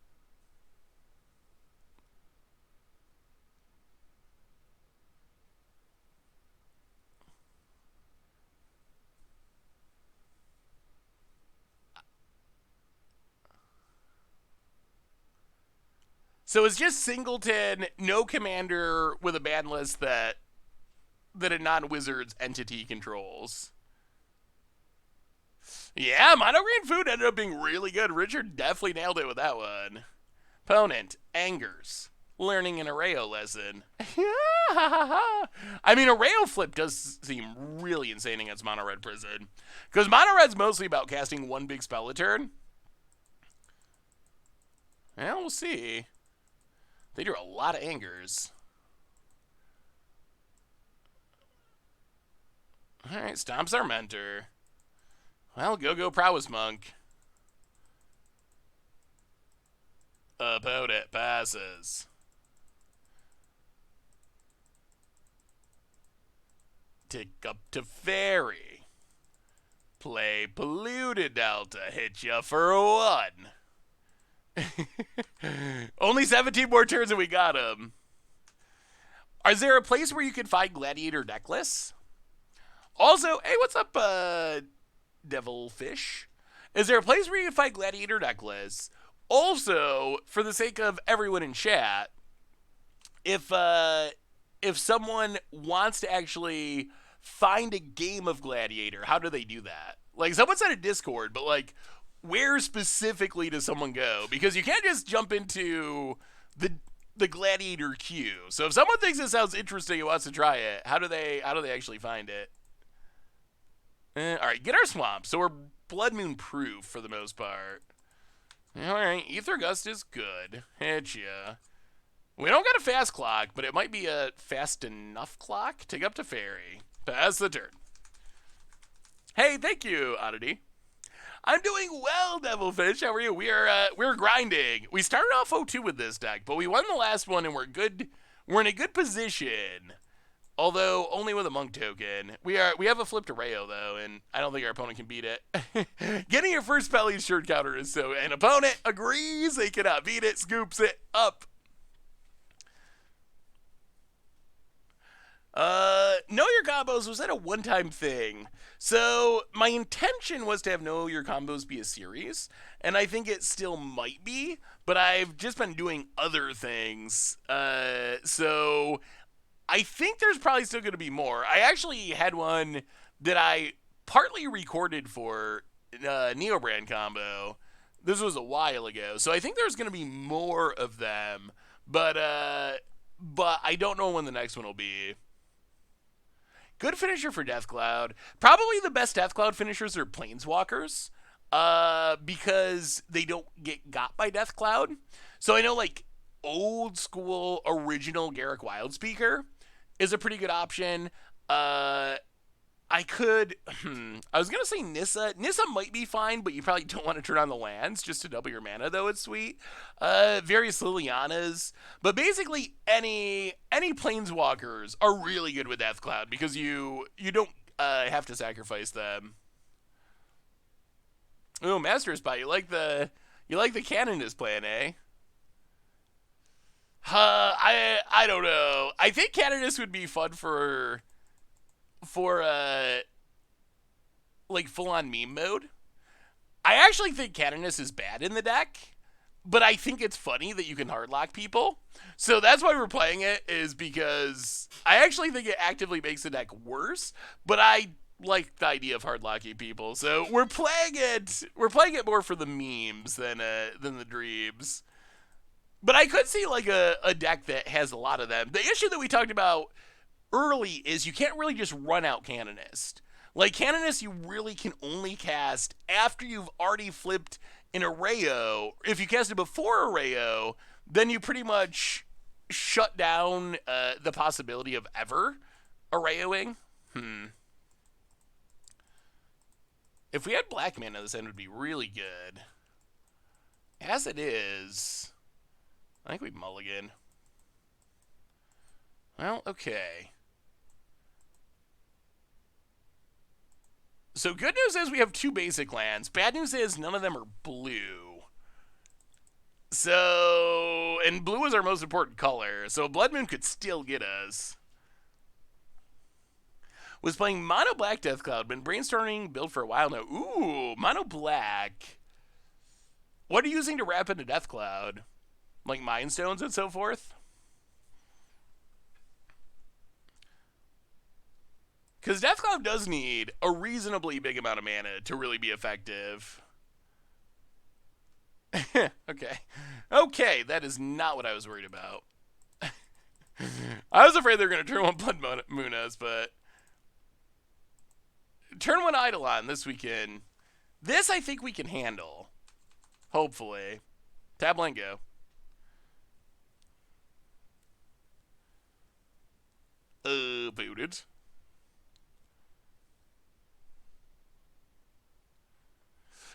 A: So it's just Singleton, no commander with a ban list that a non-wizard's entity controls. Yeah, mono green food ended up being really good. Richard definitely nailed it with that one. Opponent, Angers. Learning an Erayo lesson. I mean, Erayo flip does seem really insane against Mono Red Prison. Because Mono Red's mostly about casting one big spell a turn. Well, we'll see. They drew a lot of Angers. Alright, Stomps our mentor. Well, go Prowess Monk. Opponent passes. Tick up to Fairy. Play Polluted Delta. Hit ya for one. Only 17 more turns and we got him. Is there a place where you can find Gladiator deck lists? Also, hey, what's up, Devilfish? Is there a place where you can find Gladiator deck lists? Also, for the sake of everyone in chat, if someone wants to actually find a game of Gladiator, how do they do that? Like, someone said a Discord, but like, where specifically does someone go? Because you can't just jump into the Gladiator queue. So if someone thinks it sounds interesting and wants to try it, how do they actually find it? All right, get our swamp. So we're Blood Moon proof for the most part. All right, Ether Gust is good. Hit ya. We don't got a fast clock, but it might be a fast enough clock. Take up to Fairy. Pass the turn. Hey, thank you, Oddity. I'm doing well, Devilfish. How are you? We're grinding. We started off 0-2 with this deck, but we won the last one and we're good. We're in a good position. Although only with a monk token. We have a flipped Erayo though, and I don't think our opponent can beat it. Getting your first Pelly's shirt counter is so an opponent agrees they cannot beat it, scoops it up. Know your combos, was that a one-time thing? So my intention was to have know your combos be a series, and I think it still might be, but I've just been doing other things. So I think there's probably still going to be more. I actually had one that I partly recorded for Neobrand combo. This was a while ago, so I think there's going to be more of them, but I don't know when the next one will be. Good finisher for Deathcloud. Probably the best Deathcloud finishers are Planeswalkers, because they don't get got by Deathcloud. So I know, like, old school original Garruk Wildspeaker is a pretty good option. I was going to say Nissa. Nissa might be fine, but you probably don't want to turn on the lands just to double your mana, though it's sweet. Various Lilianas. But basically, any Planeswalkers are really good with Deathcloud because you don't have to sacrifice them. Ooh, Master Spy, you like the Canonist plan, eh? I don't know. I think Canonist would be fun for like full on meme mode. I actually think Canonist is bad in the deck, but I think it's funny that you can hardlock people. So that's why we're playing it, is because I actually think it actively makes the deck worse, but I like the idea of hardlocking people. So we're playing it more for the memes than the dreams. But I could see like a deck that has a lot of them. The issue that we talked about early is you can't really just run out Canonist. Like, Canonist you really can only cast after you've already flipped an Erayo. If you cast it before Erayo, then you pretty much shut down the possibility of ever Erayoing. If we had black mana, this end would be really good. As it is, I think we mulligan. Well, okay. So good news is we have 2 basic lands. Bad news is none of them are blue. So, and blue is our most important color. So Blood Moon could still get us. Was playing Mono Black Death Cloud. Been brainstorming build for a while now. Ooh, Mono Black. What are you using to wrap into Death Cloud? Like Mind Stones and so forth? Because Death Cloud does need a reasonably big amount of mana to really be effective. Okay. Okay, that is not what I was worried about. I was afraid they were going to turn 1 Blood Munas, but... Turn 1 Eidolon this weekend. This I think we can handle. Hopefully. Tap land go. Booted.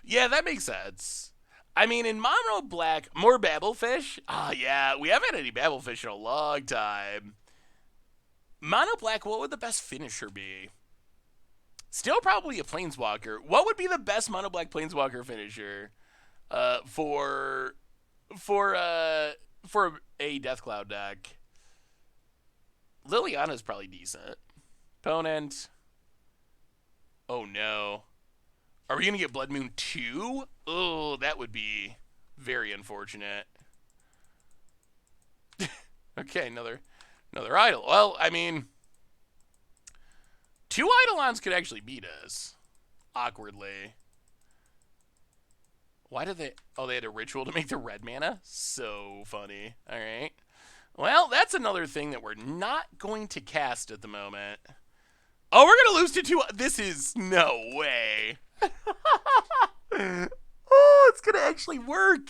A: Yeah, that makes sense. I mean, in Mono Black, more Babblefish? Ah, yeah, we haven't had any Babblefish in a long time. Mono Black, what would the best finisher be? Still probably a Planeswalker. What would be the best Mono Black Planeswalker finisher for a Death Cloud deck? Liliana's probably decent. Opponent. Oh, no. Are we going to get Blood Moon 2? Oh, that would be very unfortunate. Okay, another idol. Well, I mean, 2 Eidolons could actually beat us. Awkwardly. Why did they... Oh, they had a ritual to make the red mana? So funny. All right. Well, that's another thing that we're not going to cast at the moment. Oh, we're going to lose to 2... This is... No way. Oh, it's going to actually work.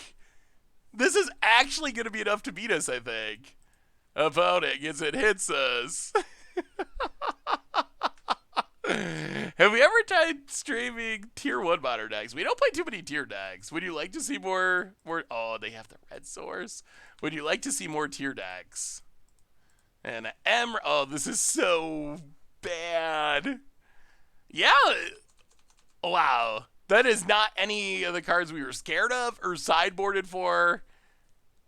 A: This is actually going to be enough to beat us, I think. Opponent gets it hits us. Have we ever tried streaming tier 1 modern decks? We don't play too many tier decks. Would you like to see more? Oh, they have the red source. Would you like to see more tier decks? And oh, this is so bad. Yeah. Wow. That is not any of the cards we were scared of or sideboarded for.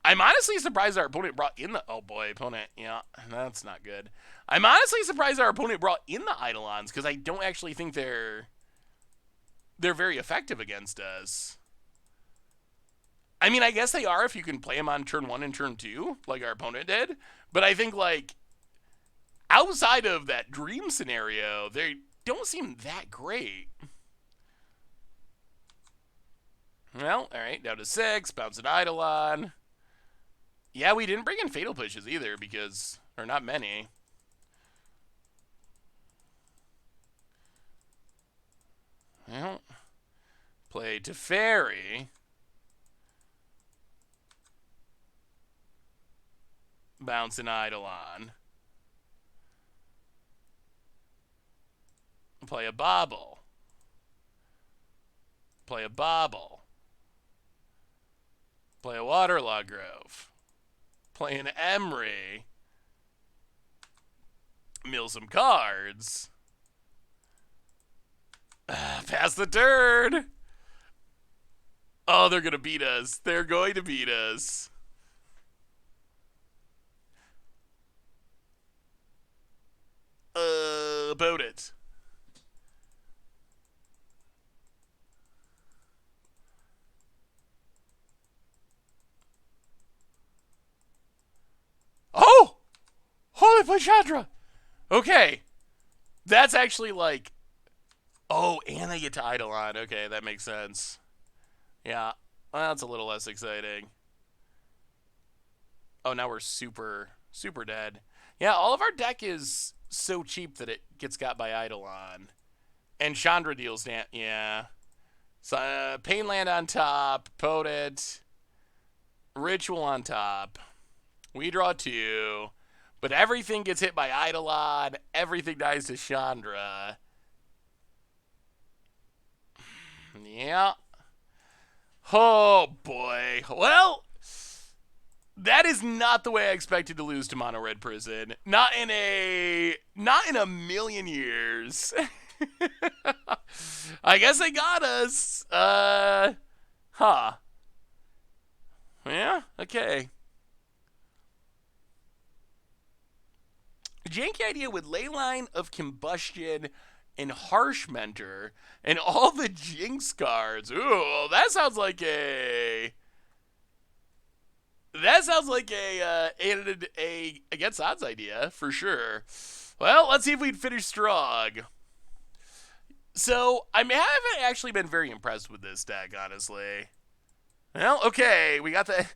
A: I'm honestly surprised our opponent brought in the... Oh, boy, opponent. Yeah, that's not good. I'm honestly surprised our opponent brought in the Eidolons because I don't actually think they're very effective against us. I mean, I guess they are if you can play them on turn 1 and turn 2, like our opponent did. But I think, like, outside of that dream scenario, they don't seem that great. Well, all right, down to 6, bounce an Eidolon. Yeah, we didn't bring in Fatal Pushes either because, or not many. Well, play Teferi. Bounce an Eidolon. Play a Bobble. Play a Bobble. Play a Waterlog Grove. Play an Emery. Mill some cards. Pass the turn. Oh, they're going to beat us. They're going to beat us. About it. Oh! Holy play Chandra! Okay. That's actually like... Oh, and they get to Eidolon. Okay, that makes sense. Yeah. Well, that's a little less exciting. Oh, now we're super dead. Yeah, all of our deck is so cheap that it gets got by Eidolon. And Chandra deals down. Yeah. So, Painland on top. Potent. Ritual on top. We draw 2. But everything gets hit by Eidolon. Everything dies to Chandra. Yeah. Oh, boy. Well, that is not the way I expected to lose to Mono Red Prison. Not in a million years. I guess they got us. Huh. Yeah, okay. Janky idea with Leyline of Combustion and Harsh Mentor and all the Jinx cards. Ooh, that sounds like a against odds idea for sure. Well, let's see if we can finish strong. So I haven't actually been very impressed with this deck, honestly. Well, okay, we got the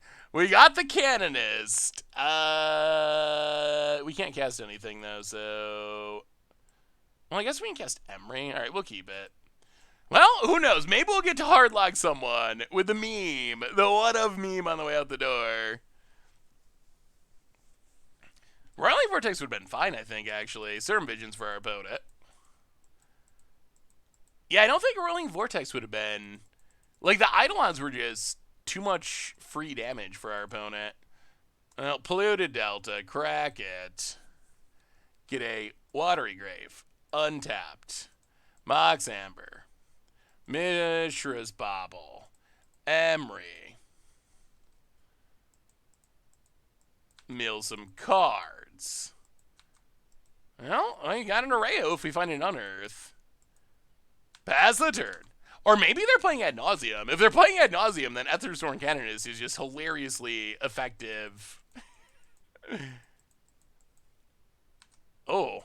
A: Canonist. We can't cast anything though, so well, I guess we can cast Emery. All right, we'll keep it. Well, who knows? Maybe we'll get to hardlock someone with the meme, the what of meme on the way out the door. Roiling Vortex would have been fine, I think, actually. Certain Visions for our opponent. Yeah, I don't think Roiling Vortex would have been... Like, the Eidolons were just too much free damage for our opponent. Well, Polluted Delta, crack it. Get a Watery Grave. Untapped. Mox Amber. Mishra's Bauble. Emery. Mill some cards. Well, you got an Erayo if we find an Unearth. Pass the turn. Or maybe they're playing Ad Nauseam. If they're playing Ad Nauseam, then Ethersworn Canonist is just hilariously effective. Oh,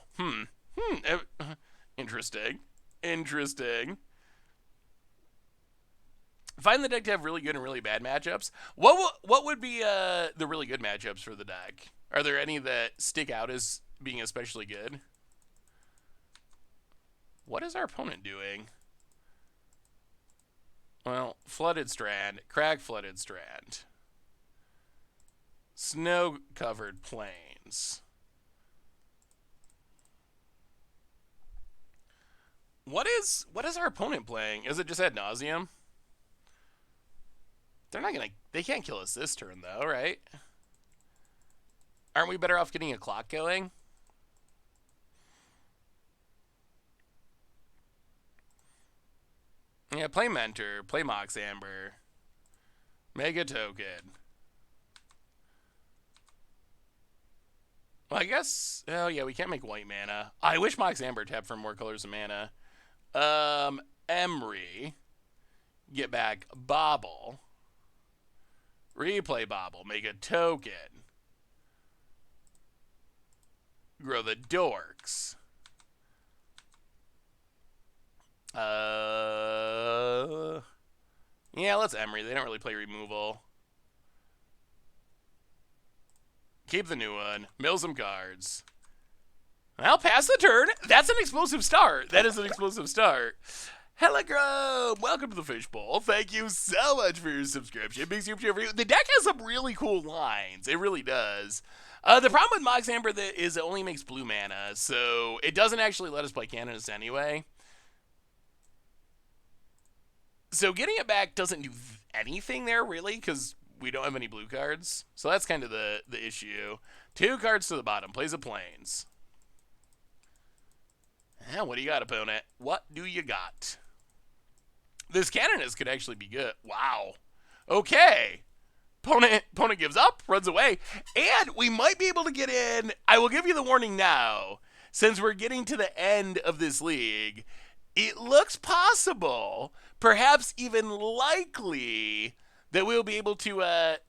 A: interesting. Find the deck to have really good and really bad matchups. What would be the really good matchups for the deck? Are there any that stick out as being especially good? What is our opponent doing? Well, Flooded Strand, Crag Flooded Strand. Snow-covered plains. What is our opponent playing? Is it just Ad Nauseam? They can't kill us this turn though, right? Aren't we better off getting a clock going? Yeah, play Mentor, play Mox Amber. Mega Token. Well, I guess, oh yeah, we can't make white mana. I wish Mox Amber tapped for more colors of mana. Emery. Get back Bauble. Replay Bauble. Make a token. Grow the Dorks. Yeah, let's Emery. They don't really play removal. Keep the new one. Mill some cards. Well, pass the turn. That's an explosive start. That is an explosive start. Hello, Grove. Welcome to the Fishbowl. Thank you so much for your subscription. Big super for you. The deck has some really cool lines. It really does. The problem with Mox Amber is it only makes blue mana, so it doesn't actually let us play Canonist anyway. So getting it back doesn't do anything there, really, because we don't have any blue cards. So that's kind of the issue. 2 cards to the bottom. Plays a Plains. Yeah, what do you got, opponent? What do you got? This Canonist could actually be good. Wow. Okay. Opponent gives up, runs away, and we might be able to get in. I will give you the warning now. Since we're getting to the end of this league, it looks possible, perhaps even likely, that we'll be able to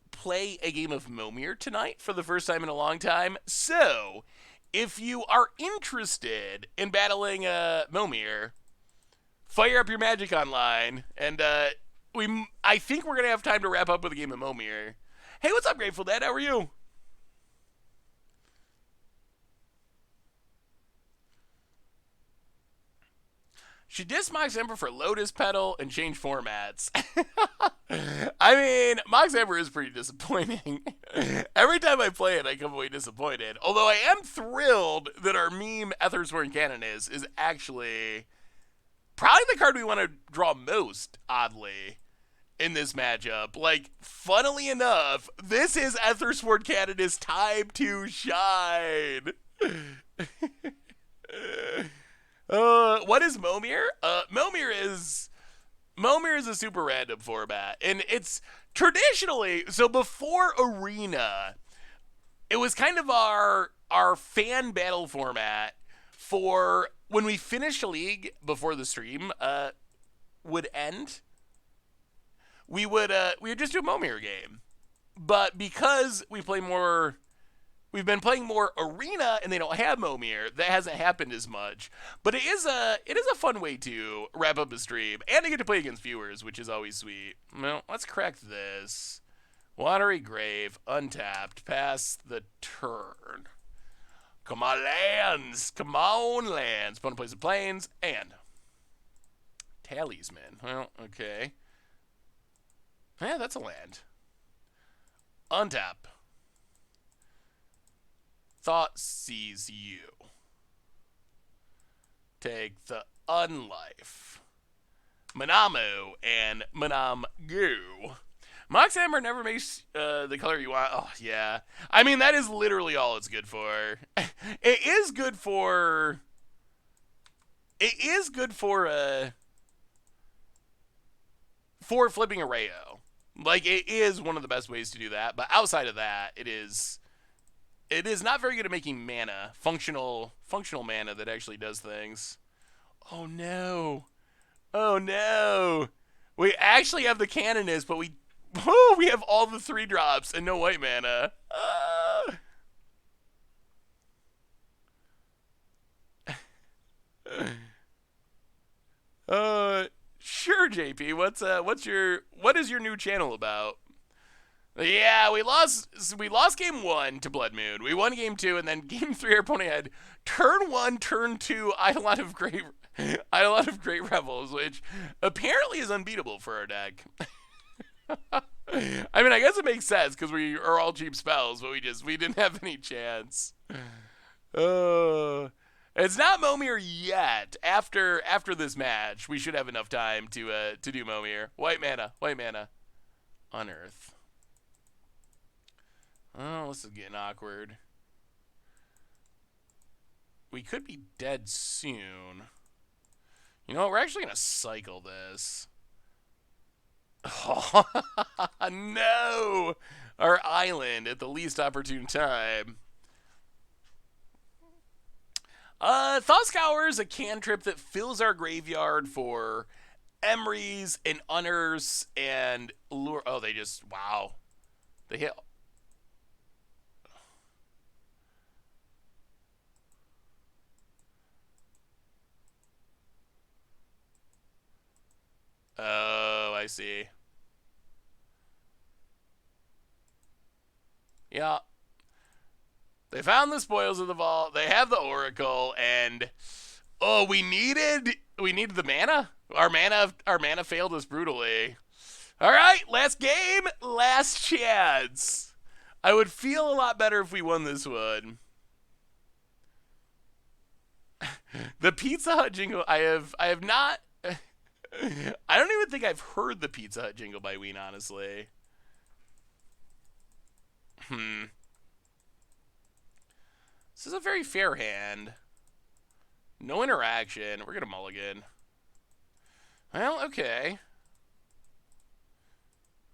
A: play a game of Momir tonight for the first time in a long time. So, if you are interested in battling Momir, fire up your Magic Online, and I think we're going to have time to wrap up with a game of Momir. Hey, what's up, Grateful Dead? How are you? She dissed Mox Amber for Lotus Petal and changed formats. I mean, Mox Amber is pretty disappointing. Every time I play it, I come away disappointed. Although I am thrilled that our meme Ethersworn Cannon is actually probably the card we want to draw most, oddly, in this matchup. Like, funnily enough, this is Ethersworn Canon's time to shine. What is Momir? Momir is a super random format, and it's traditionally, so before Arena, it was kind of our fan battle format for when we finished a league before the stream would end. We would just do a Momir game, but because we've been playing more Arena and they don't have Momir, that hasn't happened as much. But it is a fun way to wrap up a stream and to get to play against viewers, which is always sweet. Well, let's crack this. Watery Grave, untapped, pass the turn. Come on, lands. Come on, lands. Opponent plays the plains and Talisman. Well, okay. Yeah, that's a land. Untap. Thought sees you. Take the unlife. Manamu and Manam Goo. Mox Amber never makes the color you want. Oh, yeah. I mean, that is literally all it's good for. It is good for... for flipping Erayo. Like, it is one of the best ways to do that. But outside of that, it is not very good at making mana, functional mana that actually does things. Oh no. Oh no. We actually have the Canonist, but we have all the 3-drops and no white mana. Sure, JP. What is your new channel about? Yeah, we lost game 1 to Blood Moon. We won game 2, and then game 3 our opponent had turn 1, turn 2, Eidolon of Great Revels, which apparently is unbeatable for our deck. I mean, I guess it makes sense because we are all cheap spells, but we didn't have any chance. It's not Momir yet. After this match, we should have enough time to do Momir. White mana. Unearth. Oh, this is getting awkward. We could be dead soon. You know what? We're actually going to cycle this. Oh, no! Our island at the least opportune time. Thought Scour is a cantrip that fills our graveyard for Emrys and Unearths and Lure. Oh, they just... Wow. They hit... Oh, I see. Yeah. They found the spoils of the vault. They have the oracle, and we needed the mana. Our mana failed us brutally. All right, last game, last chance. I would feel a lot better if we won this one. The Pizza Hut jingle. I have not. I don't even think I've heard the Pizza Hut jingle by Ween, honestly. This is a very fair hand. No interaction. We're gonna mulligan. Well, okay.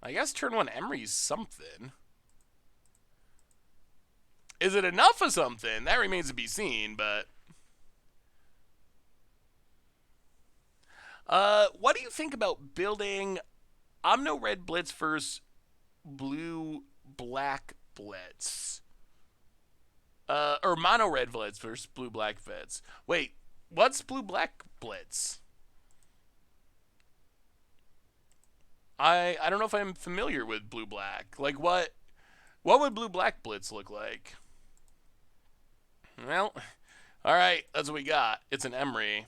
A: I guess turn 1 Emry's something. Is it enough of something? That remains to be seen, but... what do you think about building Omno Red Blitz versus Blue Black Blitz? Or Mono Red Blitz versus Blue Black Blitz. Wait, what's Blue Black Blitz? I don't know if I'm familiar with Blue Black. Like, what would Blue Black Blitz look like? Well, alright, that's what we got. It's an Emry.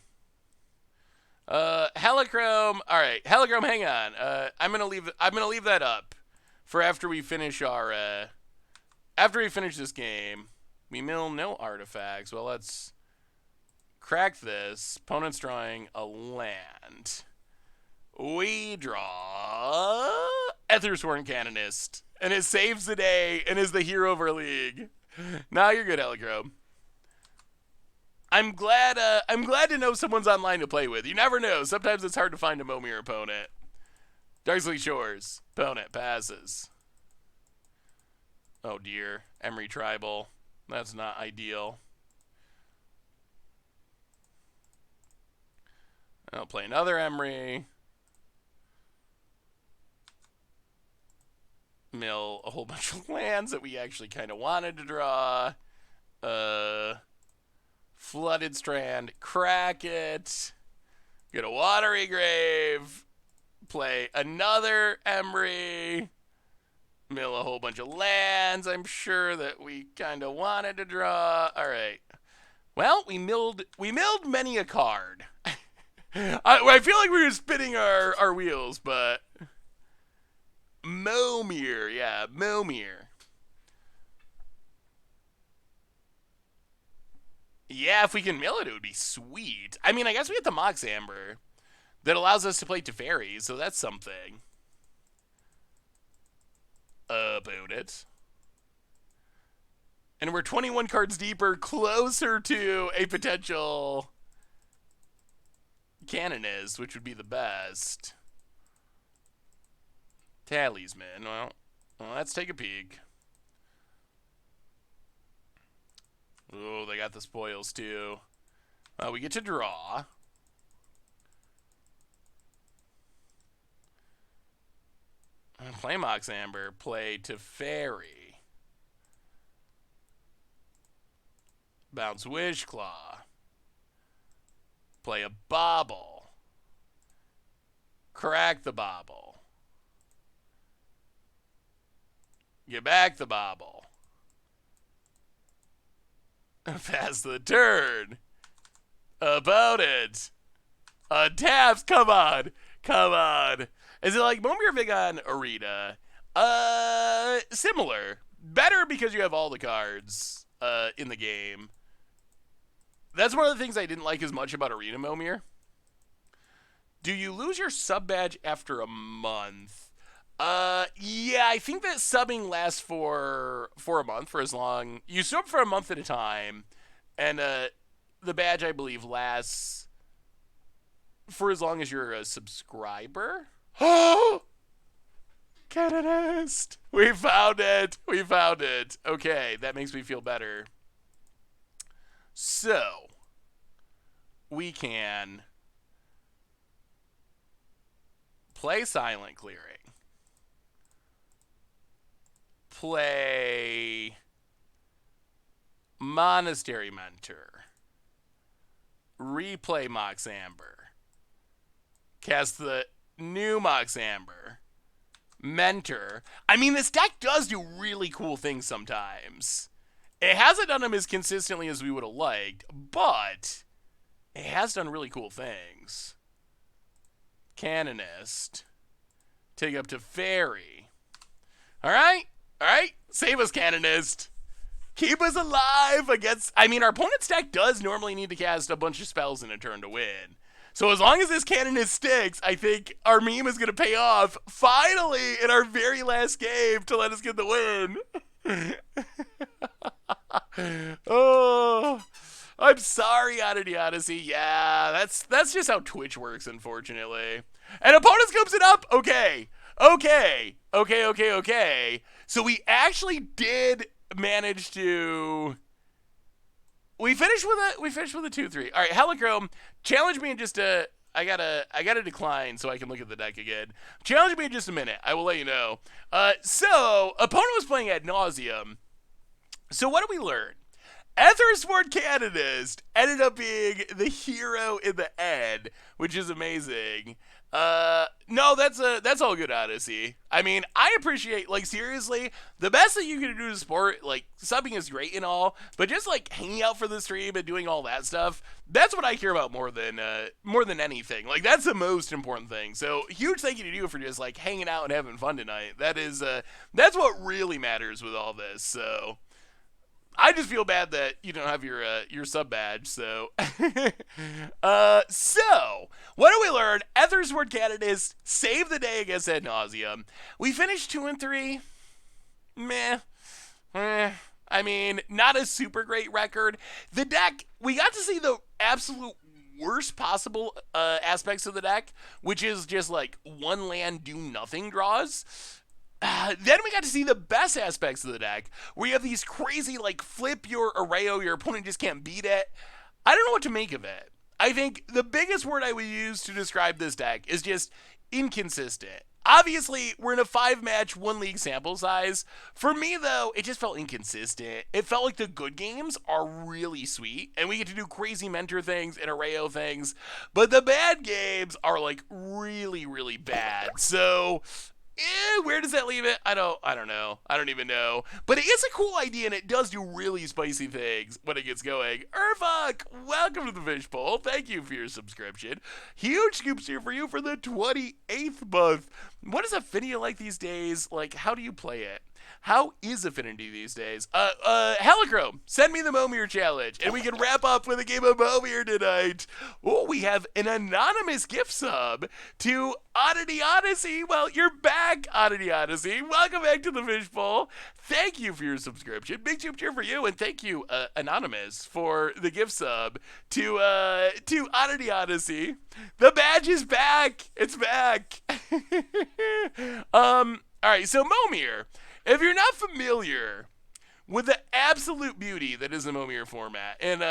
A: Helichrome. All right, Helichrome. Hang on. I'm gonna leave that up for after we finish our. After we finish this game, we mill no artifacts. Well, let's crack this. Opponent's drawing a land. We draw Ethersworn Canonist, and it saves the day and is the hero of our league. Now you're good, Helichrome. I'm glad to know someone's online to play with. You never know. Sometimes it's hard to find a Momir opponent. Darksley Shores. Opponent passes. Oh dear. Emery Tribal. That's not ideal. I'll play another Emery. Mill a whole bunch of lands that we actually kind of wanted to draw. Flooded Strand. Crack it. Get a Watery Grave. Play another Emery. Mill a whole bunch of lands, I'm sure, that we kind of wanted to draw. All right. Well, we milled many a card. I feel like we were spinning our wheels, but Momir, yeah, Momir. Yeah, if we can mill it, it would be sweet. I mean, I guess we get the Mox Amber that allows us to play Teferi, so that's something. About it. And we're 21 cards deeper, closer to a potential Canonist, which would be the best. Talisman. Well, let's take a peek. Oh, they got the spoils too. We get to draw. Play Mox Amber. Play Teferi. Bounce Wishclaw. Play a Bauble. Crack the Bauble. Get back the Bauble. Pass the turn. About it. Taps. Come on. Come on. Is it like Momir Vigon Arena? Similar. Better because you have all the cards in the game. That's one of the things I didn't like as much about Arena Momir. Do you lose your sub badge after a month? Yeah, I think that subbing lasts for a month, for as long. You sub for a month at a time, and the badge, I believe, lasts for as long as you're a subscriber. Oh! Canonist! We found it! We found it! Okay, that makes me feel better. So, we can play Silent Clearing. Play Monastery Mentor. Replay Mox Amber. Cast the new Mox Amber. Mentor. I mean, this deck does do really cool things sometimes. It hasn't done them as consistently as we would have liked, but it has done really cool things. Canonist. Take up to Fairy. Alright? Alright? Save us, Canonist. Keep us alive against... I mean, our opponent's deck does normally need to cast a bunch of spells in a turn to win. So as long as this Canonist sticks, I think our meme is going to pay off finally in our very last game to let us get the win. Oh, I'm sorry, Oddity Odyssey. Yeah, that's just how Twitch works, unfortunately. And opponents comes it up. Okay. So we actually did manage to... We finished with a 2-3. All right, Helichrome, challenge me in just a... I gotta decline so I can look at the deck again. Challenge me in just a minute. I will let you know. So, opponent was playing Ad Nauseam. So what did we learn? Ethersword Canonist ended up being the hero in the end, which is amazing. No, that's all good, Odyssey. I mean, I appreciate, like, seriously, the best that you can do to support, like, subbing is great and all, but just, like, hanging out for the stream and doing all that stuff, that's what I care about more than anything. Like, that's the most important thing. So, huge thank you to you for just, like, hanging out and having fun tonight. That's what really matters with all this, so... I just feel bad that you don't have your sub badge. So, so what do we learn? Ethersword Canonist saved the day against Ad Nauseam. We finished 2 and 3. Meh. I mean, not a super great record. The deck, we got to see the absolute worst possible aspects of the deck, which is just like one land do nothing draws. Then we got to see the best aspects of the deck, where you have these crazy, like, flip your Erayo, your opponent just can't beat it. I don't know what to make of it. I think the biggest word I would use to describe this deck is just inconsistent. Obviously, we're in a 5-match, 1-league sample size. For me, though, it just felt inconsistent. It felt like the good games are really sweet, and we get to do crazy mentor things and Erayo things, but the bad games are, like, really, really bad. So... where does that leave it? I don't know. I don't even know. But it is a cool idea, and it does do really spicy things when it gets going. Urvok, welcome to the Fishbowl. Thank you for your subscription. Huge scoops here for you for the 28th month. What is Affinity like these days? Like, how do you play it? How is Affinity these days? Helichrome, send me the Momir challenge, and we can wrap up with a game of Momir tonight. Oh, we have an anonymous gift sub to Oddity Odyssey. Well, you're back, Oddity Odyssey. Welcome back to the Fishbowl. Thank you for your subscription. Big cheer for you, and thank you, Anonymous, for the gift sub to Oddity Odyssey. The badge is back. It's back. All right, so Momir. If you're not familiar with the absolute beauty that is the Momir format, and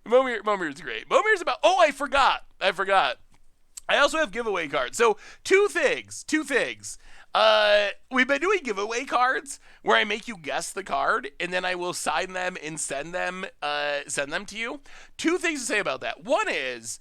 A: Momir's great. Momir's about, I forgot. I also have giveaway cards. So two things. We've been doing giveaway cards where I make you guess the card, and then I will sign them and send them to you. Two things to say about that. One is,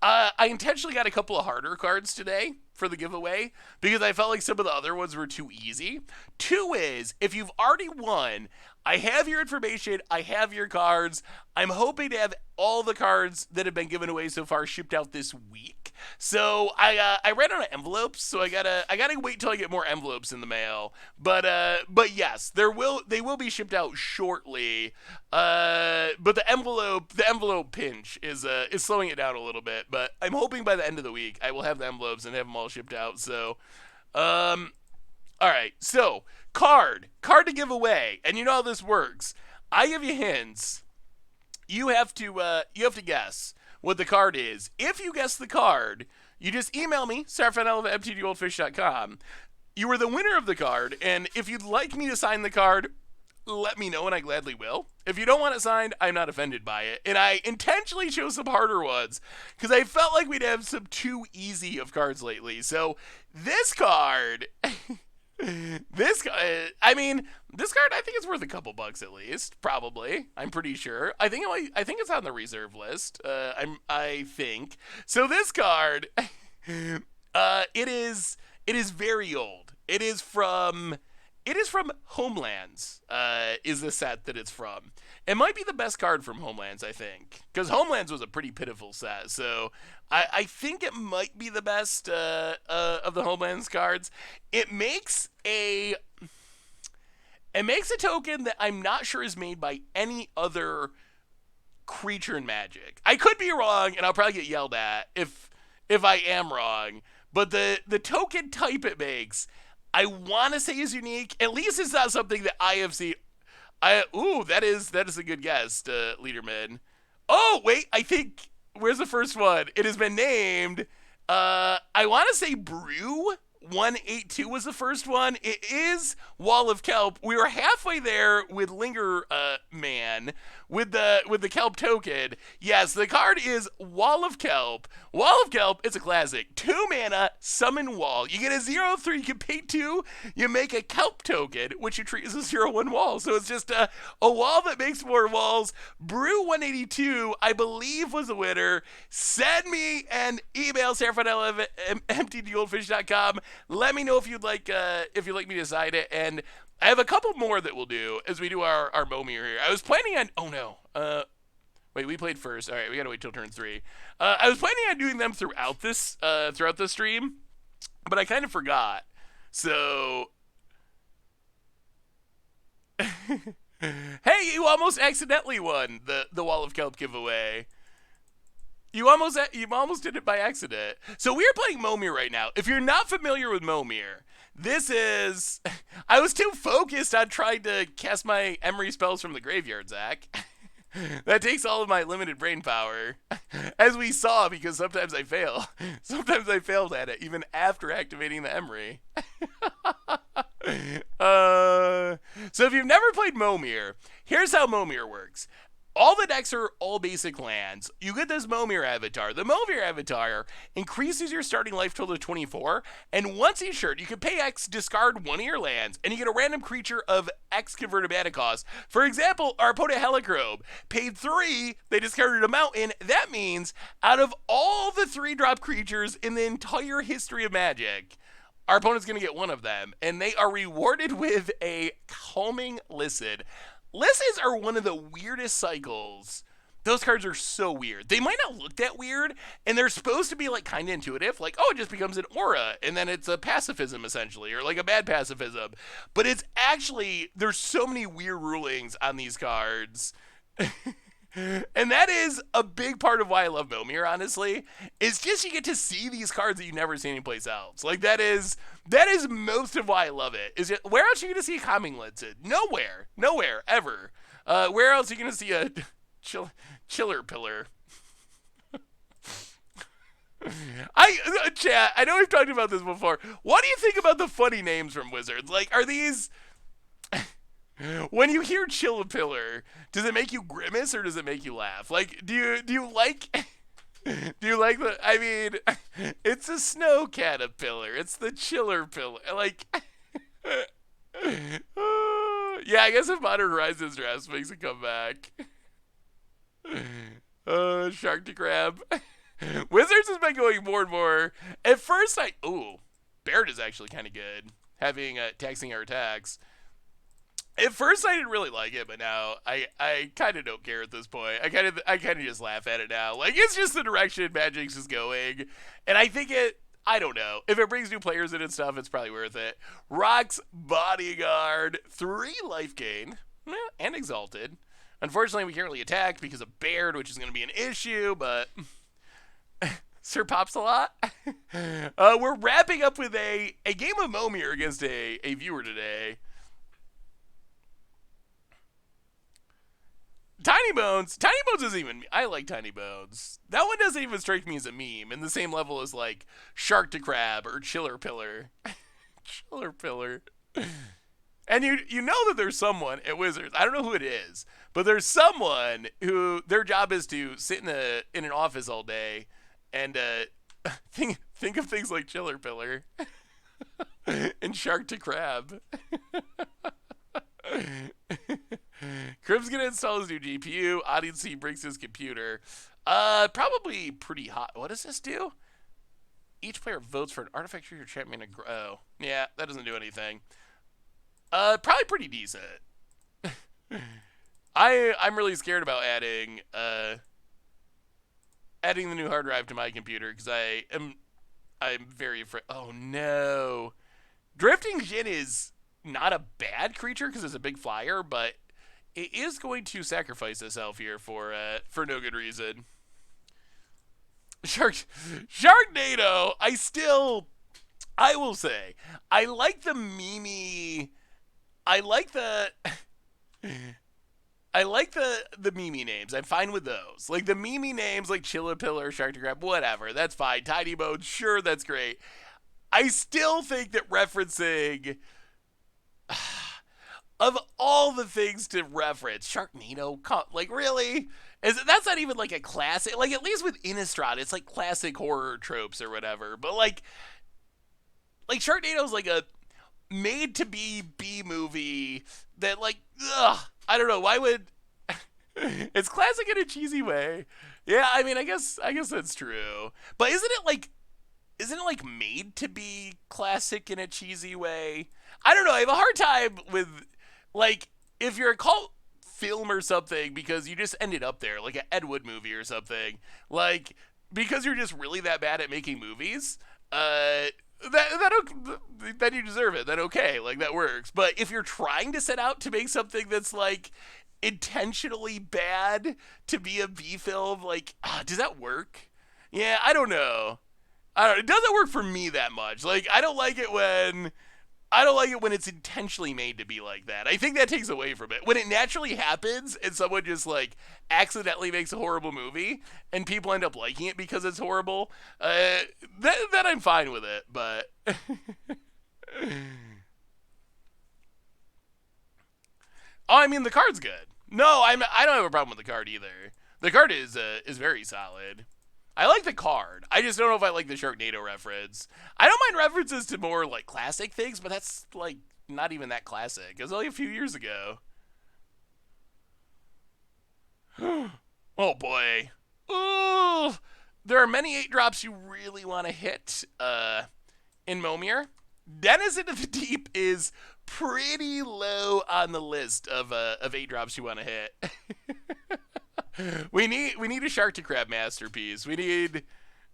A: I intentionally got a couple of harder cards today for the giveaway because I felt like some of the other ones were too easy. Two is, if you've already won, I have your information, I have your cards. I'm hoping to have all the cards that have been given away so far shipped out this week. So I ran out of envelopes, so I gotta wait till I get more envelopes in the mail. But yes, they will be shipped out shortly. But the envelope pinch is slowing it down a little bit. But I'm hoping by the end of the week I will have the envelopes and have them all shipped out. So, all right. So card to give away, and you know how this works. I give you hints. You have to guess what the card is. If you guess the card, you just email me, sarfanel@mtgoldfish.com. You are the winner of the card, and if you'd like me to sign the card, let me know, and I gladly will. If you don't want it signed, I'm not offended by it. And I intentionally chose some harder ones, because I felt like we'd have some too easy of cards lately. So, this card... this card, I think it's worth a couple bucks at least, probably. I'm pretty sure. I think it's on the reserve list. I think. So this card, it is very old. It is from Homelands. Is the set that it's from. It might be the best card from Homelands, I think, because Homelands was a pretty pitiful set. So I think it might be the best of the Homelands cards. It makes a token that I'm not sure is made by any other creature in Magic. I could be wrong, and I'll probably get yelled at if I am wrong. But the token type it makes, I want to say is unique. At least it's not something that I have seen. That is a good guess, Leaderman. Oh, wait, I think, where's the first one? It has been named, I want to say Brew 182 was the first one. It is Wall of Kelp. We were halfway there with Linger Man, with the Kelp token. Yes, the card is Wall of Kelp. Wall of Kelp, it's a classic. 2 mana, summon wall. You get a 0/3, you can pay 2, you make a Kelp token, which you treat as a 0/1 wall. So it's just a wall that makes more walls. Brew182, I believe, was the winner. Send me an email, sarah.empty@goldfish.com. Let me know if you'd like me to cite it, and I have a couple more that we'll do as we do our Momir here. I was planning on, oh no, wait, we played first. All right, we gotta wait till turn 3. I was planning on doing them throughout this stream, but I kind of forgot. So, hey, you almost accidentally won the Wall of Kelp giveaway. You almost did it by accident. So we are playing Momir right now. If you're not familiar with Momir, this is... I was too focused on trying to cast my Emery spells from the graveyard, Zach. That takes all of my limited brain power. As we saw, because sometimes I fail. Sometimes I failed at it, even after activating the Emery. So if you've never played Momir, here's how Momir works. All the decks are all basic lands. You get this Momir avatar. The Momir avatar increases your starting life total to 24, and once he's short, you can pay X, discard one of your lands, and you get a random creature of X converted mana cost. For example, our opponent Helicrobe paid 3, they discarded a mountain. That means out of all the 3-drop creatures in the entire history of Magic, our opponent's going to get one of them, and they are rewarded with a Calming Listen. Listens are one of the weirdest cycles. Those cards are so weird. They might not look that weird, and they're supposed to be like kind of intuitive, like, oh, it just becomes an aura, and then it's a pacifism essentially, or like a bad pacifism. But it's actually, there's so many weird rulings on these cards. And that is a big part of why I love Momir, honestly. It's just you get to see these cards that you never see anyplace else. Like, that is most of why I love it. Is it, where else are you going to see a Calming Listen? Nowhere, ever. Where else are you going to see a Chiller Pillar? Chat, I know we've talked about this before. What do you think about the funny names from Wizards? Like, are these... When you hear Chillapillar, does it make you grimace or does it make you laugh? Like, do you like the, I mean, it's a snow caterpillar. It's the chiller pillar. Like, yeah, I guess if Modern Horizons dress makes a comeback. Shark to Crab. Wizards has been going more and more. At first, Baird is actually kind of good, having taxing our attacks. At first, I didn't really like it, but now I kind of don't care at this point. I kind of just laugh at it now. Like, it's just the direction Magic's is going, and I think I don't know. If it brings new players in and stuff, it's probably worth it. Rock's Bodyguard, 3 life gain, and Exalted. Unfortunately, we can't really attack because of Baird, which is going to be an issue, but Sir Pops a lot. We're wrapping up with a game of Momir against a viewer today. Tiny Bones isn't even... I like Tiny Bones. That one doesn't even strike me as a meme, in the same level as, like, Shark to Crab or Chiller Pillar. Chiller Pillar. And you know that there's someone at Wizards, I don't know who it is, but there's someone who their job is to sit in an office all day and think of things like Chiller Pillar and Shark to Crab. Crib's gonna install his new GPU. Odyssey breaks his computer. Probably pretty hot. What does this do? Each player votes for an artifact creature champion to grow. Yeah, that doesn't do anything. Probably pretty decent. I'm really scared about adding the new hard drive to my computer because I'm very afraid. Oh no, Drifting Jin is not a bad creature because it's a big flyer, but it is going to sacrifice itself here for no good reason. Sharknado, I will say, I like the meme. I like the meme names. I'm fine with those. Like the meme names like Chillapillar, Shark to Crab, whatever. That's fine. Tiny Mode, sure, that's great. I still think that referencing of all the things to reference, Sharknado, like really? That's not even like a classic. Like at least with Innistrad, it's like classic horror tropes or whatever. But like Sharknado's like a made to be B movie that like I don't know why would it's classic in a cheesy way. Yeah, I mean I guess that's true. But isn't it like made to be classic in a cheesy way? I don't know. I have a hard time with like if you're a cult film or something because you just ended up there, like an Ed Wood movie or something, like because you're just really that bad at making movies. Then you deserve it. Then okay, like that works. But if you're trying to set out to make something that's like intentionally bad to be a B film, like does that work? Yeah, I don't know. I don't. It doesn't work for me that much. Like I don't like it when it's intentionally made to be like that. I think that takes away from it. When it naturally happens and someone just like accidentally makes a horrible movie and people end up liking it because it's horrible, then I'm fine with it. But oh, I mean the card's good. No, I don't have a problem with the card either. The card is very solid. I like the card. I just don't know if I like the Sharknado reference. I don't mind references to more like classic things, but that's like not even that classic. It was only a few years ago. Oh boy. Ooh. There are many 8-drops you really want to hit in Momir. Dennis into the Deep is pretty low on the list of 8-drops you want to hit. We need a Shark to Crab masterpiece. We need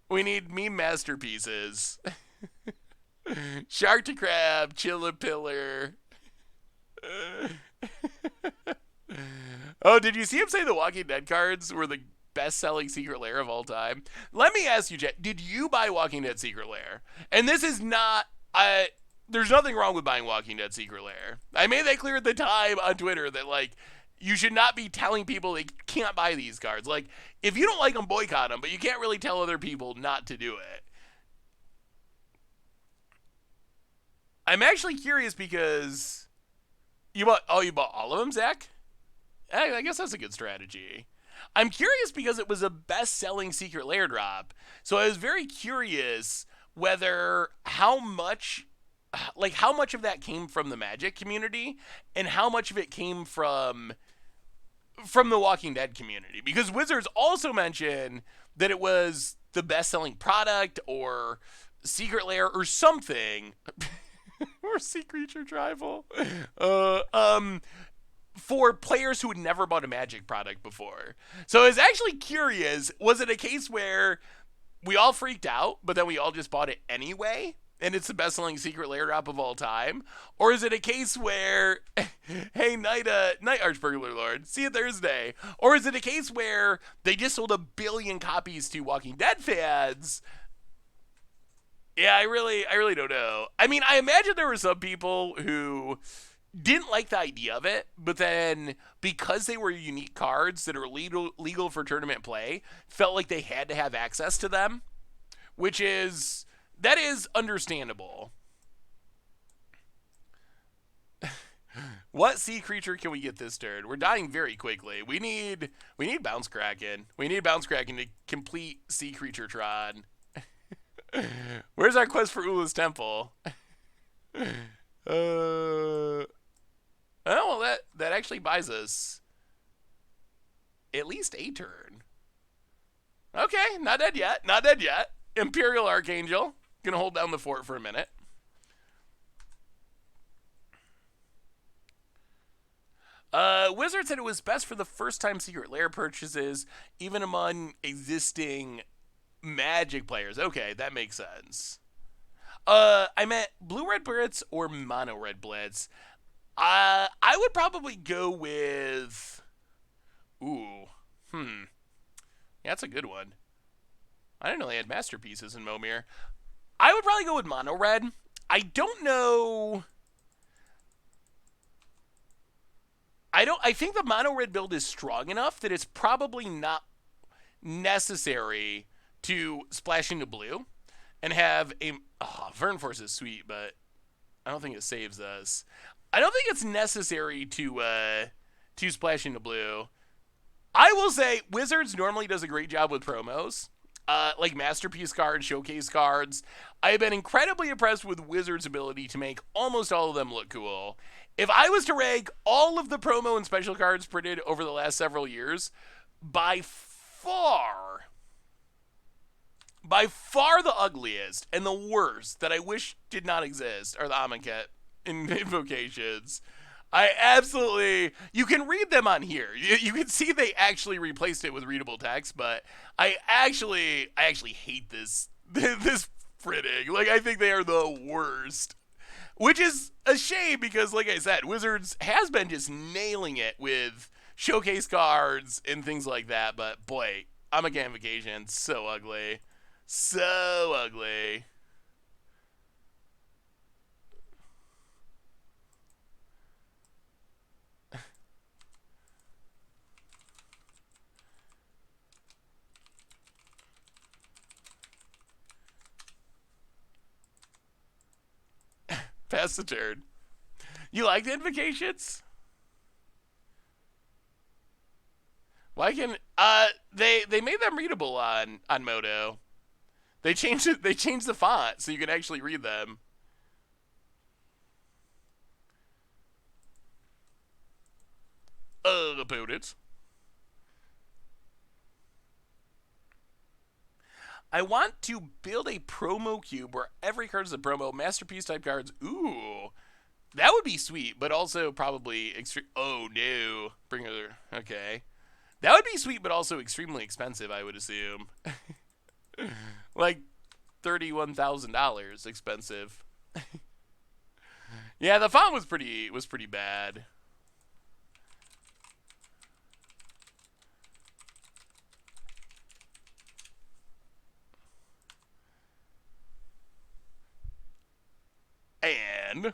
A: meme masterpieces. Shark to Crab, Chillapillar. Oh, did you see him say the Walking Dead cards were the best-selling Secret Lair of all time? Let me ask you, Jet, did you buy Walking Dead Secret Lair? And this is not... there's nothing wrong with buying Walking Dead Secret Lair. I made that clear at the time on Twitter that, like, you should not be telling people they can't buy these cards. Like, if you don't like them, boycott them, but you can't really tell other people not to do it. I'm actually curious because you bought all of them, Zach? I guess that's a good strategy. I'm curious because it was a best-selling Secret Lair drop, so I was very curious whether how much of that came from the Magic community and how much of it came from the Walking Dead community, because Wizards also mentioned that it was the best-selling product or Secret Lair or something or Sea Creature Tribal for players who had never bought a Magic product before. So I was actually curious, was it a case where we all freaked out but then we all just bought it anyway and it's the best-selling Secret Lair drop of all time? Or is it a case where, hey, Night Archburglar Lord, see you Thursday? Or is it a case where they just sold 1 billion copies to Walking Dead fans? Yeah, I really don't know. I mean, I imagine there were some people who didn't like the idea of it, but then because they were unique cards that are legal for tournament play, felt like they had to have access to them, that is understandable. What sea creature can we get this turn? We're dying very quickly. We need Bounce Kraken. We need Bounce Kraken to complete Sea Creature Tron. Where's our quest for Ula's Temple? Oh, well, that actually buys us at least a turn. Okay, not dead yet. Not dead yet. Imperial Archangel. Gonna hold down the fort for a minute. Wizard said it was best for the first-time Secret Lair purchases, even among existing Magic players. Okay, that makes sense. I meant Blue-Red Blitz or Mono-Red Blitz. I would probably go with... Ooh. Yeah, that's a good one. I didn't know they had masterpieces in Momir. I would probably go with Mono Red. I don't know. I think the Mono Red build is strong enough that it's probably not necessary to splash into blue and have a Vern Force is sweet, but I don't think it saves us. I don't think it's necessary to splash into blue. I will say Wizards normally does a great job with promos. Like masterpiece cards, showcase cards. I've been incredibly impressed with Wizards' ability to make almost all of them look cool. If I was to rank all of the promo and special cards printed over the last several years, by far the ugliest and the worst that I wish did not exist are the Amonkhet invocations. I absolutely. You can read them on here. You can see they actually replaced it with readable text, but I actually hate this printing. Like I think they are the worst, which is a shame because, like I said, Wizards has been just nailing it with showcase cards and things like that. But boy, I'm a gamification. So ugly, so ugly. Pass the turn. You like the invocations? Why can they made them readable on Moto. They changed it. They changed the font so you can actually read them. Opponents. I want to build a promo cube where every card is a promo. Masterpiece type cards. Ooh, that would be sweet, but also probably extreme. Oh no, bring her. Okay, that would be sweet, but also extremely expensive. I would assume, like $31,000 expensive. Yeah, the font was pretty bad. And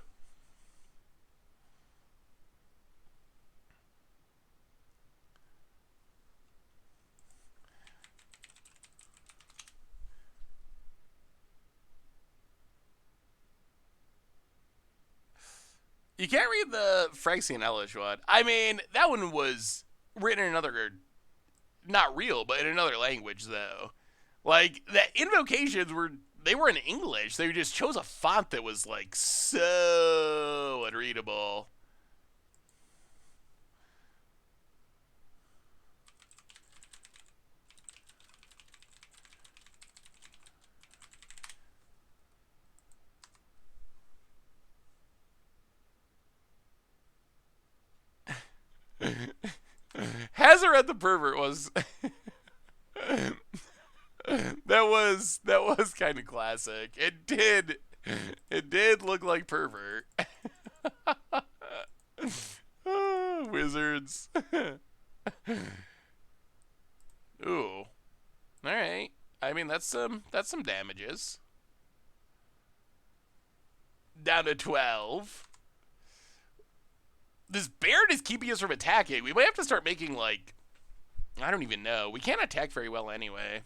A: you can't read the Phyrexian Elish one. I mean, that one was written in another, not real, but in another language, though. Like, the invocations were in English. They just chose a font that was, like, so unreadable. Hazaret the Pervert was that was kind of classic. It did look like pervert. Wizards. Ooh. All right. I mean that's some damages. Down to 12. This Baird is keeping us from attacking. We might have to start making like I don't even know. We can't attack very well anyway.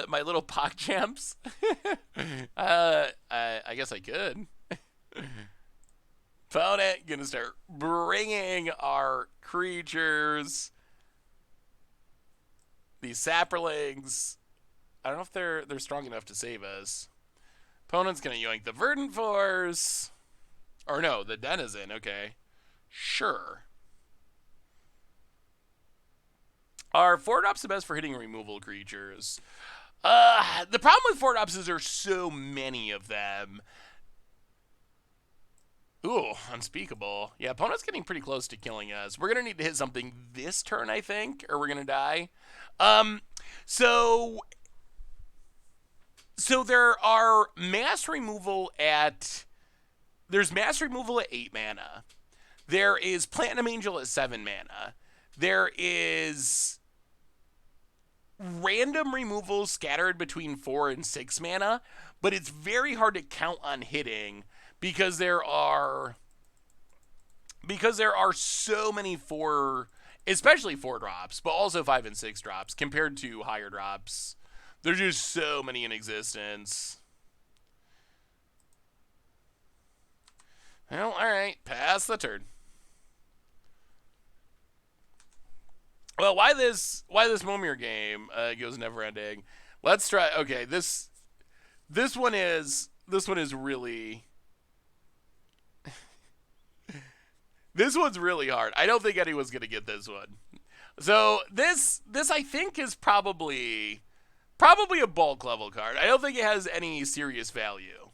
A: My little pock champs. I guess I could. Opponent gonna start bringing our creatures. These sapperlings. I don't know if they're strong enough to save us. Opponent's gonna yoink the Verdant Force. Or no, the Denizen. Okay, sure. Are 4-drops the best for hitting removal creatures? The problem with 4-drops is there's so many of them. Ooh, unspeakable. Yeah, opponent's getting pretty close to killing us. We're gonna need to hit something this turn, I think, or we're gonna die. So there are mass removal at there's mass removal at 8 mana. There is Platinum Angel at 7 mana. There is random removal scattered between 4 and 6 mana, but it's very hard to count on hitting because there are so many 4, especially 4 drops, but also 5 and 6 drops compared to higher drops There's just so many in existence. Well, alright. Pass the turn. Well, why this Momir game goes never ending? Let's try. Okay, this one is really this one's really hard. I don't think anyone's gonna get this one. So this I think is probably a bulk level card. I don't think it has any serious value.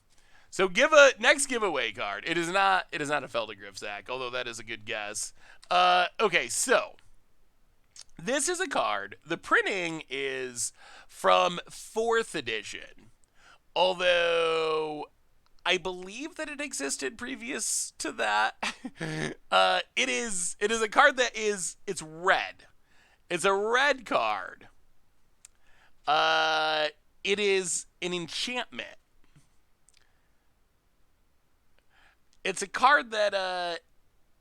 A: So next giveaway card. It is not a Feldigriff, Zach, although that is a good guess. Okay, so this is a card. The printing is from 4th edition. Although I believe that it existed previous to that. It is a card that it's red. It's a red card. It is an enchantment. It's a card that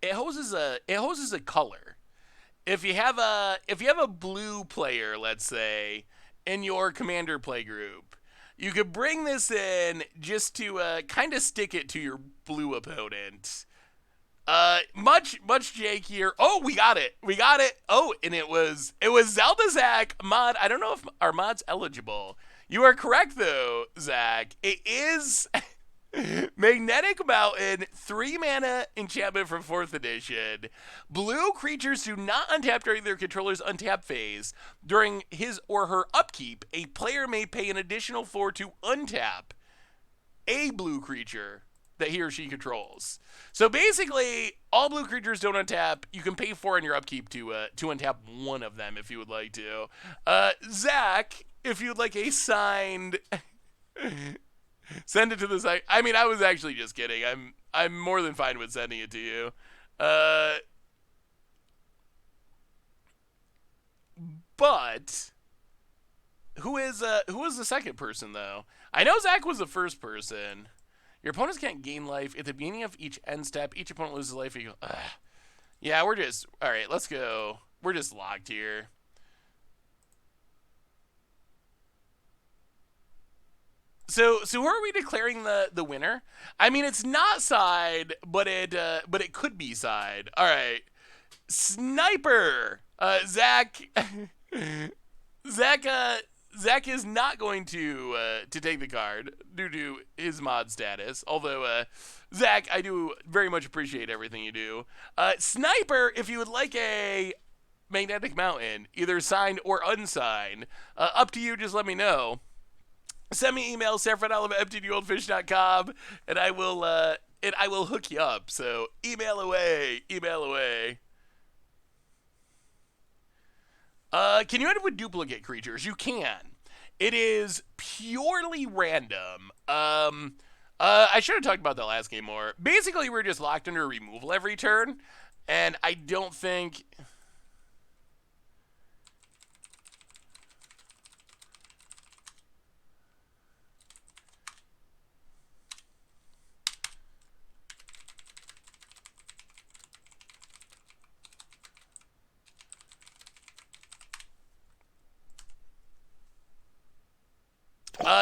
A: it hoses a color. If you have a blue player, let's say, in your commander play group, you could bring this in just to kind of stick it to your blue opponent. Much jankier. Oh, we got it. Oh, and it was Zelda Zach mod. I don't know if our mod's eligible. You are correct though, Zach. It is Magnetic Mountain, 3 mana enchantment from 4th edition. Blue creatures do not untap during their controller's untap phase. During his or her upkeep, a player may pay an additional 4 to untap a blue creature that he or she controls. So basically, all blue creatures don't untap. You can pay 4 in your upkeep to untap one of them if you would like to. Zach, if you'd like a signed... Send it to the site. I mean, I was actually just kidding. I'm more than fine with sending it to you. But who is the second person though? I know Zach was the first person. Your opponents can't gain life at the beginning of each end step. Each opponent loses life. You go, yeah, we're just all right. Let's go. We're just locked here. So who are we declaring the winner? I mean, it's not side, but it could be side. All right, Sniper. Zach. Zach is not going to take the card due to his mod status. Although Zach, I do very much appreciate everything you do. Sniper, if you would like a Magnetic Mountain, either signed or unsigned, up to you. Just let me know. Send me email, sarfredalum@mtgoldfish.com, and I will hook you up. So email away. Can you end up with duplicate creatures? You can. It is purely random. I should have talked about that last game more. Basically, we're just locked under removal every turn, and I don't think...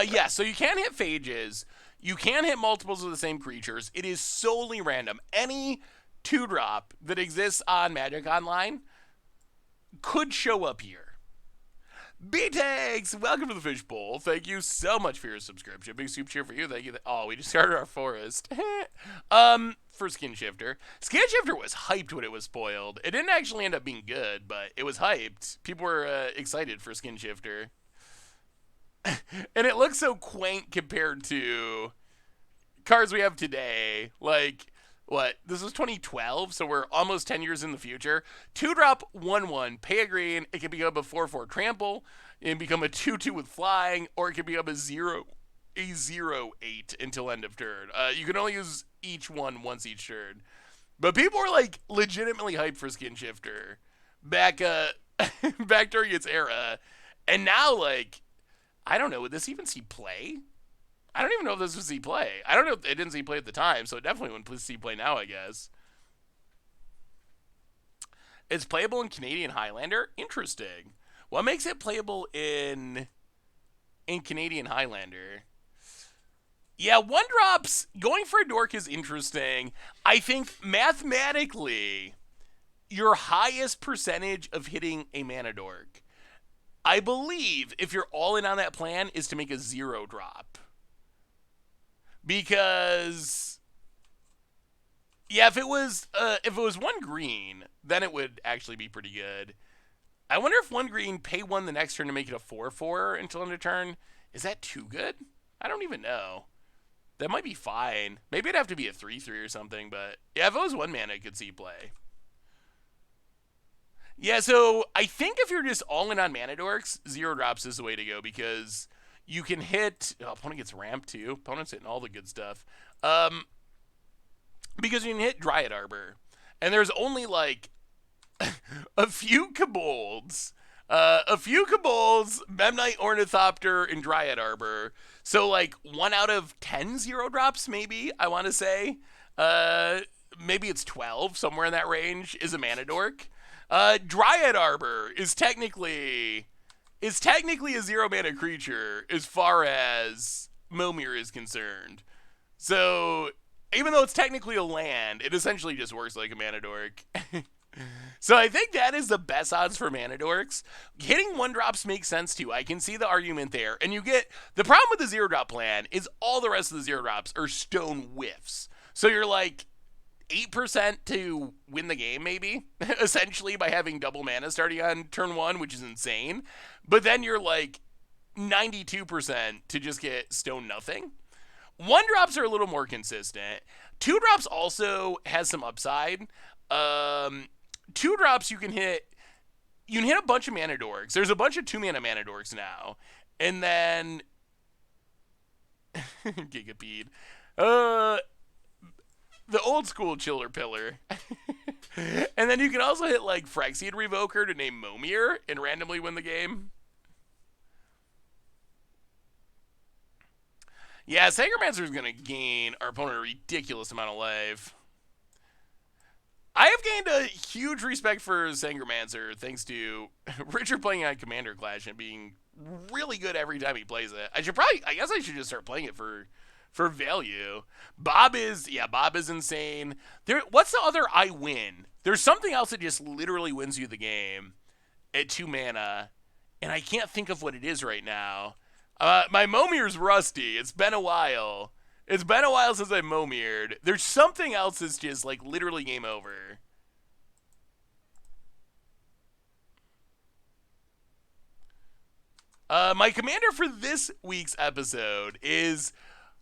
A: Yeah, so you can hit phages. You can hit multiples of the same creatures. It is solely random. Any 2-drop that exists on Magic Online could show up here. B-Tags, welcome to the Fishbowl. Thank you so much for your subscription. Big soup cheer for you. Thank you. Oh, we just started our forest. For Skin Shifter. Skin Shifter was hyped when it was spoiled. It didn't actually end up being good, but it was hyped. People were excited for Skin Shifter. And it looks so quaint compared to cards we have today. Like, what? This was 2012, so we're almost 10 years in the future. 2-drop, 1/1, pay a green. It can become a 4/4 trample. It can become a 2/2 with flying, or it can become a 0/8 until end of turn. You can only use each one once each turn. But people were like legitimately hyped for Skin Shifter back during its era. And now, like, I don't know, would this even see play? I don't even know if this would see play. I don't know if it didn't see play at the time, so it definitely wouldn't see play now, I guess. It's playable in Canadian Highlander? Interesting. What makes it playable in and Canadian Highlander. Yeah, one drops going for a dork is interesting. I think mathematically, your highest percentage of hitting a mana dork, I believe, if you're all in on that plan, is to make a 0 drop. Because yeah, if it was 1 green, then it would actually be pretty good. I wonder if 1 green, pay 1 the next turn to make it a 4/4 until end of turn. Is that too good? I don't even know. That might be fine. Maybe it'd have to be a 3/3 or something, but yeah, if it was 1 mana, I could see play. Yeah, so I think if you're just all in on mana dorks, 0 drops is the way to go because you can hit. Oh, opponent gets ramped too. Opponent's hitting all the good stuff. Because you can hit Dryad Arbor, and there's only like a few kobolds. Memnite, Ornithopter, and Dryad Arbor. So, like, 1 out of 10 0 drops, maybe, I want to say. Maybe it's 12, somewhere in that range, is a mana dork. Dryad Arbor is technically a 0 mana creature as far as Momir is concerned. So, even though it's technically a land, it essentially just works like a mana dork. So I think that is the best odds for mana dorks. Hitting 1 drops makes sense too. I can see the argument there. And you get the problem with the 0 drop plan is all the rest of the 0 drops are stone whiffs. So you're like 8% to win the game, maybe, essentially by having double mana starting on turn 1, which is insane. But then you're like 92% to just get stone nothing. 1 drops are a little more consistent. 2 drops also has some upside. 2 drops you can hit a bunch of mana dorks. There's a bunch of 2 mana mana dorks now. And then Gigapede. The old school Chiller Pillar. And then you can also hit like Phyrexian Revoker to name Momir and randomly win the game. Yeah, Sangromancer is going to gain our opponent a ridiculous amount of life. I have gained a huge respect for Sangromancer thanks to Richard playing on Commander Clash and being really good every time he plays it. I guess I should just start playing it for value. Bob is insane. What's the other I win? There's something else that just literally wins you the game at 2 mana, and I can't think of what it is right now. My Momir's rusty. It's been a while. It's been a while since I Momired. There's something else that's just, like, literally game over. My commander for this week's episode is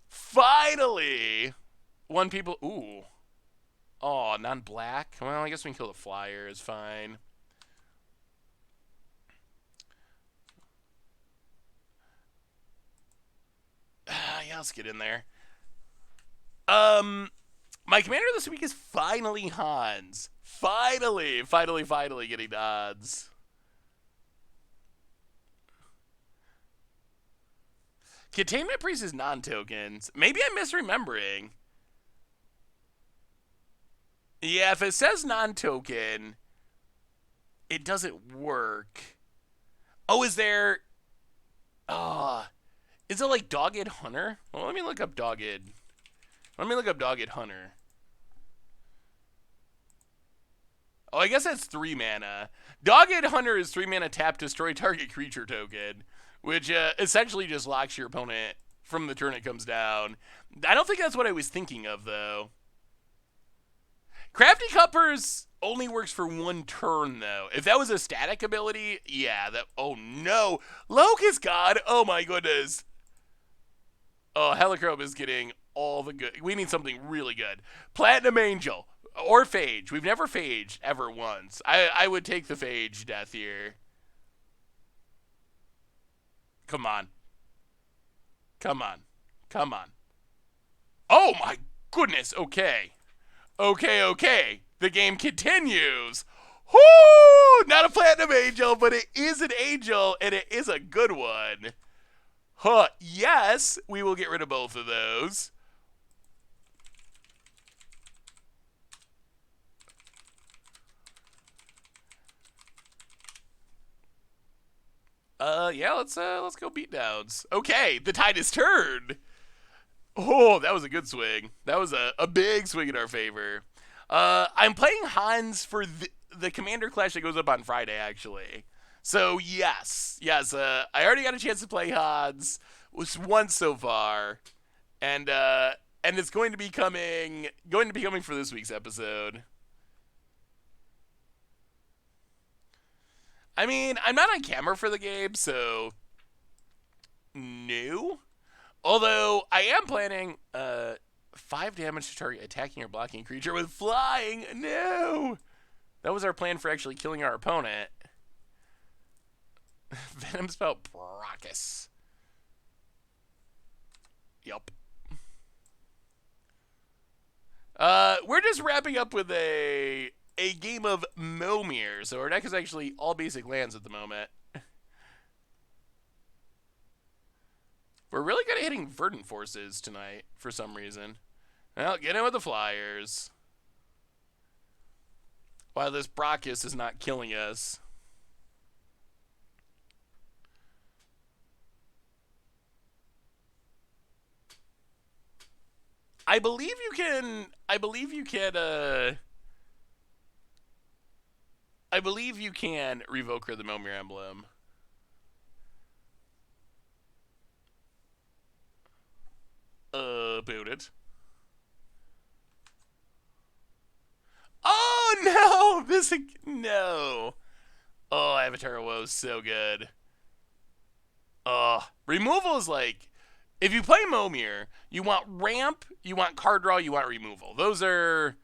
A: finally one people... Ooh. Oh, non-black? Well, I guess we can kill the flyer. It's fine. Yeah, let's get in there. My commander this week is finally Hans. Finally getting the odds. Containment Priest is non-tokens. Maybe I'm misremembering. Yeah, if it says non-token, it doesn't work. Oh, is there... Oh, is it like Dogged Hunter? Well, let me look up Dogged Hunter. Oh, I guess that's 3 mana. Dogged Hunter is 3 mana tap, destroy target creature token, which essentially just locks your opponent from the turn it comes down. I don't think that's what I was thinking of, though. Crafty Cuppers only works for 1 turn, though. If that was a static ability, yeah, that... Oh, no. Locust God? Oh, my goodness. Oh, Helicrobe is getting all the good... We need something really good. Platinum Angel. Or Phage. We've never Phaged ever once. I would take the Phage death here. Come on. Oh, my goodness. Okay. The game continues. Whoo! Not a Platinum Angel, but it is an angel, and it is a good one. Huh, yes, we will get rid of both of those. Yeah, let's go beatdowns. Okay, the tide is turned. Oh, that was a good swing. That was a big swing in our favor. I'm playing Hans for the Commander Clash that goes up on Friday, actually. So yes. I already got a chance to play Hans. Was once so far, and it's going to be coming for this week's episode. I mean, I'm not on camera for the game, so no. Although I am planning 5 damage to target attacking or blocking creature with flying. No, that was our plan for actually killing our opponent. Venom spell Brachus. Yup. We're just wrapping up with a game of Momir, so our deck is actually all basic lands at the moment. We're really good at hitting Verdant Forces tonight, for some reason. Well, get in with the Flyers. While this Brachus is not killing us. I believe you can revoke her the Momir emblem. Boot it. Oh no! No. Oh, Avatar of Woe is so good. Removal is like, if you play Momir, you want ramp, you want card draw, you want removal. Those are,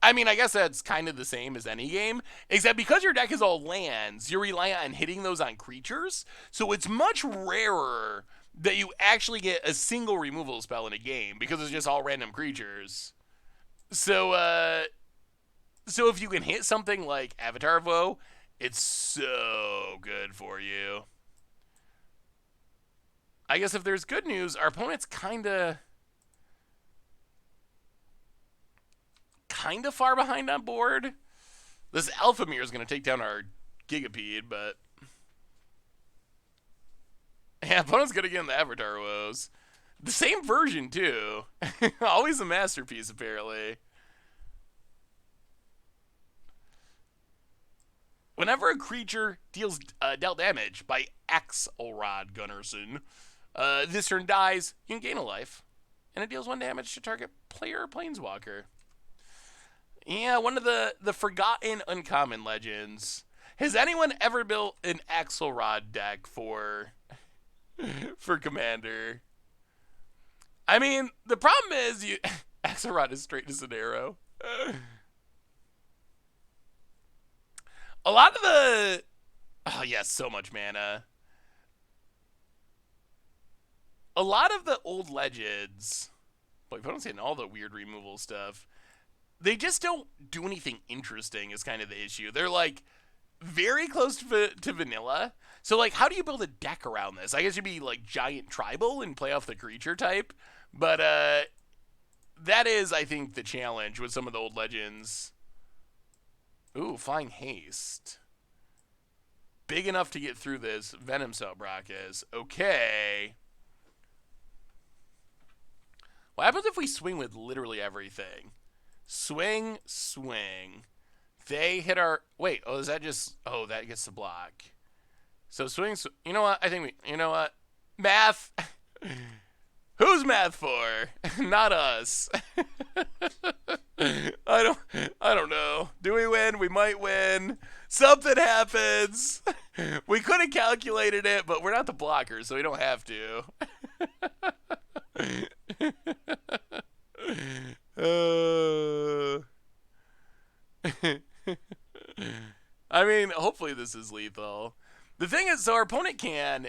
A: I mean, I guess that's kind of the same as any game, except because your deck is all lands, you rely on hitting those on creatures, so it's much rarer that you actually get a single removal spell in a game, because it's just all random creatures. So if you can hit something like Avatar of Woe, it's so good for you. I guess if there's good news, our opponent's kind of far behind on board. This Alphamir is going to take down our Gigapede, but yeah, opponent's going to get in the Avatar Woes. The same version, too. Always a masterpiece, apparently. Whenever a creature dealt damage by Axelrod Gunnarsson, this turn dies, you can gain a life, and it deals 1 damage to target player or planeswalker. Yeah, one of the forgotten uncommon legends. Has anyone ever built an Axelrod deck for Commander? I mean, the problem is Axelrod is straight as an arrow. A lot of the... Oh, yes, so much mana. A lot of the old legends... Boy, if I don't see all the weird removal stuff, they just don't do anything interesting is kind of the issue. They're, like, very close to vanilla. So, like, how do you build a deck around this? I guess you'd be, like, giant tribal and play off the creature type. But, that is, I think, the challenge with some of the old legends. Ooh, Flying Haste. Big enough to get through this. Venom Cell Brachus. Okay. What happens if we swing with literally everything? Swing. They hit our... Wait, oh, is that just... Oh, that gets the block. So swing... You know what? I think we... You know what? Math. Who's math for? Not us. I don't know. Do we win? We might win. Something happens. We could have calculated it, but we're not the blockers, so we don't have to. I mean, hopefully this is lethal. The thing is, so our opponent can...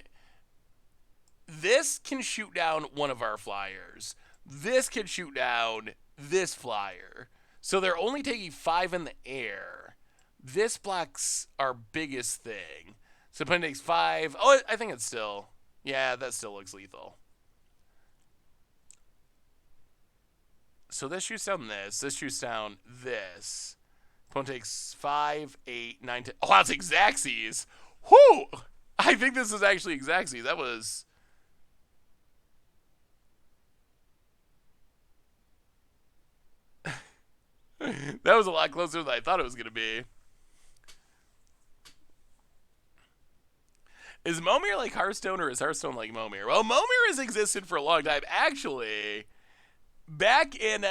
A: This can shoot down one of our flyers. This can shoot down this flyer. So they're only taking 5 in the air. This blocks our biggest thing. So opponent takes 5. Oh, I think it's still... Yeah, that still looks lethal. So this shoots down this. This shoots down this. Opponent takes 5, 8, 9, 10. Oh, I'll take Xaxes. Whoo! I think this is actually Xaxi. That was a lot closer than I thought it was gonna be. Is Momir like Hearthstone or is Hearthstone like Momir? Well, Momir has existed for a long time. Actually, back in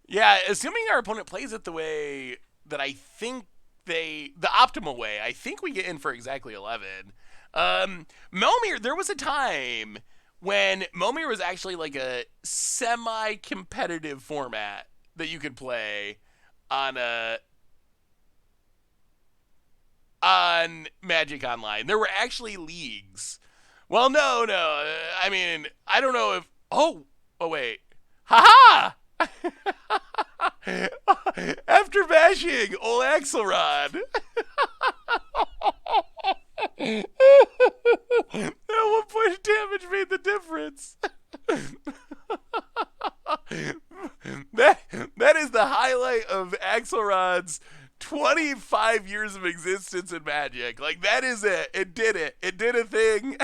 A: yeah, assuming our opponent plays it the way that I think the optimal way, I think we get in for exactly 11. Momir, there was a time when Momir was actually like a semi-competitive format that you could play on Magic Online. There were actually leagues. Well, no. I mean, I don't know if. Oh wait. Haha! After bashing old Axelrod. At what point of damage made the difference? that is the highlight of Axelrod's 25 years of existence in Magic. Like, that is it. It did it. It did a thing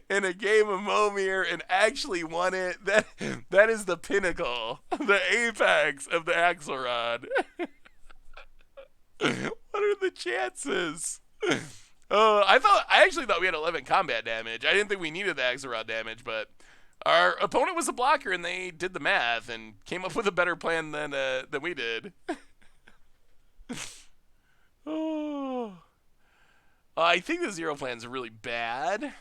A: in a game of Momir and actually won it. That is the pinnacle, the apex of the Axelrod. What are the chances? I actually thought we had 11 combat damage. I didn't think we needed the Axelrod damage, but our opponent was a blocker, and they did the math and came up with a better plan than we did. Oh, I think the zero plan's really bad.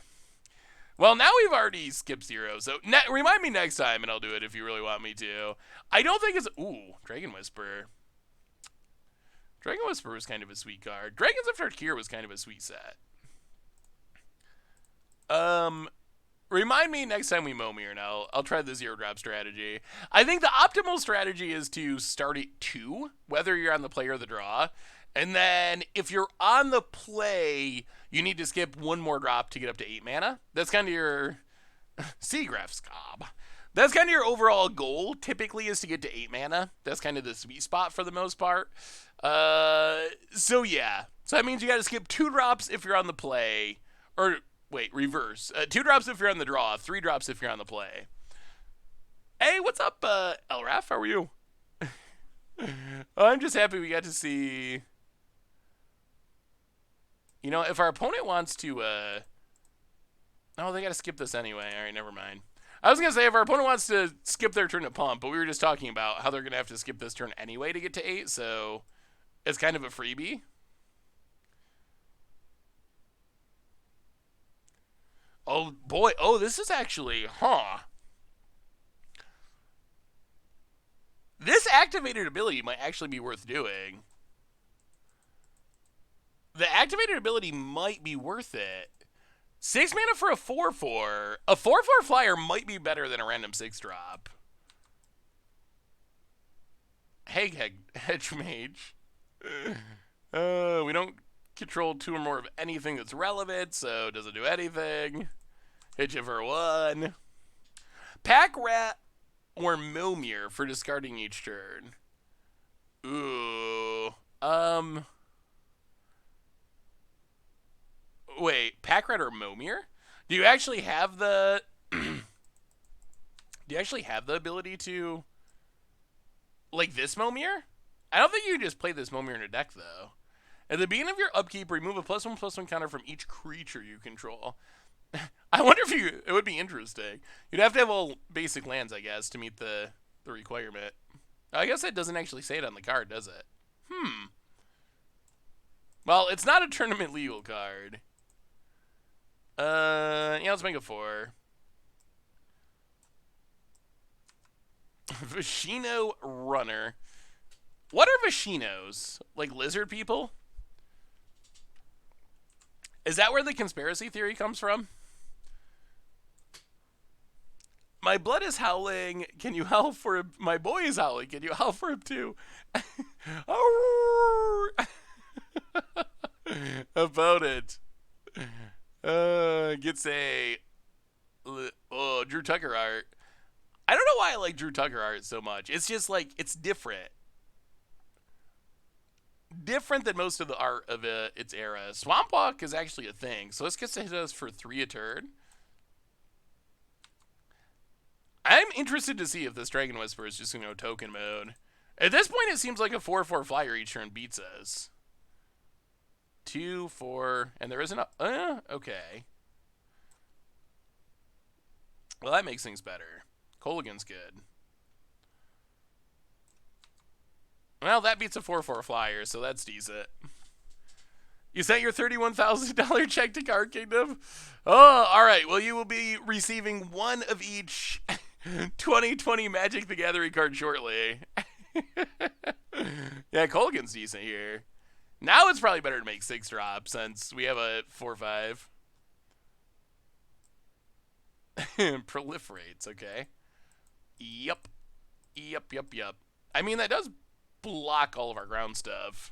A: Well, now we've already skipped zero, so remind me next time, and I'll do it if you really want me to. I don't think it's... Ooh, Dragon Whisper. Dragon Whisper was kind of a sweet card. Dragons of Tarkir was kind of a sweet set. Remind me next time we Momir, and I'll try the zero drop strategy. I think the optimal strategy is to start at 2, whether you're on the play or the draw. And then if you're on the play, you need to skip 1 more drop to get up to 8 mana. That's kind of your... Seagraph Scob. That's kind of your overall goal, typically, is to get to 8 mana. That's kind of the sweet spot for the most part. So yeah. So that means you got to skip 2 drops if you're on the play. Or, wait, reverse. 2 drops if you're on the draw, 3 drops if you're on the play. Hey, what's up, Elraf? How are you? I'm just happy we got to see... You know, if our opponent wants to, Oh, they got to skip this anyway. All right, never mind. I was going to say, if our opponent wants to skip their turn to pump, but we were just talking about how they're going to have to skip this turn anyway to get to 8, so it's kind of a freebie. Oh, boy. Oh, this is actually... This activated ability might actually be worth doing. The activated ability might be worth it. 6 mana for a 4/4. A 4/4 flyer might be better than a random 6 drop. Hedge Mage. We don't control 2 or more of anything that's relevant, so it doesn't do anything. Hit you for 1. Pack Rat or Momir for discarding each turn. Ooh. Wait, Pack Rat or Momir? Do you actually have the... Do you actually have the ability to... Like this Momir? I don't think you can just play this Momir in a deck, though. At the beginning of your upkeep, remove a +1/+1 counter from each creature you control. I wonder if it would be interesting. You'd have to have all basic lands, I guess, to meet the requirement. I guess it doesn't actually say it on the card, does it? Well, it's not a tournament legal card. Yeah, let's make it 4. Vashino Runner. What are Vashinos? Like lizard people? Is that where the conspiracy theory comes from? My blood is howling. Can you howl for him? My boy is howling. Can you howl for him too? About it. Gets a... Oh, Drew Tucker art. I don't know why I like Drew Tucker art so much. It's just like, it's different. different than most of the art of its era. Swamp Walk is actually a thing, so this gets to hit us for 3 a turn. I'm interested to see if this Dragon Whisper is just going to go token mode. At this point, it seems like a 4/4 flyer each turn beats us. 2, 4, and there isn't a... okay. Well, that makes things better. Colligan's good. Well, that beats a 4/4 flyer, so that's decent. You sent your $31,000 check to Card Kingdom? Oh, alright. Well, you will be receiving one of each 2020 Magic the Gathering card shortly. Yeah, Colgan's decent here. Now it's probably better to make 6 drops since we have a 4/5. Proliferates, okay. Yep. I mean, that does block all of our ground stuff.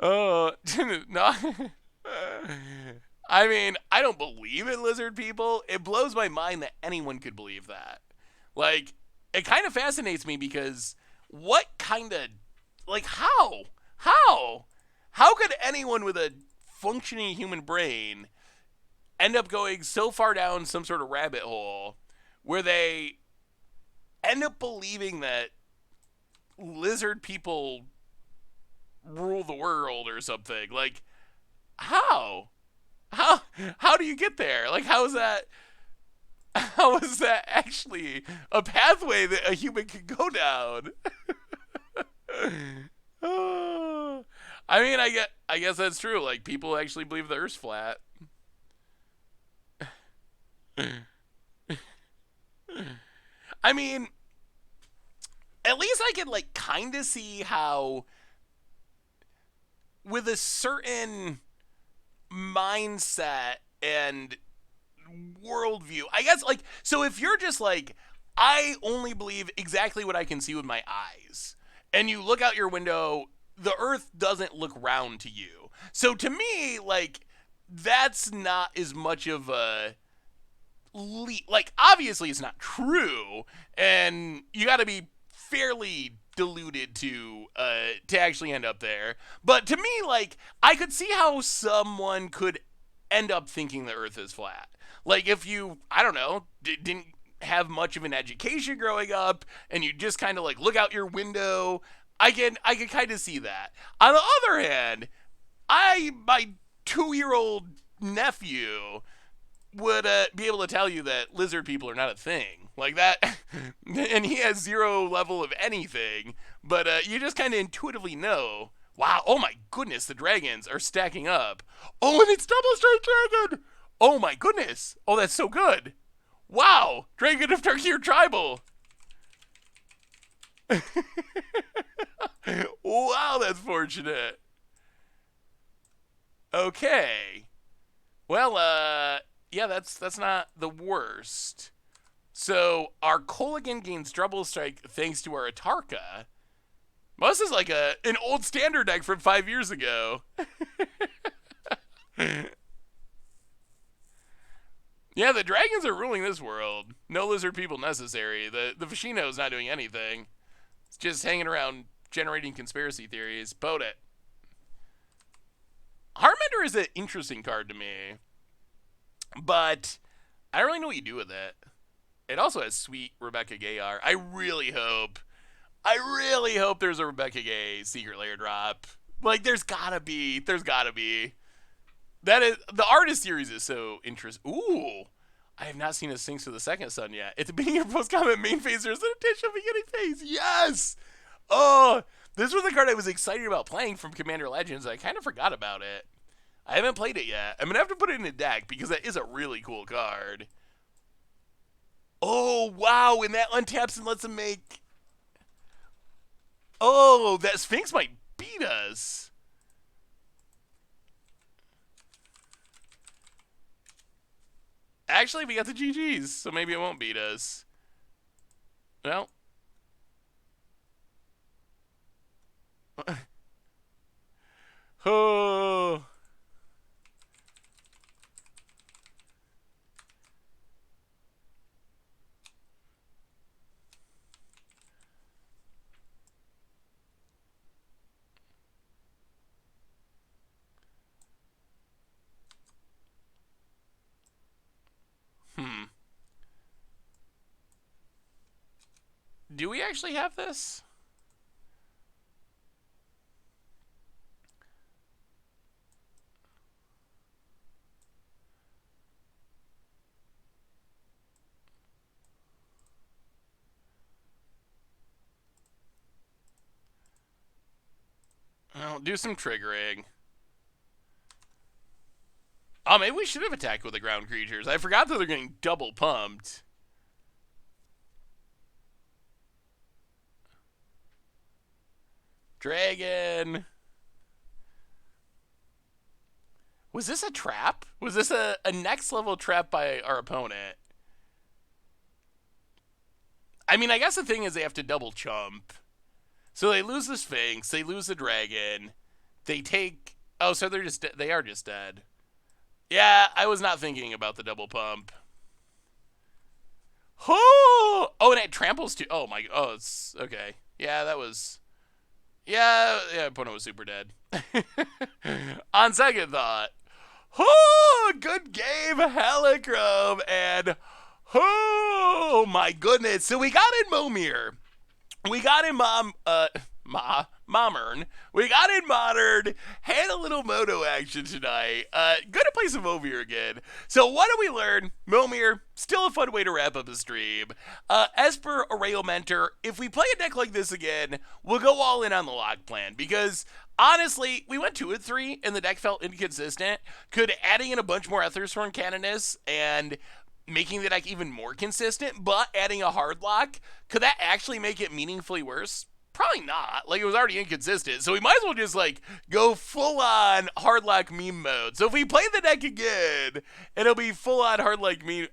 A: Oh, no. I mean, I don't believe in lizard people. It blows my mind that anyone could believe that. Like, it kind of fascinates me because what kind of, like, how? How could anyone with a functioning human brain end up going so far down some sort of rabbit hole where they end up believing that lizard people rule the world or something? Like, how do you get there? Like, how is that actually a pathway that a human can go down? I mean, I guess that's true. Like, people actually believe the Earth's flat. I mean, at least I can, like, kind of see how, with a certain mindset and worldview, I guess, like, so if you're just like, I only believe exactly what I can see with my eyes, and you look out your window, the Earth doesn't look round to you. So to me, like, that's not as much of a like, obviously it's not true, and you got to be fairly deluded to actually end up there. But to me, like, I could see how someone could end up thinking the Earth is flat. Like, if you, I don't know, didn't have much of an education growing up, and you just kind of like look out your window, I can kind of see that. On the other hand, my 2-year-old nephew would be able to tell you that lizard people are not a thing like that, and he has 0 level of anything, but you just kind of intuitively know. Wow, oh my goodness, the dragons are stacking up. Oh, and it's double strike dragon. Oh my goodness. Oh, that's so good. Wow, Dragon of Turkey or Tribal. Wow, that's fortunate. Okay. Well, yeah, that's not the worst. So our Colligan gains double strike thanks to our Atarka. Well, this is like an old standard deck from 5 years ago. Yeah, the dragons are ruling this world. No lizard people necessary. The Vashino is not doing anything. It's just hanging around generating conspiracy theories. Boat it. Harmender is an interesting card to me, but I don't really know what you do with it. It also has sweet Rebecca Gayar. I really hope there's a Rebecca Gay Secret Lair drop. Like, there's gotta be. That is, the artist series is so interesting. Ooh, I have not seen a Sinks to the Second Sun yet. At the beginning of your post-comment main phase, there's an additional beginning phase. Yes! Oh, this was the card I was excited about playing from Commander Legends. I kind of forgot about it. I haven't played it yet. I'm going to have to put it in a deck because that is a really cool card. Oh, wow, and that untaps and lets him make... Oh, that Sphinx might beat us. Actually, we got the GGs, so maybe it won't beat us. Well. Oh. Do we actually have this? Well, do some triggering. Oh, maybe we should have attacked with the ground creatures. I forgot that they're getting double pumped. Dragon. Was this a trap? Was this a next level trap by our opponent? I mean, I guess the thing is they have to double chump. So they lose the Sphinx, they lose the dragon, they take... Oh, so they're just they are just dead. Yeah, I was not thinking about the double pump. Oh, and it tramples too. Oh my, oh, it's okay. Yeah, that was... Yeah, opponent was super dead. On second thought. Oh, good game, Helichrome, and oh my goodness. So we got in Momir. We got in Mommern. We got in Modern. Had a little moto action tonight. Good to play some Momir again. So what did we learn? Momir, still a fun way to wrap up a stream. Esper, Erayo Mentor. If we play a deck like this again, we'll go all in on the lock plan because honestly, we went 2 and 3 and the deck felt inconsistent. Could adding in a bunch more Ethersworn Canoness and making the deck even more consistent, but adding a hard lock, could that actually make it meaningfully worse? Probably not. Like, it was already inconsistent. So we might as well just, like, go full-on hard lock meme mode. So if we play the deck again, it'll be full-on hard lock meme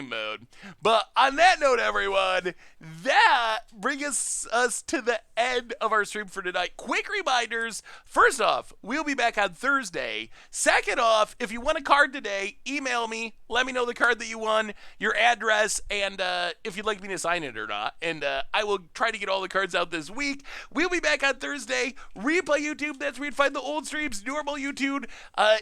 A: mode. But on that note, everyone, that brings us to the end of our stream for tonight. Quick reminders. First off, we'll be back on Thursday. Second off, if you won a card today, email me. Let me know the card that you won, your address, and if you'd like me to sign it or not. And I will try to get all the cards out this week. We'll be back on Thursday. Replay YouTube, that's where you'd find the old streams, normal YouTube,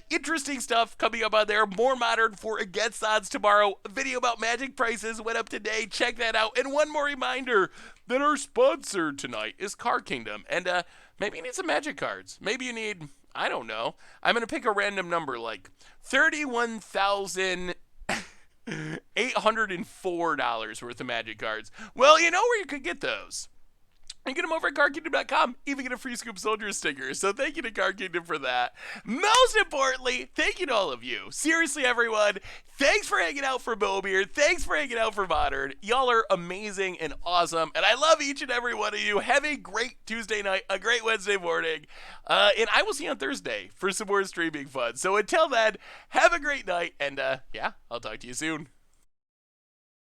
A: interesting stuff coming up on there. More Modern for Against Odds tomorrow. A video about Magic prices went up today. Check that out. And one more reminder that our sponsor tonight is Card Kingdom. And maybe you need some Magic cards. Maybe you need, I don't know. I'm going to pick a random number like 31,804 worth of Magic cards. Well, you know where you could get those. And get them over at cardkingdom.com. Even get a free Scoop Soldier sticker. So thank you to Card Kingdom for that. Most importantly, thank you to all of you. Seriously, everyone. Thanks for hanging out for Momir. Thanks for hanging out for Modern. Y'all are amazing and awesome. And I love each and every one of you. Have a great Tuesday night, a great Wednesday morning. And I will see you on Thursday for some more streaming fun. So until then, have a great night. And yeah, I'll talk to you soon.